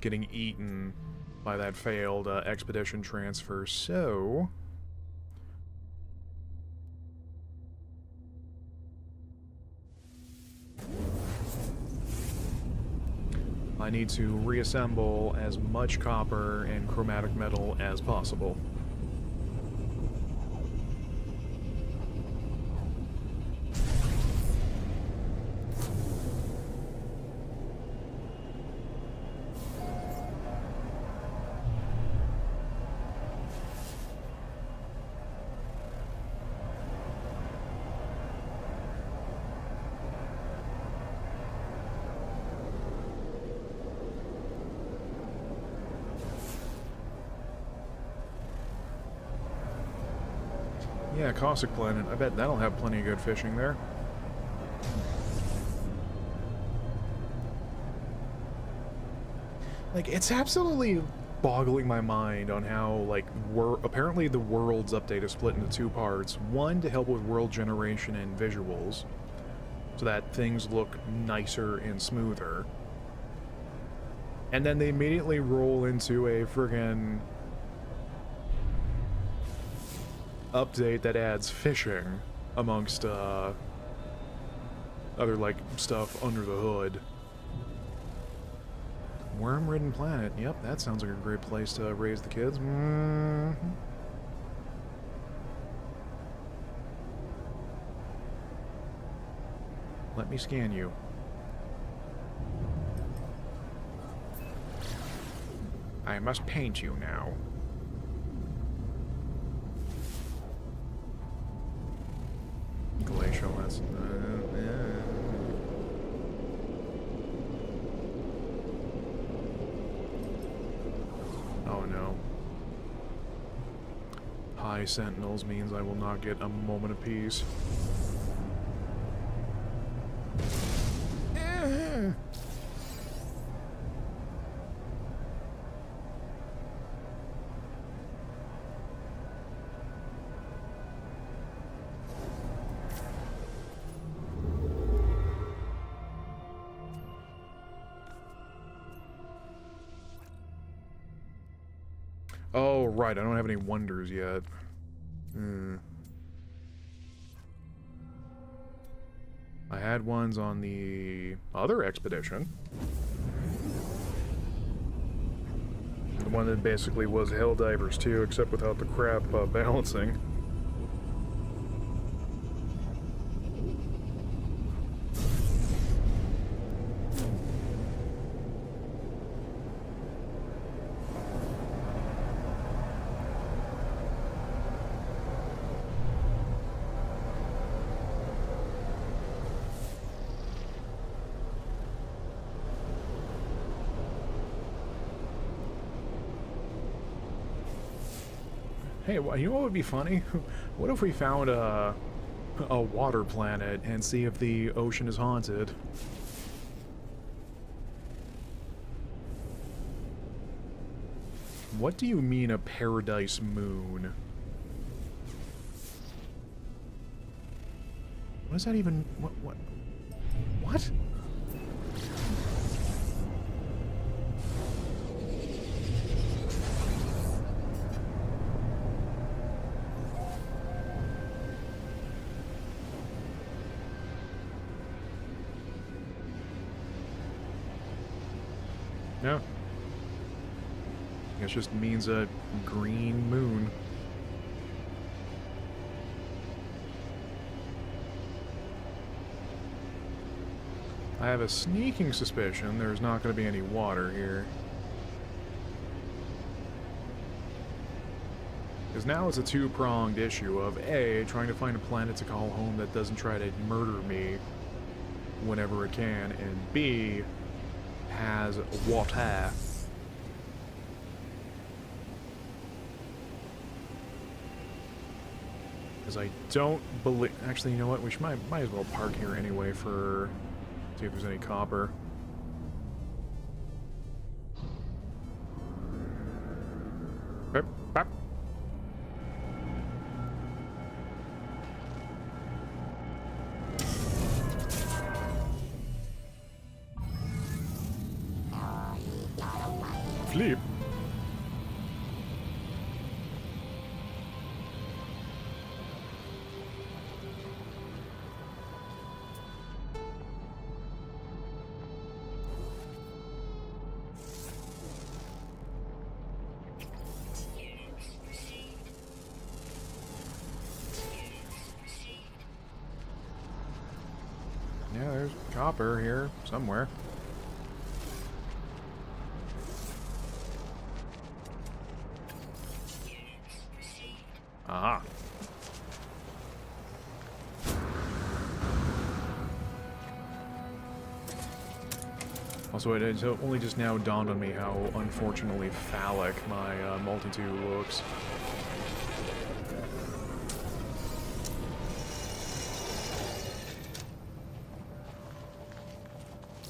getting eaten by that failed expedition transfer, so... I need to reassemble as much copper and chromatic metal as possible. Yeah, Caustic Planet. I bet that'll have plenty of good fishing there. Like, it's absolutely boggling my mind on how, like, apparently the world's update is split into two parts. One, to help with world generation and visuals, so that things look nicer and smoother. And then they immediately roll into a friggin' update that adds fishing amongst other like stuff under the hood. Worm-ridden planet. Yep, that sounds like a great place to raise the kids. Let me scan you. I must paint you now. Glacial, that's... Oh no. High sentinels means I will not get a moment of peace. Oh, right, I don't have any wonders yet. I had ones on the other expedition. The one that basically was Helldivers 2, except without the crap balancing. Hey, you know what would be funny? What if we found a water planet and see if the ocean is haunted? What do you mean a paradise moon? What does that even... What? What? No. It just means a green moon. I have a sneaking suspicion there's not going to be any water here. Because now it's a two-pronged issue of A, trying to find a planet to call home that doesn't try to murder me whenever it can, and B, has water. Because I don't believe... Actually, you know what? We might as well park here anyway for... See if there's any copper. Yep, yep. Flip. Yeah, there's copper here somewhere. Aha. Also, it only just now dawned on me how unfortunately phallic my multi-tool looks.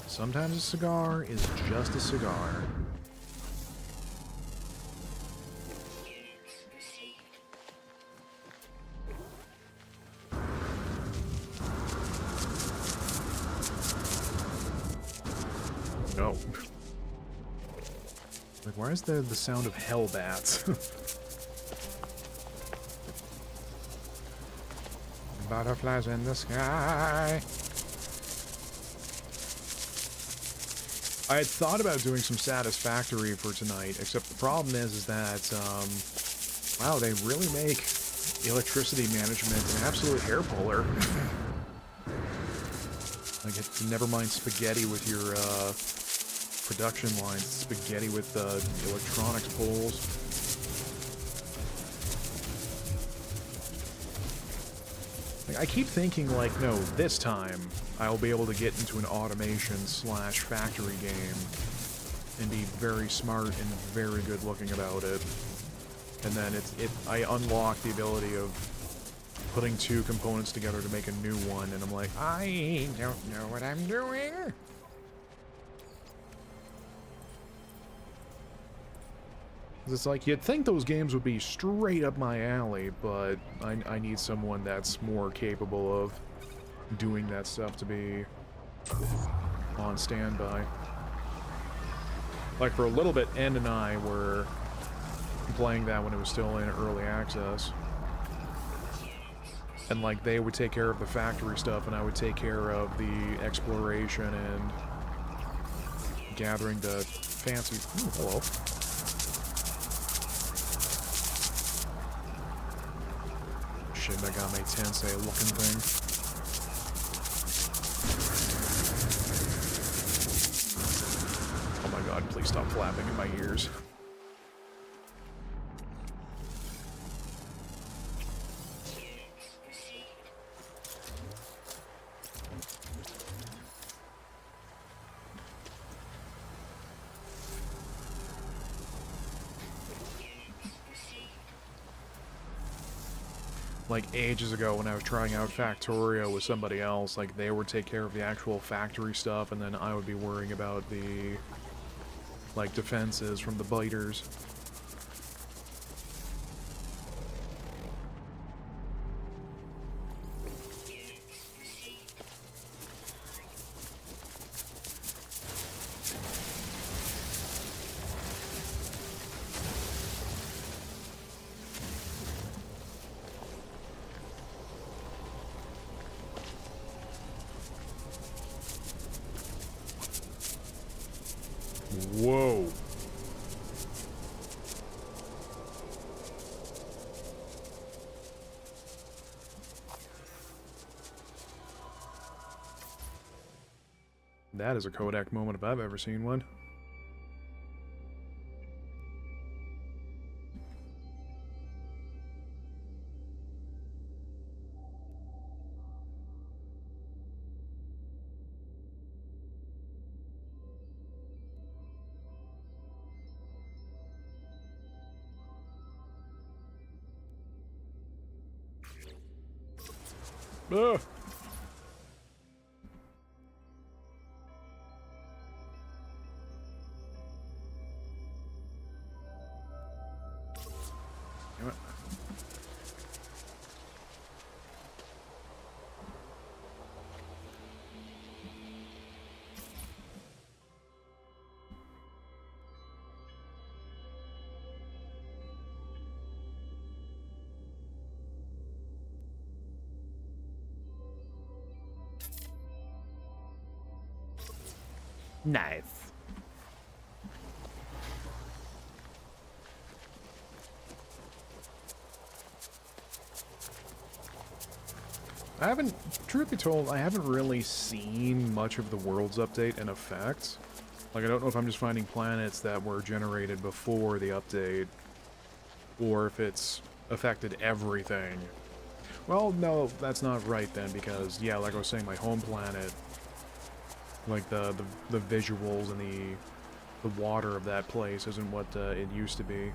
Sometimes a cigar is just a cigar. No. Like, where's the sound of hellbats?
Butterflies in the sky.
I had thought about doing some Satisfactory for tonight, except the problem is that, wow, they really make electricity management an absolute hair puller. Like, never mind spaghetti with your, production lines, spaghetti with, electronics poles. Like, I keep thinking, like, no, this time I'll be able to get into an automation slash factory game and be very smart and very good looking about it. And then I unlock the ability of putting two components together to make a new one, and I'm like,
I don't know what I'm doing.
it's like, you'd think those games would be straight up my alley, but I need someone that's more capable of doing that stuff to be on standby. Like, for a little bit, N and I were playing that when it was still in early access. And, like, they would take care of the factory stuff, and I would take care of the exploration and gathering the fancy... Ooh, hello. Shin Megami Tensei looking thing. Oh my god, please stop flapping in my ears. Like, ages ago when I was trying out Factorio with somebody else, like, they would take care of the actual factory stuff, and then I would be worrying about the, like, defenses from the biters. Whoa. That is a Kodak moment if I've ever seen one. Ugh. Damn it.
Nice.
I haven't, truth be told, I haven't really seen much of the world's update in effect. Like, I don't know if I'm just finding planets that were generated before the update, or if it's affected everything. Well, no, that's not right then, because, yeah, like I was saying, my home planet, like, the visuals and the water of that place isn't what it used to be.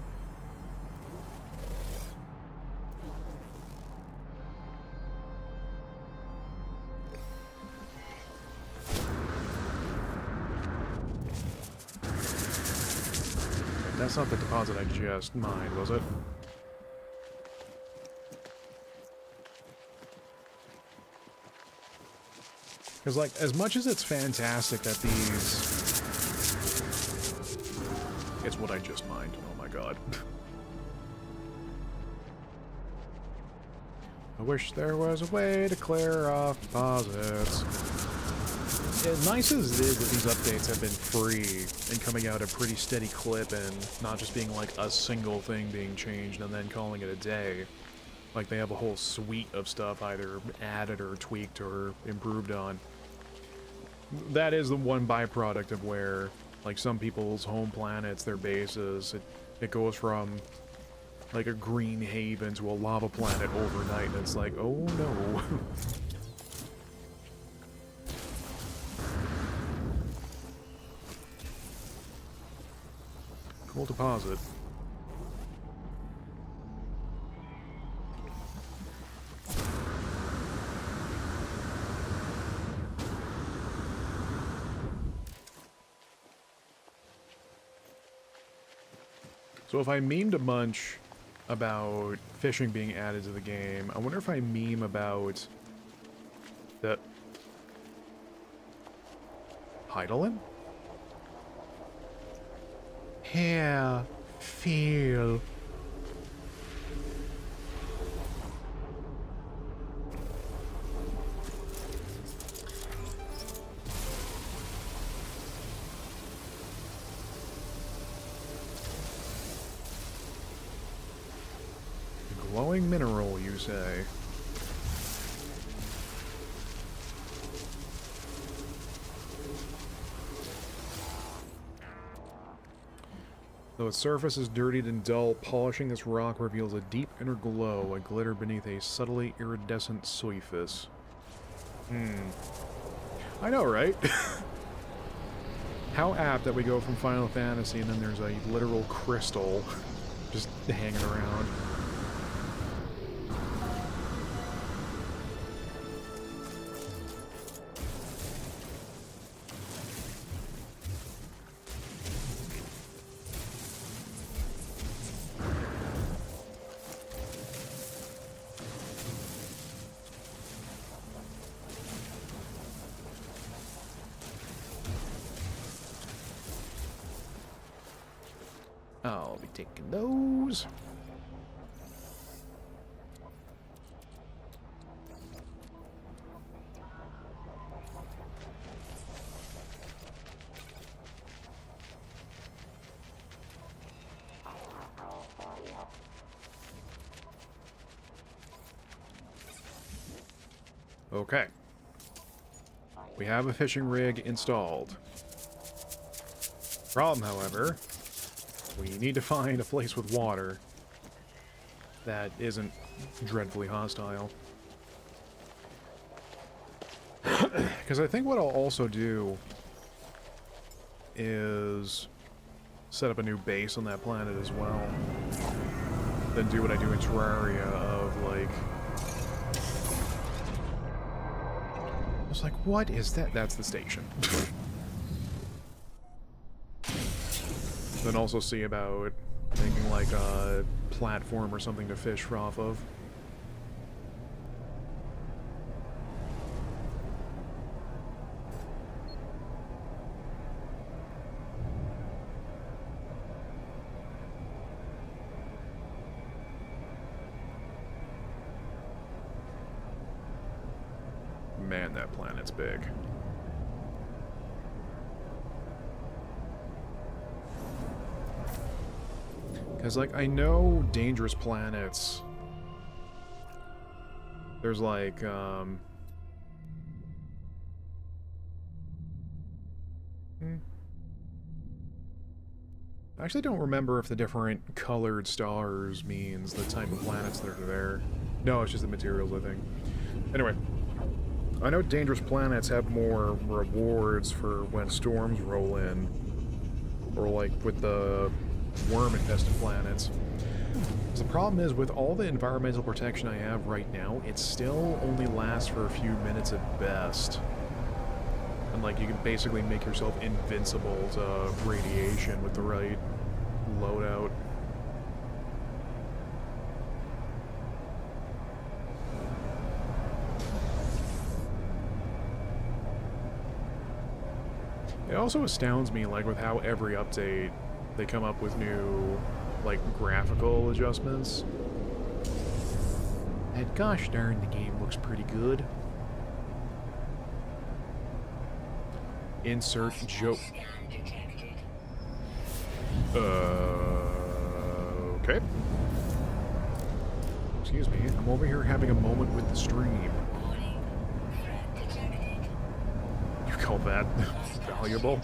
That's not the deposit I just mined, was it? Because, like, as much as it's fantastic that these... It's what I just mined. Oh my god. I wish there was a way to clear off deposits. As nice as it is that these updates have been free and coming out at a pretty steady clip and not just being like a single thing being changed and then calling it a day. Like they have a whole suite of stuff either added or tweaked or improved on. That is the one byproduct of where, like, some people's home planets, their bases, it goes from, like, a green haven to a lava planet overnight, and it's like, oh no. Cool deposit. So if I memed a bunch about fishing being added to the game, I wonder if I meme about the Heidelin? Here, feel. Glowing mineral, you say? Though its surface is dirtied and dull, polishing this rock reveals a deep inner glow, a glitter beneath a subtly iridescent surface. I know, right? How apt that we go from Final Fantasy and then there's a literal crystal just hanging around. I'll be taking those. Okay. We have a fishing rig installed. Problem, however, we need to find a place with water that isn't dreadfully hostile. Because I think what I'll also do is set up a new base on that planet as well. Then do what I do in Terraria of, like, was like, what is that? That's the station. Then also see about making like a platform or something to fish off of. Man, that planet's big. Because, like, I know dangerous planets. There's, like, I actually don't remember if the different colored stars means the type of planets that are there. No, it's just the materials, I think. Anyway. I know dangerous planets have more rewards for when storms roll in. Or like with the worm-infested planets. The problem is, with all the environmental protection I have right now, it still only lasts for a few minutes at best. And like, you can basically make yourself invincible to radiation with the right loadout. It also astounds me, like, with how every update they come up with new, like, graphical adjustments. And gosh darn, the game looks pretty good. Insert joke. Okay. Excuse me, I'm over here having a moment with the stream. You call that valuable?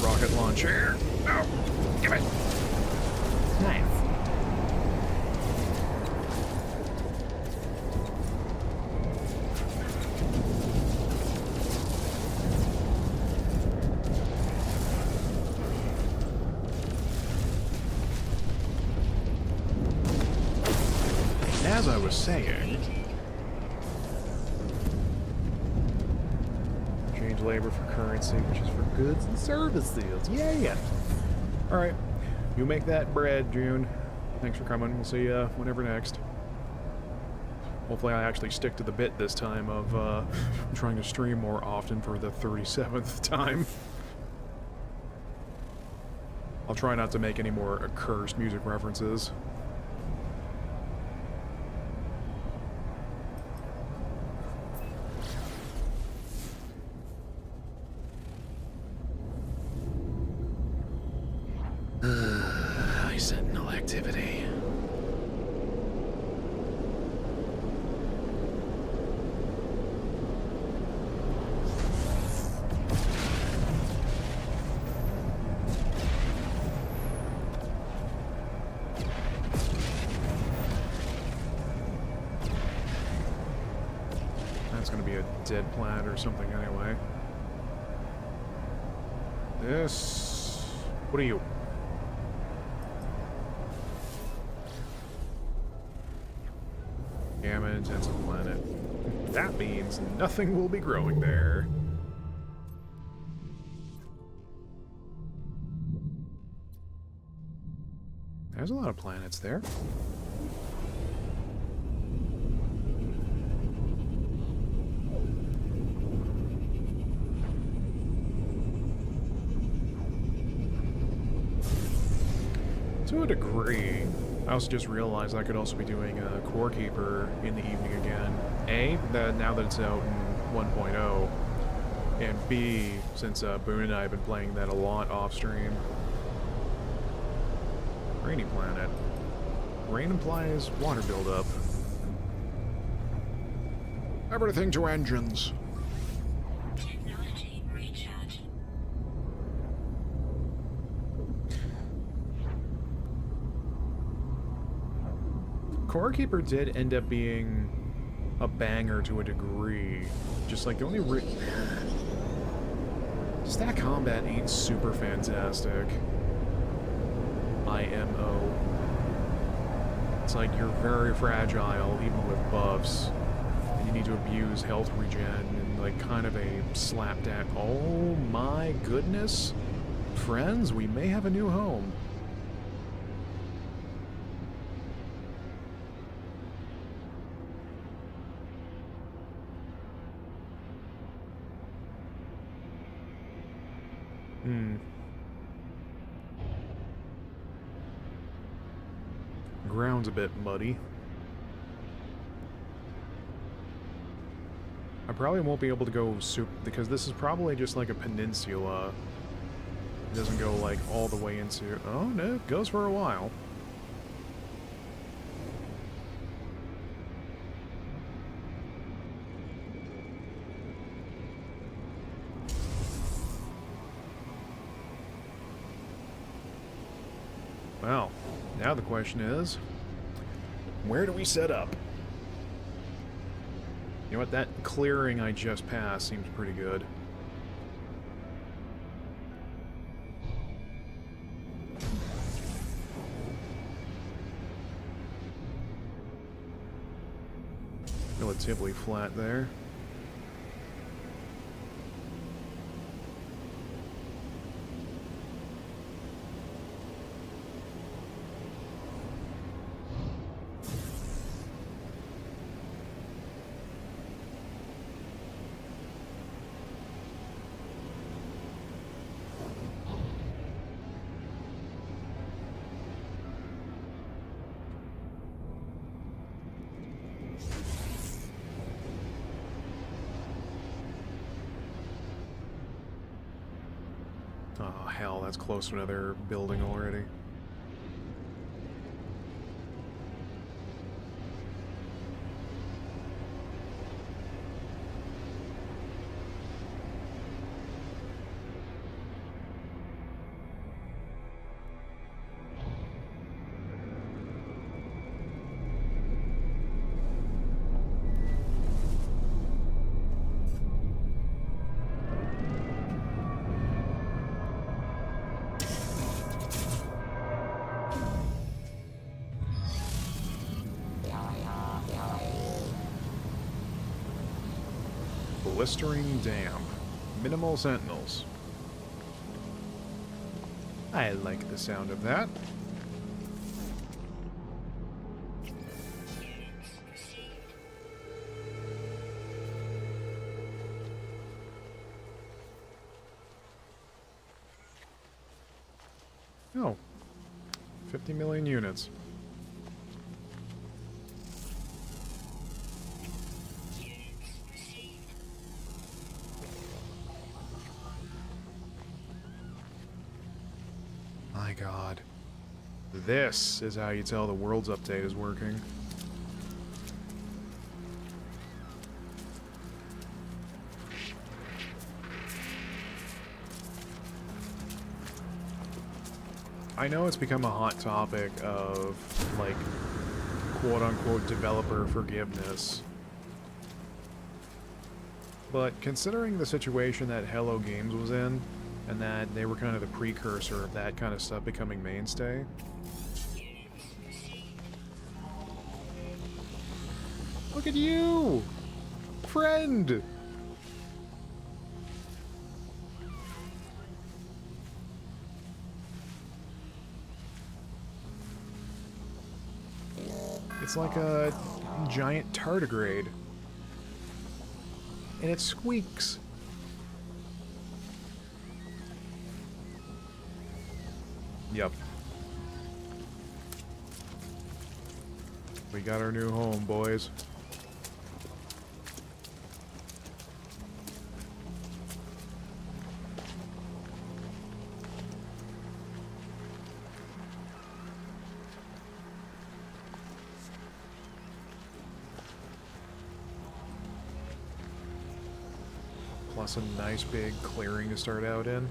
Rocket launcher. No, give it.
Nice.
As I was saying, change labor for currency, which is for goods and services. Yeah. All right, you make that bread, June. Thanks for coming. We'll see you whenever next. Hopefully, I actually stick to the bit this time of trying to stream more often for the 37th time. I'll try not to make any more accursed music references. Sentinel activity. That's gonna be a dead plant or something anyway. This... What are you? Gamma-intensive planet. That means nothing will be growing there. There's a lot of planets there. To a degree. I also just realized I could also be doing a Core Keeper in the evening again. Now that it's out in 1.0. And B, since Boone and I have been playing that a lot off-stream. Rainy planet. Rain implies water buildup. Everything to engines.
Technology recharge.
Core Keeper did end up being a banger to a degree. Just like the only Stack combat ain't super fantastic. IMO. It's like you're very fragile, even with buffs. And you need to abuse health regen and like kind of a slapdash. Oh my goodness. Friends, we may have a new home. Ground's a bit muddy. I probably won't be able to go because this is probably just like a peninsula. It doesn't go like all the way into... Oh no, it goes for a while. Well, now the question is, where do we set up? You know what, that clearing I just passed seems pretty good. Relatively flat there. Oh, hell, that's close to another building already. Blistering damp. Minimal sentinels. I like the sound of that. Oh. 50 million units. My God. This is how you tell the world's update is working. I know it's become a hot topic of, like, quote-unquote developer forgiveness. But considering the situation that Hello Games was in, and that they were kind of the precursor of that kind of stuff becoming mainstay. Look at you! Friend! It's like a giant tardigrade. And it squeaks. Yep. We got our new home, boys. Plus a nice big clearing to start out in.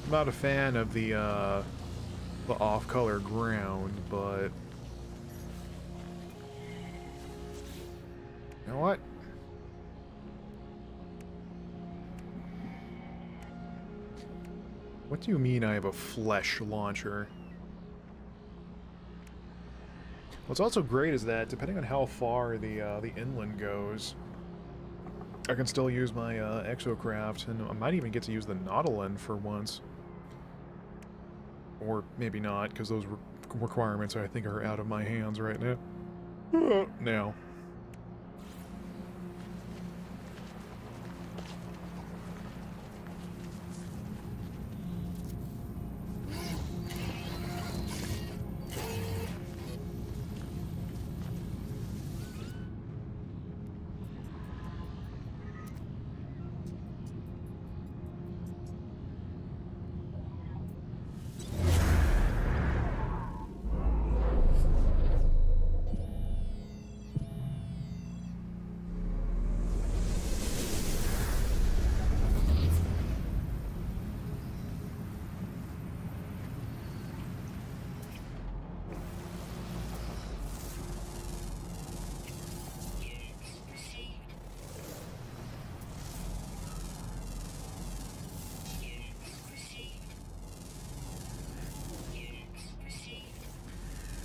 I'm not a fan of the off-color ground, but you know what? What do you mean I have a flesh launcher? What's also great is that depending on how far the inland goes, I can still use my exocraft, and I might even get to use the Nautilin for once. Or maybe not, because those requirements I think are out of my hands right now. Now.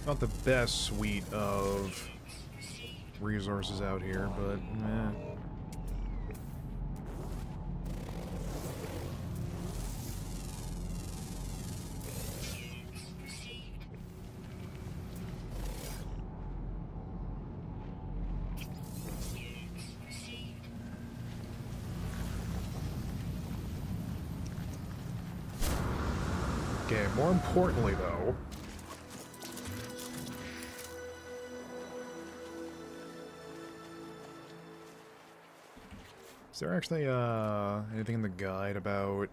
Not the best suite of resources out here, but meh. Okay, more importantly though, is there actually anything in the guide about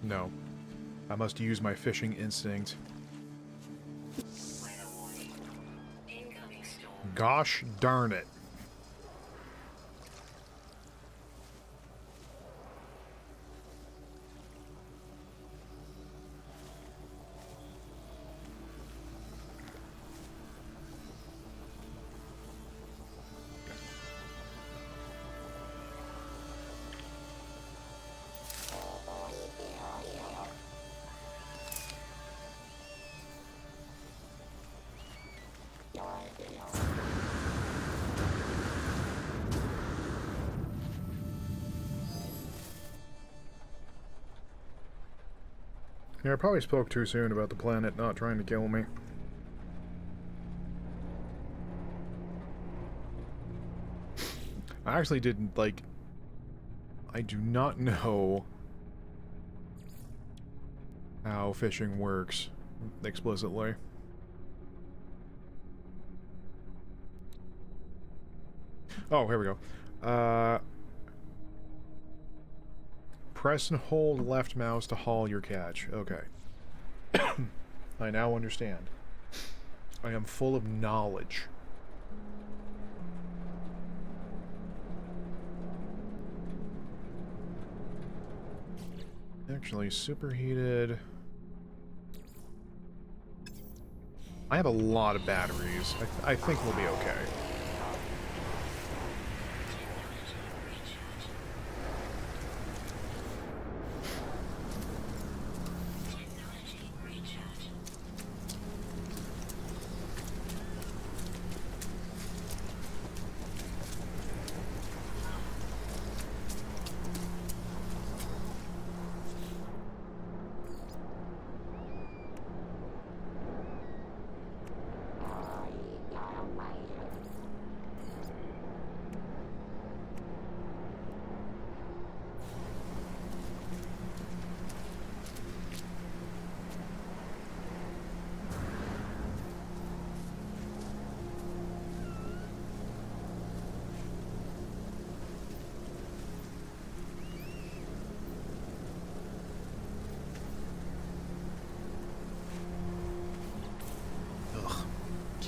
no. I must use my fishing instinct. Gosh darn it. Yeah, I probably spoke too soon about the planet not trying to kill me. I actually didn't, like... I do not know how fishing works explicitly. Oh, here we go. Press and hold left mouse to haul your catch. Okay. I now understand. I am full of knowledge. Actually, superheated. I have a lot of batteries. I think we'll be okay.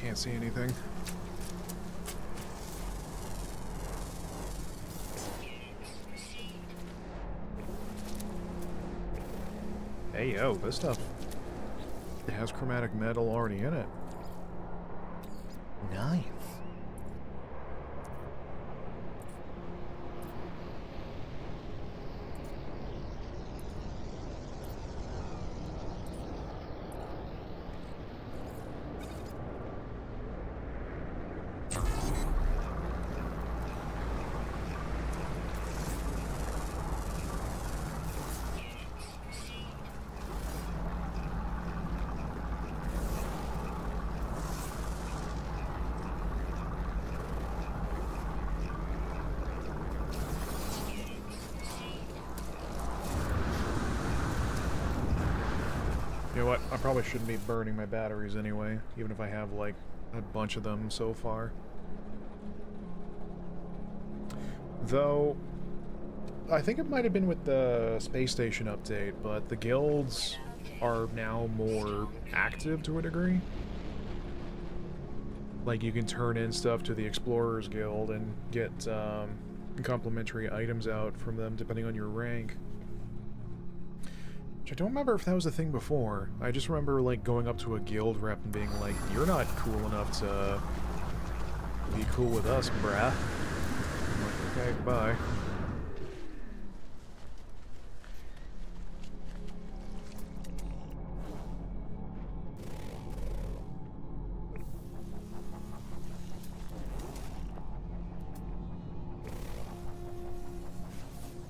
can't see anything. Hey, yo, this stuff, it has chromatic metal already in it. Nice. You know what? I probably shouldn't be burning my batteries anyway, even if I have, like, a bunch of them so far. Though, I think it might have been with the space station update, but the guilds are now more active to a degree. Like, you can turn in stuff to the Explorers Guild and get complimentary items out from them depending on your rank. Which I don't remember if that was a thing before. I just remember, like, going up to a guild rep and being like, you're not cool enough to be cool with us, brah. I'm like, okay, goodbye.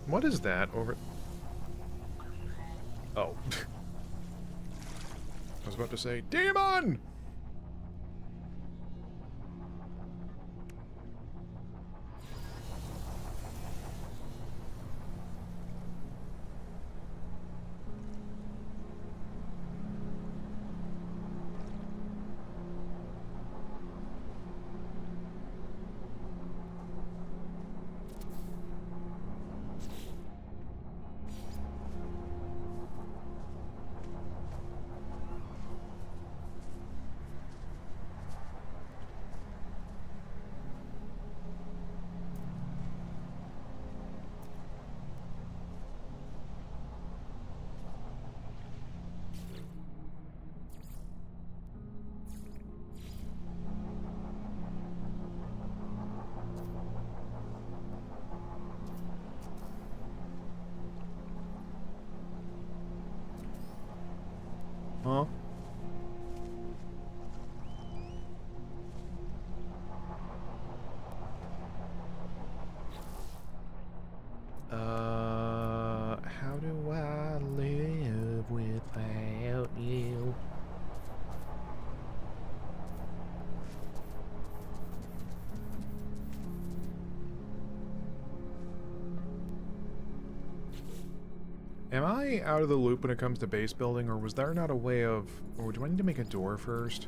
What is that over... Oh. I was about to say, Demon! Huh? How do I live without you? Am I out of the loop when it comes to base building, or was there not a way of... Or do I need to make a door first?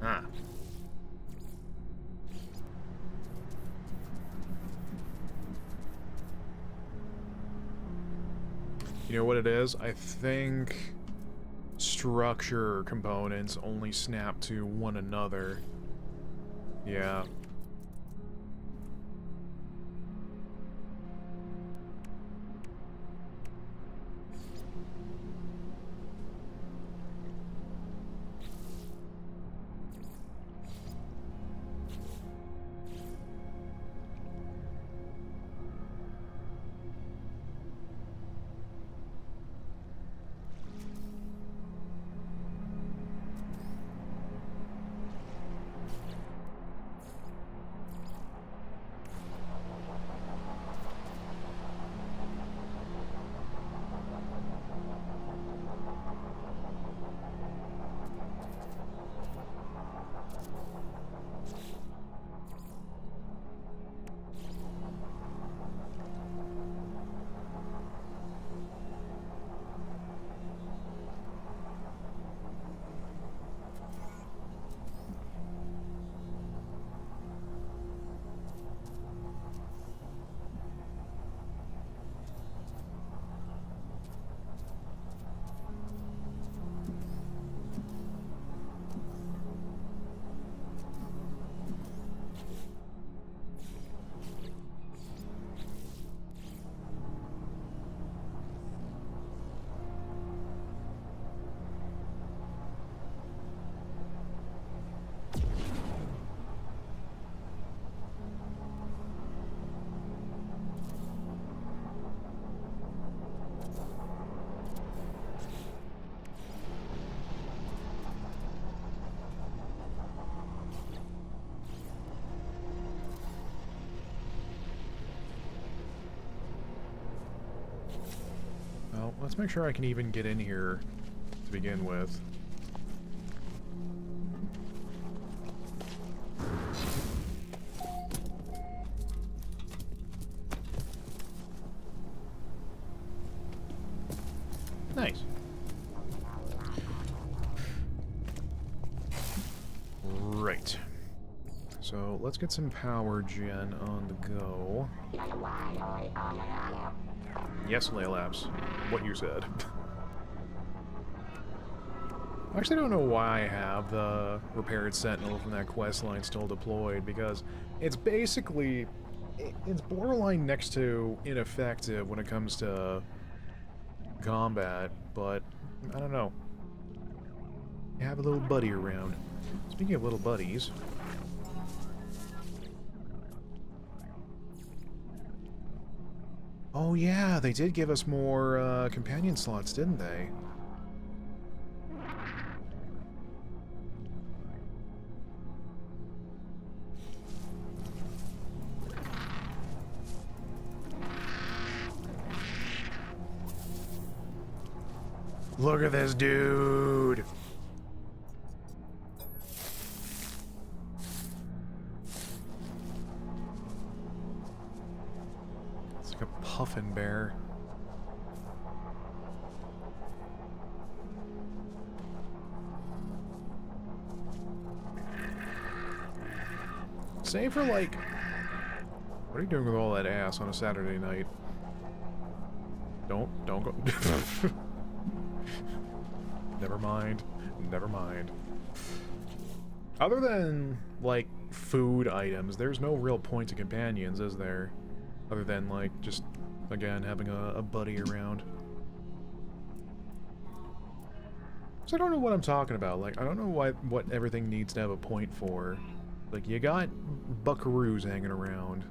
Ah. You know what it is? I think structure components only snap to one another. Yeah. let's make sure I can even get in here to begin with. Nice. Right. So let's get some power gen on the go. Yes, Laylabs. What you said. I actually don't know why I have the repaired sentinel from that quest line still deployed, because it's basically... it's borderline next to ineffective when it comes to combat, but I don't know. You have a little buddy around. Speaking of little buddies... oh yeah, they did give us more companion slots, didn't they? Look at this dude! It's like a puffin bear. Save for like... what are you doing with all that ass on a Saturday night? Don't go... Never mind. Never mind. Other than, like, food items, there's no real point to companions, is there? Other than, like, just, again, having a buddy around. So I don't know what I'm talking about. Like, I don't know what everything needs to have a point for. Like, you got buckaroos hanging around.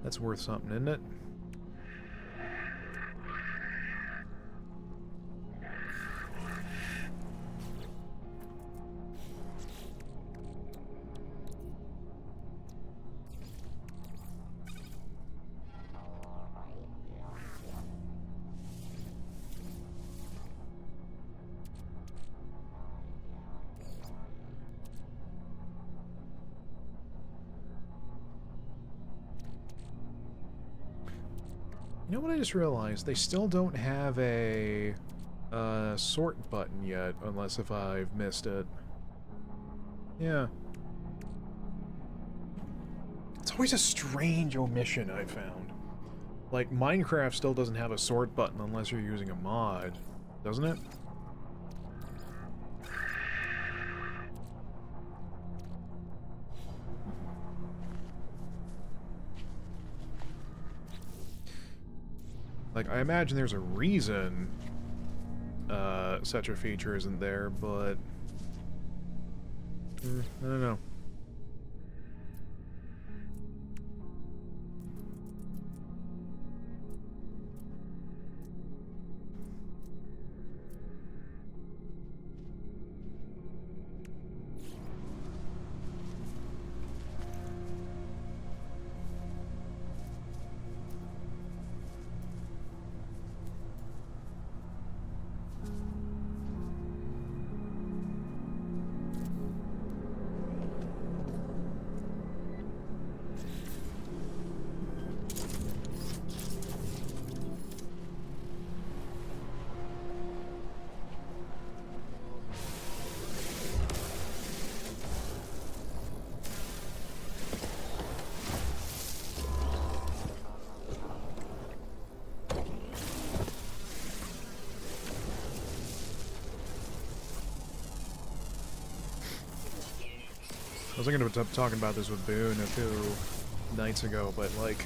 That's worth something, isn't it? You know what I just realized? They still don't have a sort button yet, unless if I've missed it. Yeah. It's always a strange omission I've found. Like, Minecraft still doesn't have a sort button unless you're using a mod, doesn't it? Like, I imagine there's a reason such a feature isn't there, but... I don't know. I was thinking of talking about this with Boone a few nights ago, but, like,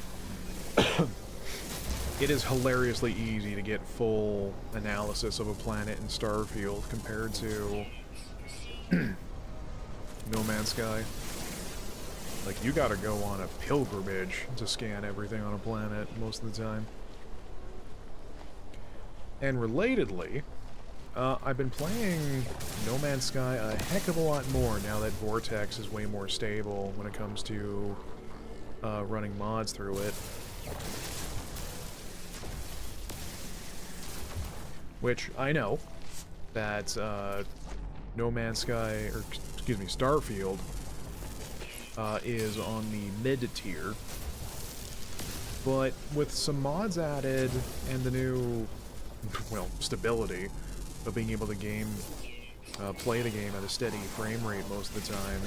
it is hilariously easy to get full analysis of a planet in Starfield compared to No Man's Sky. Like, you gotta go on a pilgrimage to scan everything on a planet most of the time. And relatedly, I've been playing No Man's Sky a heck of a lot more now that Vortex is way more stable when it comes to running mods through it. which I know that No Man's Sky, or excuse me, Starfield is on the mid tier, but with some mods added and the new, well, stability of being able to play the game at a steady frame rate most of the time.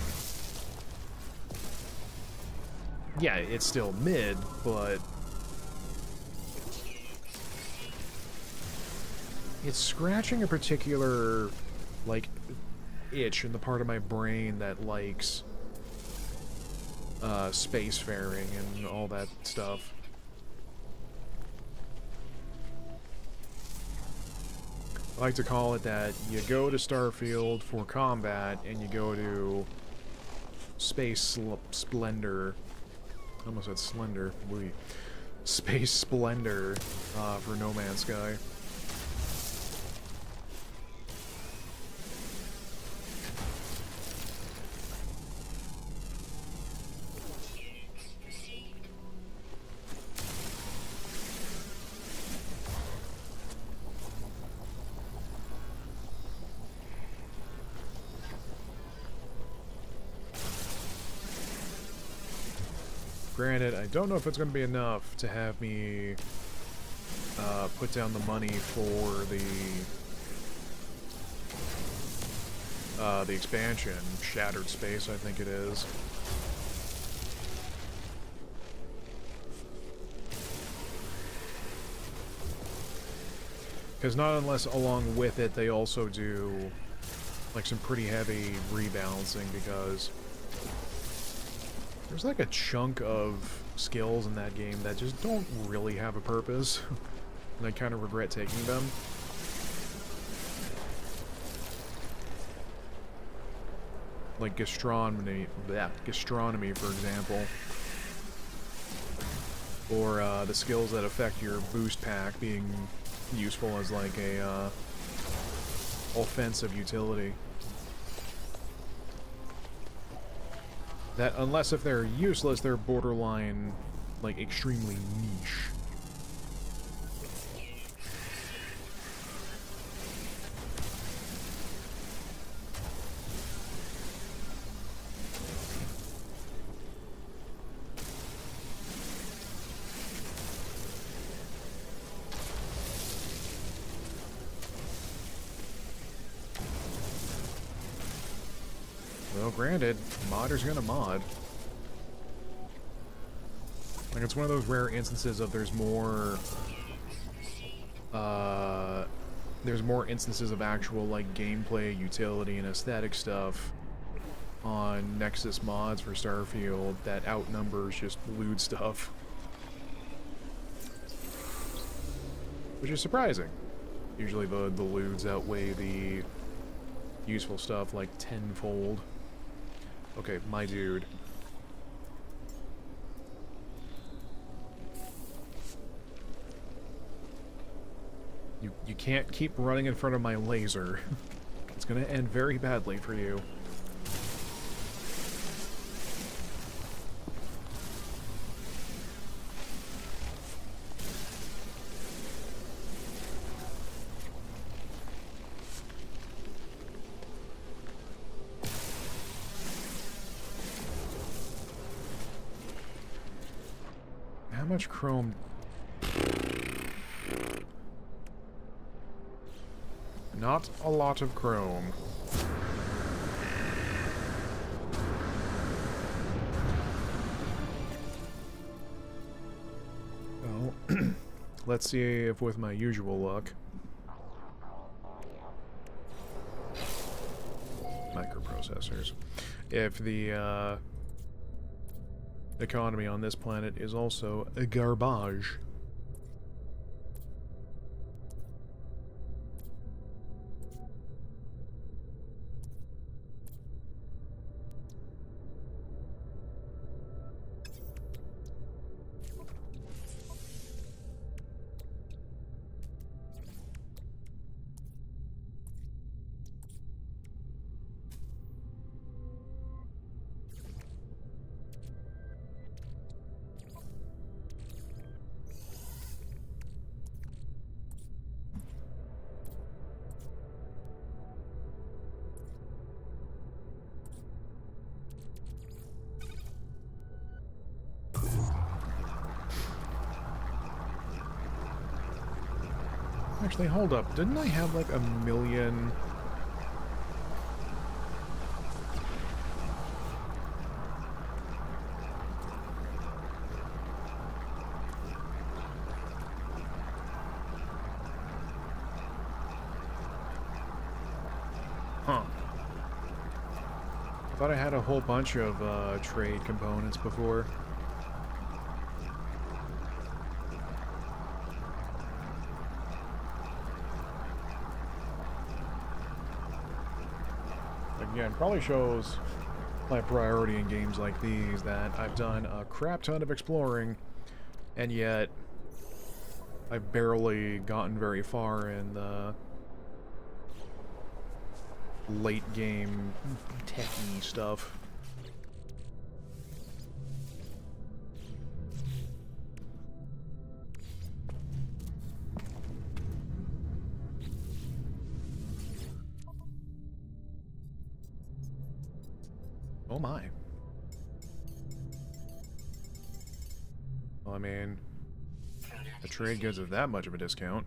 Yeah, it's still mid, but it's scratching a particular, like, itch in the part of my brain that likes spacefaring and all that stuff. I like to call it that you go to Starfield for combat, and you go to Space Splendor. I almost said Slender. Wee. Space Splendor for No Man's Sky. Granted, I don't know if it's going to be enough to have me put down the money for the expansion, Shattered Space, I think it is. Because not unless along with it they also do like some pretty heavy rebalancing, because there's like a chunk of skills in that game that just don't really have a purpose, and I kind of regret taking them. Like gastronomy, for example. Or the skills that affect your boost pack being useful as like a offensive utility. That, unless if they're useless, they're borderline, like, extremely niche. Well, granted, modder's gonna mod. Like, it's one of those rare instances of there's more instances of actual, like, gameplay, utility, and aesthetic stuff on Nexus mods for Starfield that outnumbers just lewd stuff. Which is surprising. Usually the lewds outweigh the useful stuff, like, tenfold. Okay, my dude. You can't keep running in front of my laser. It's gonna end very badly for you. How much chrome? Not a lot of chrome. Well, let's see if with my usual luck. Microprocessors. If the economy on this planet is also a garbage. Actually, hold up. Didn't I have like a million... Huh. I thought I had a whole bunch of trade components before. Again, probably shows my priority in games like these, that I've done a crap ton of exploring, and yet I've barely gotten very far in the late game techie stuff. Oh my. Well, I mean, the trade goods at that much of a discount.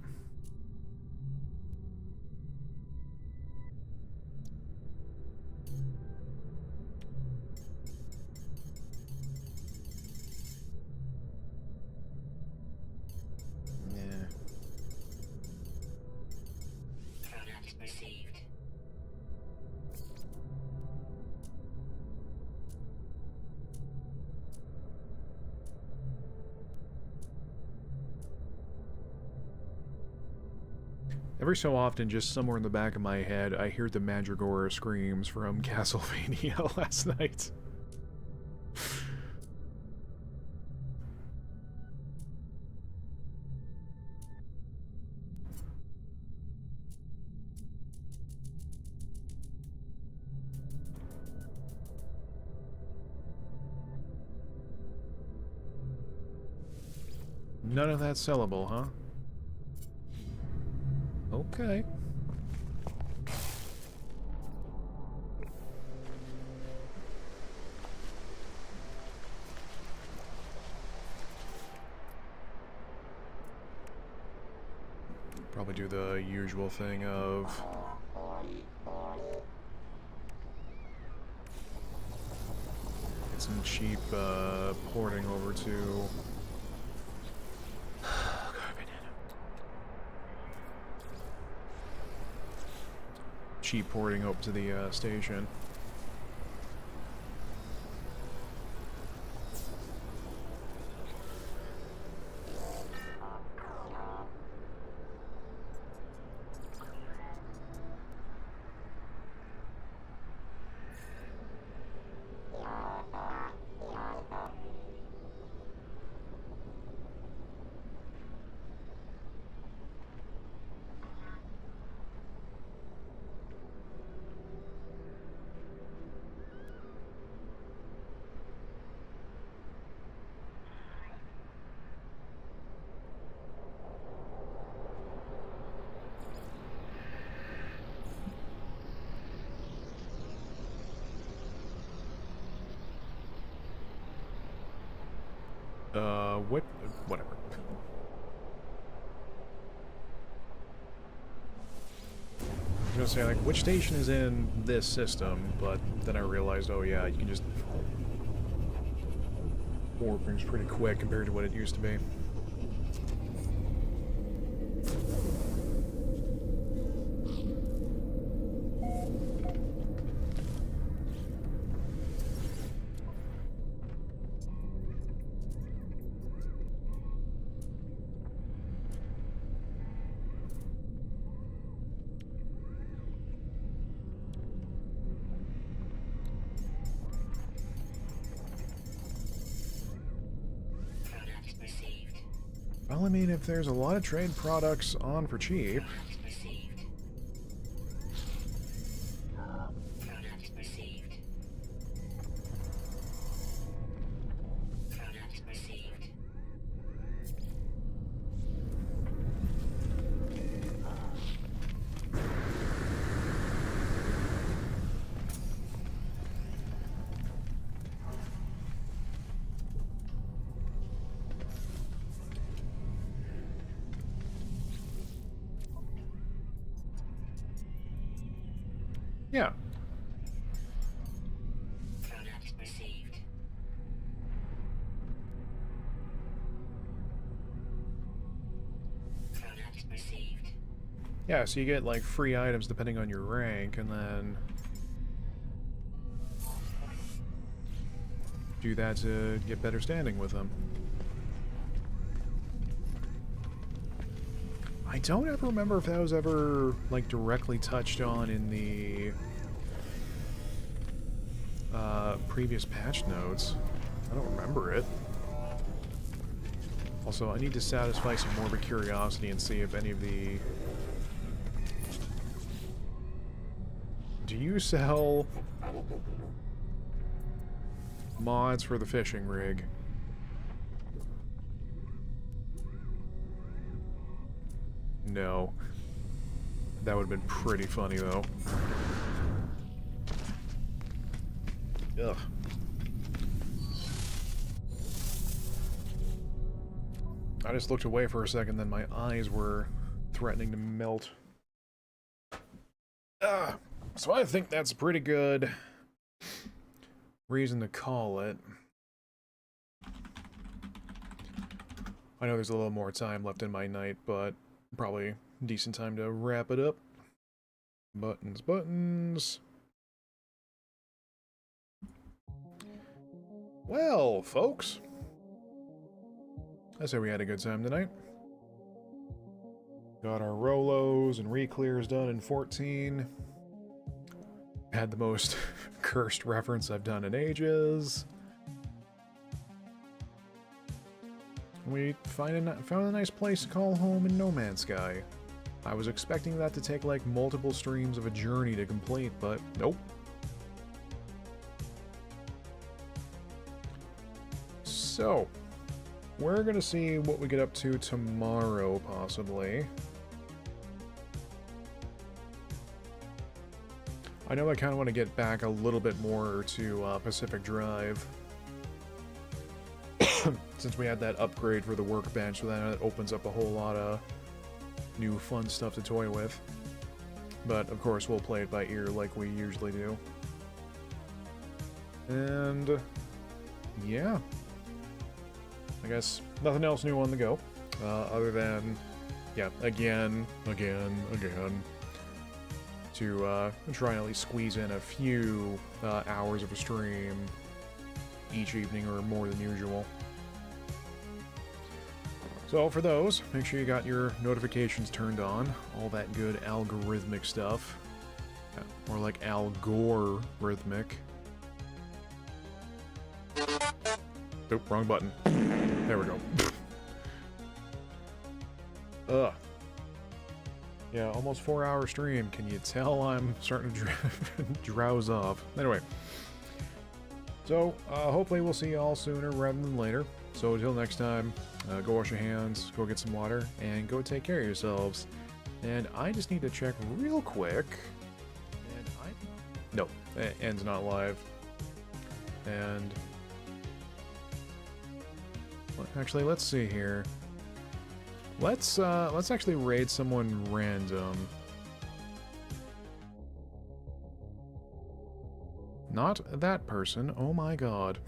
Yeah. Every so often, just somewhere in the back of my head, I hear the Mandragora screams from Castlevania last night. None of that sellable, huh? Okay. Probably do the usual thing of... get some cheap porting over to... cheap porting up to the station. Whatever. I was gonna say, like, which station is in this system, but then I realized, oh yeah, you can just warp things pretty quick compared to what it used to be. Well, I mean, if there's a lot of trade products on for cheap... Yeah.
Product received. Product received.
Yeah, so you get like free items depending on your rank, and then do that to get better standing with them. I don't ever remember if that was ever like directly touched on in the previous patch notes. I don't remember it. Also, I need to satisfy some morbid curiosity and see if any of the... Do you sell mods for the fishing rig? No. That would have been pretty funny, though. Ugh. I just looked away for a second, then my eyes were threatening to melt. So I think that's a pretty good reason to call it. I know there's a little more time left in my night, but probably decent time to wrap it up. Buttons, buttons. Well, folks, I say we had a good time tonight. Got our Rolos and re-clears done in 14. Had the most cursed reference I've done in ages. We found a nice place to call home in No Man's Sky. I was expecting that to take like multiple streams of a journey to complete, but nope. So, we're gonna see what we get up to tomorrow, possibly. I know I kind of want to get back a little bit more to Pacific Drive. Since we had that upgrade for the workbench, so that opens up a whole lot of new fun stuff to toy with. But, of course, we'll play it by ear like we usually do. And... yeah. I guess nothing else new on the go. Other than, yeah, again, to try and at least squeeze in a few hours of a stream each evening or more than usual. So for those, make sure you got your notifications turned on, all that good algorithmic stuff. Yeah, more like Al-Gore-rhythmic. Oop, wrong button. There we go. Ugh. Yeah, almost 4-hour stream. Can you tell I'm starting to drowse off? Anyway. So, hopefully we'll see you all sooner rather than later. So until next time, go wash your hands, go get some water, and go take care of yourselves. And I just need to check real quick. And no, end's not live. And... actually, let's see here. Let's actually raid someone random. Not that person. Oh my god.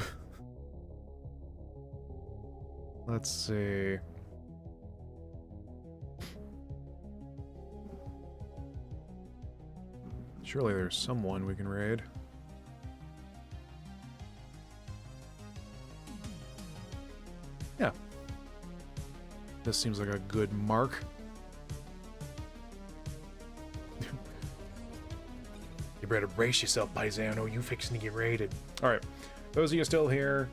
Let's see. Surely there's someone we can raid. Yeah. This seems like a good mark. You better brace yourself, Paisano. You fixing to get raided. Alright. Those of you still here,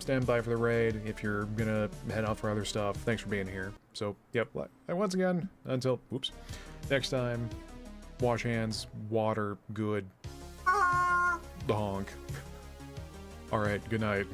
stand by for the raid. If you're gonna head out for other stuff, thanks for being here. So, yep, and once again, until, oops, next time, wash hands, water, good. The honk. Alright, good night.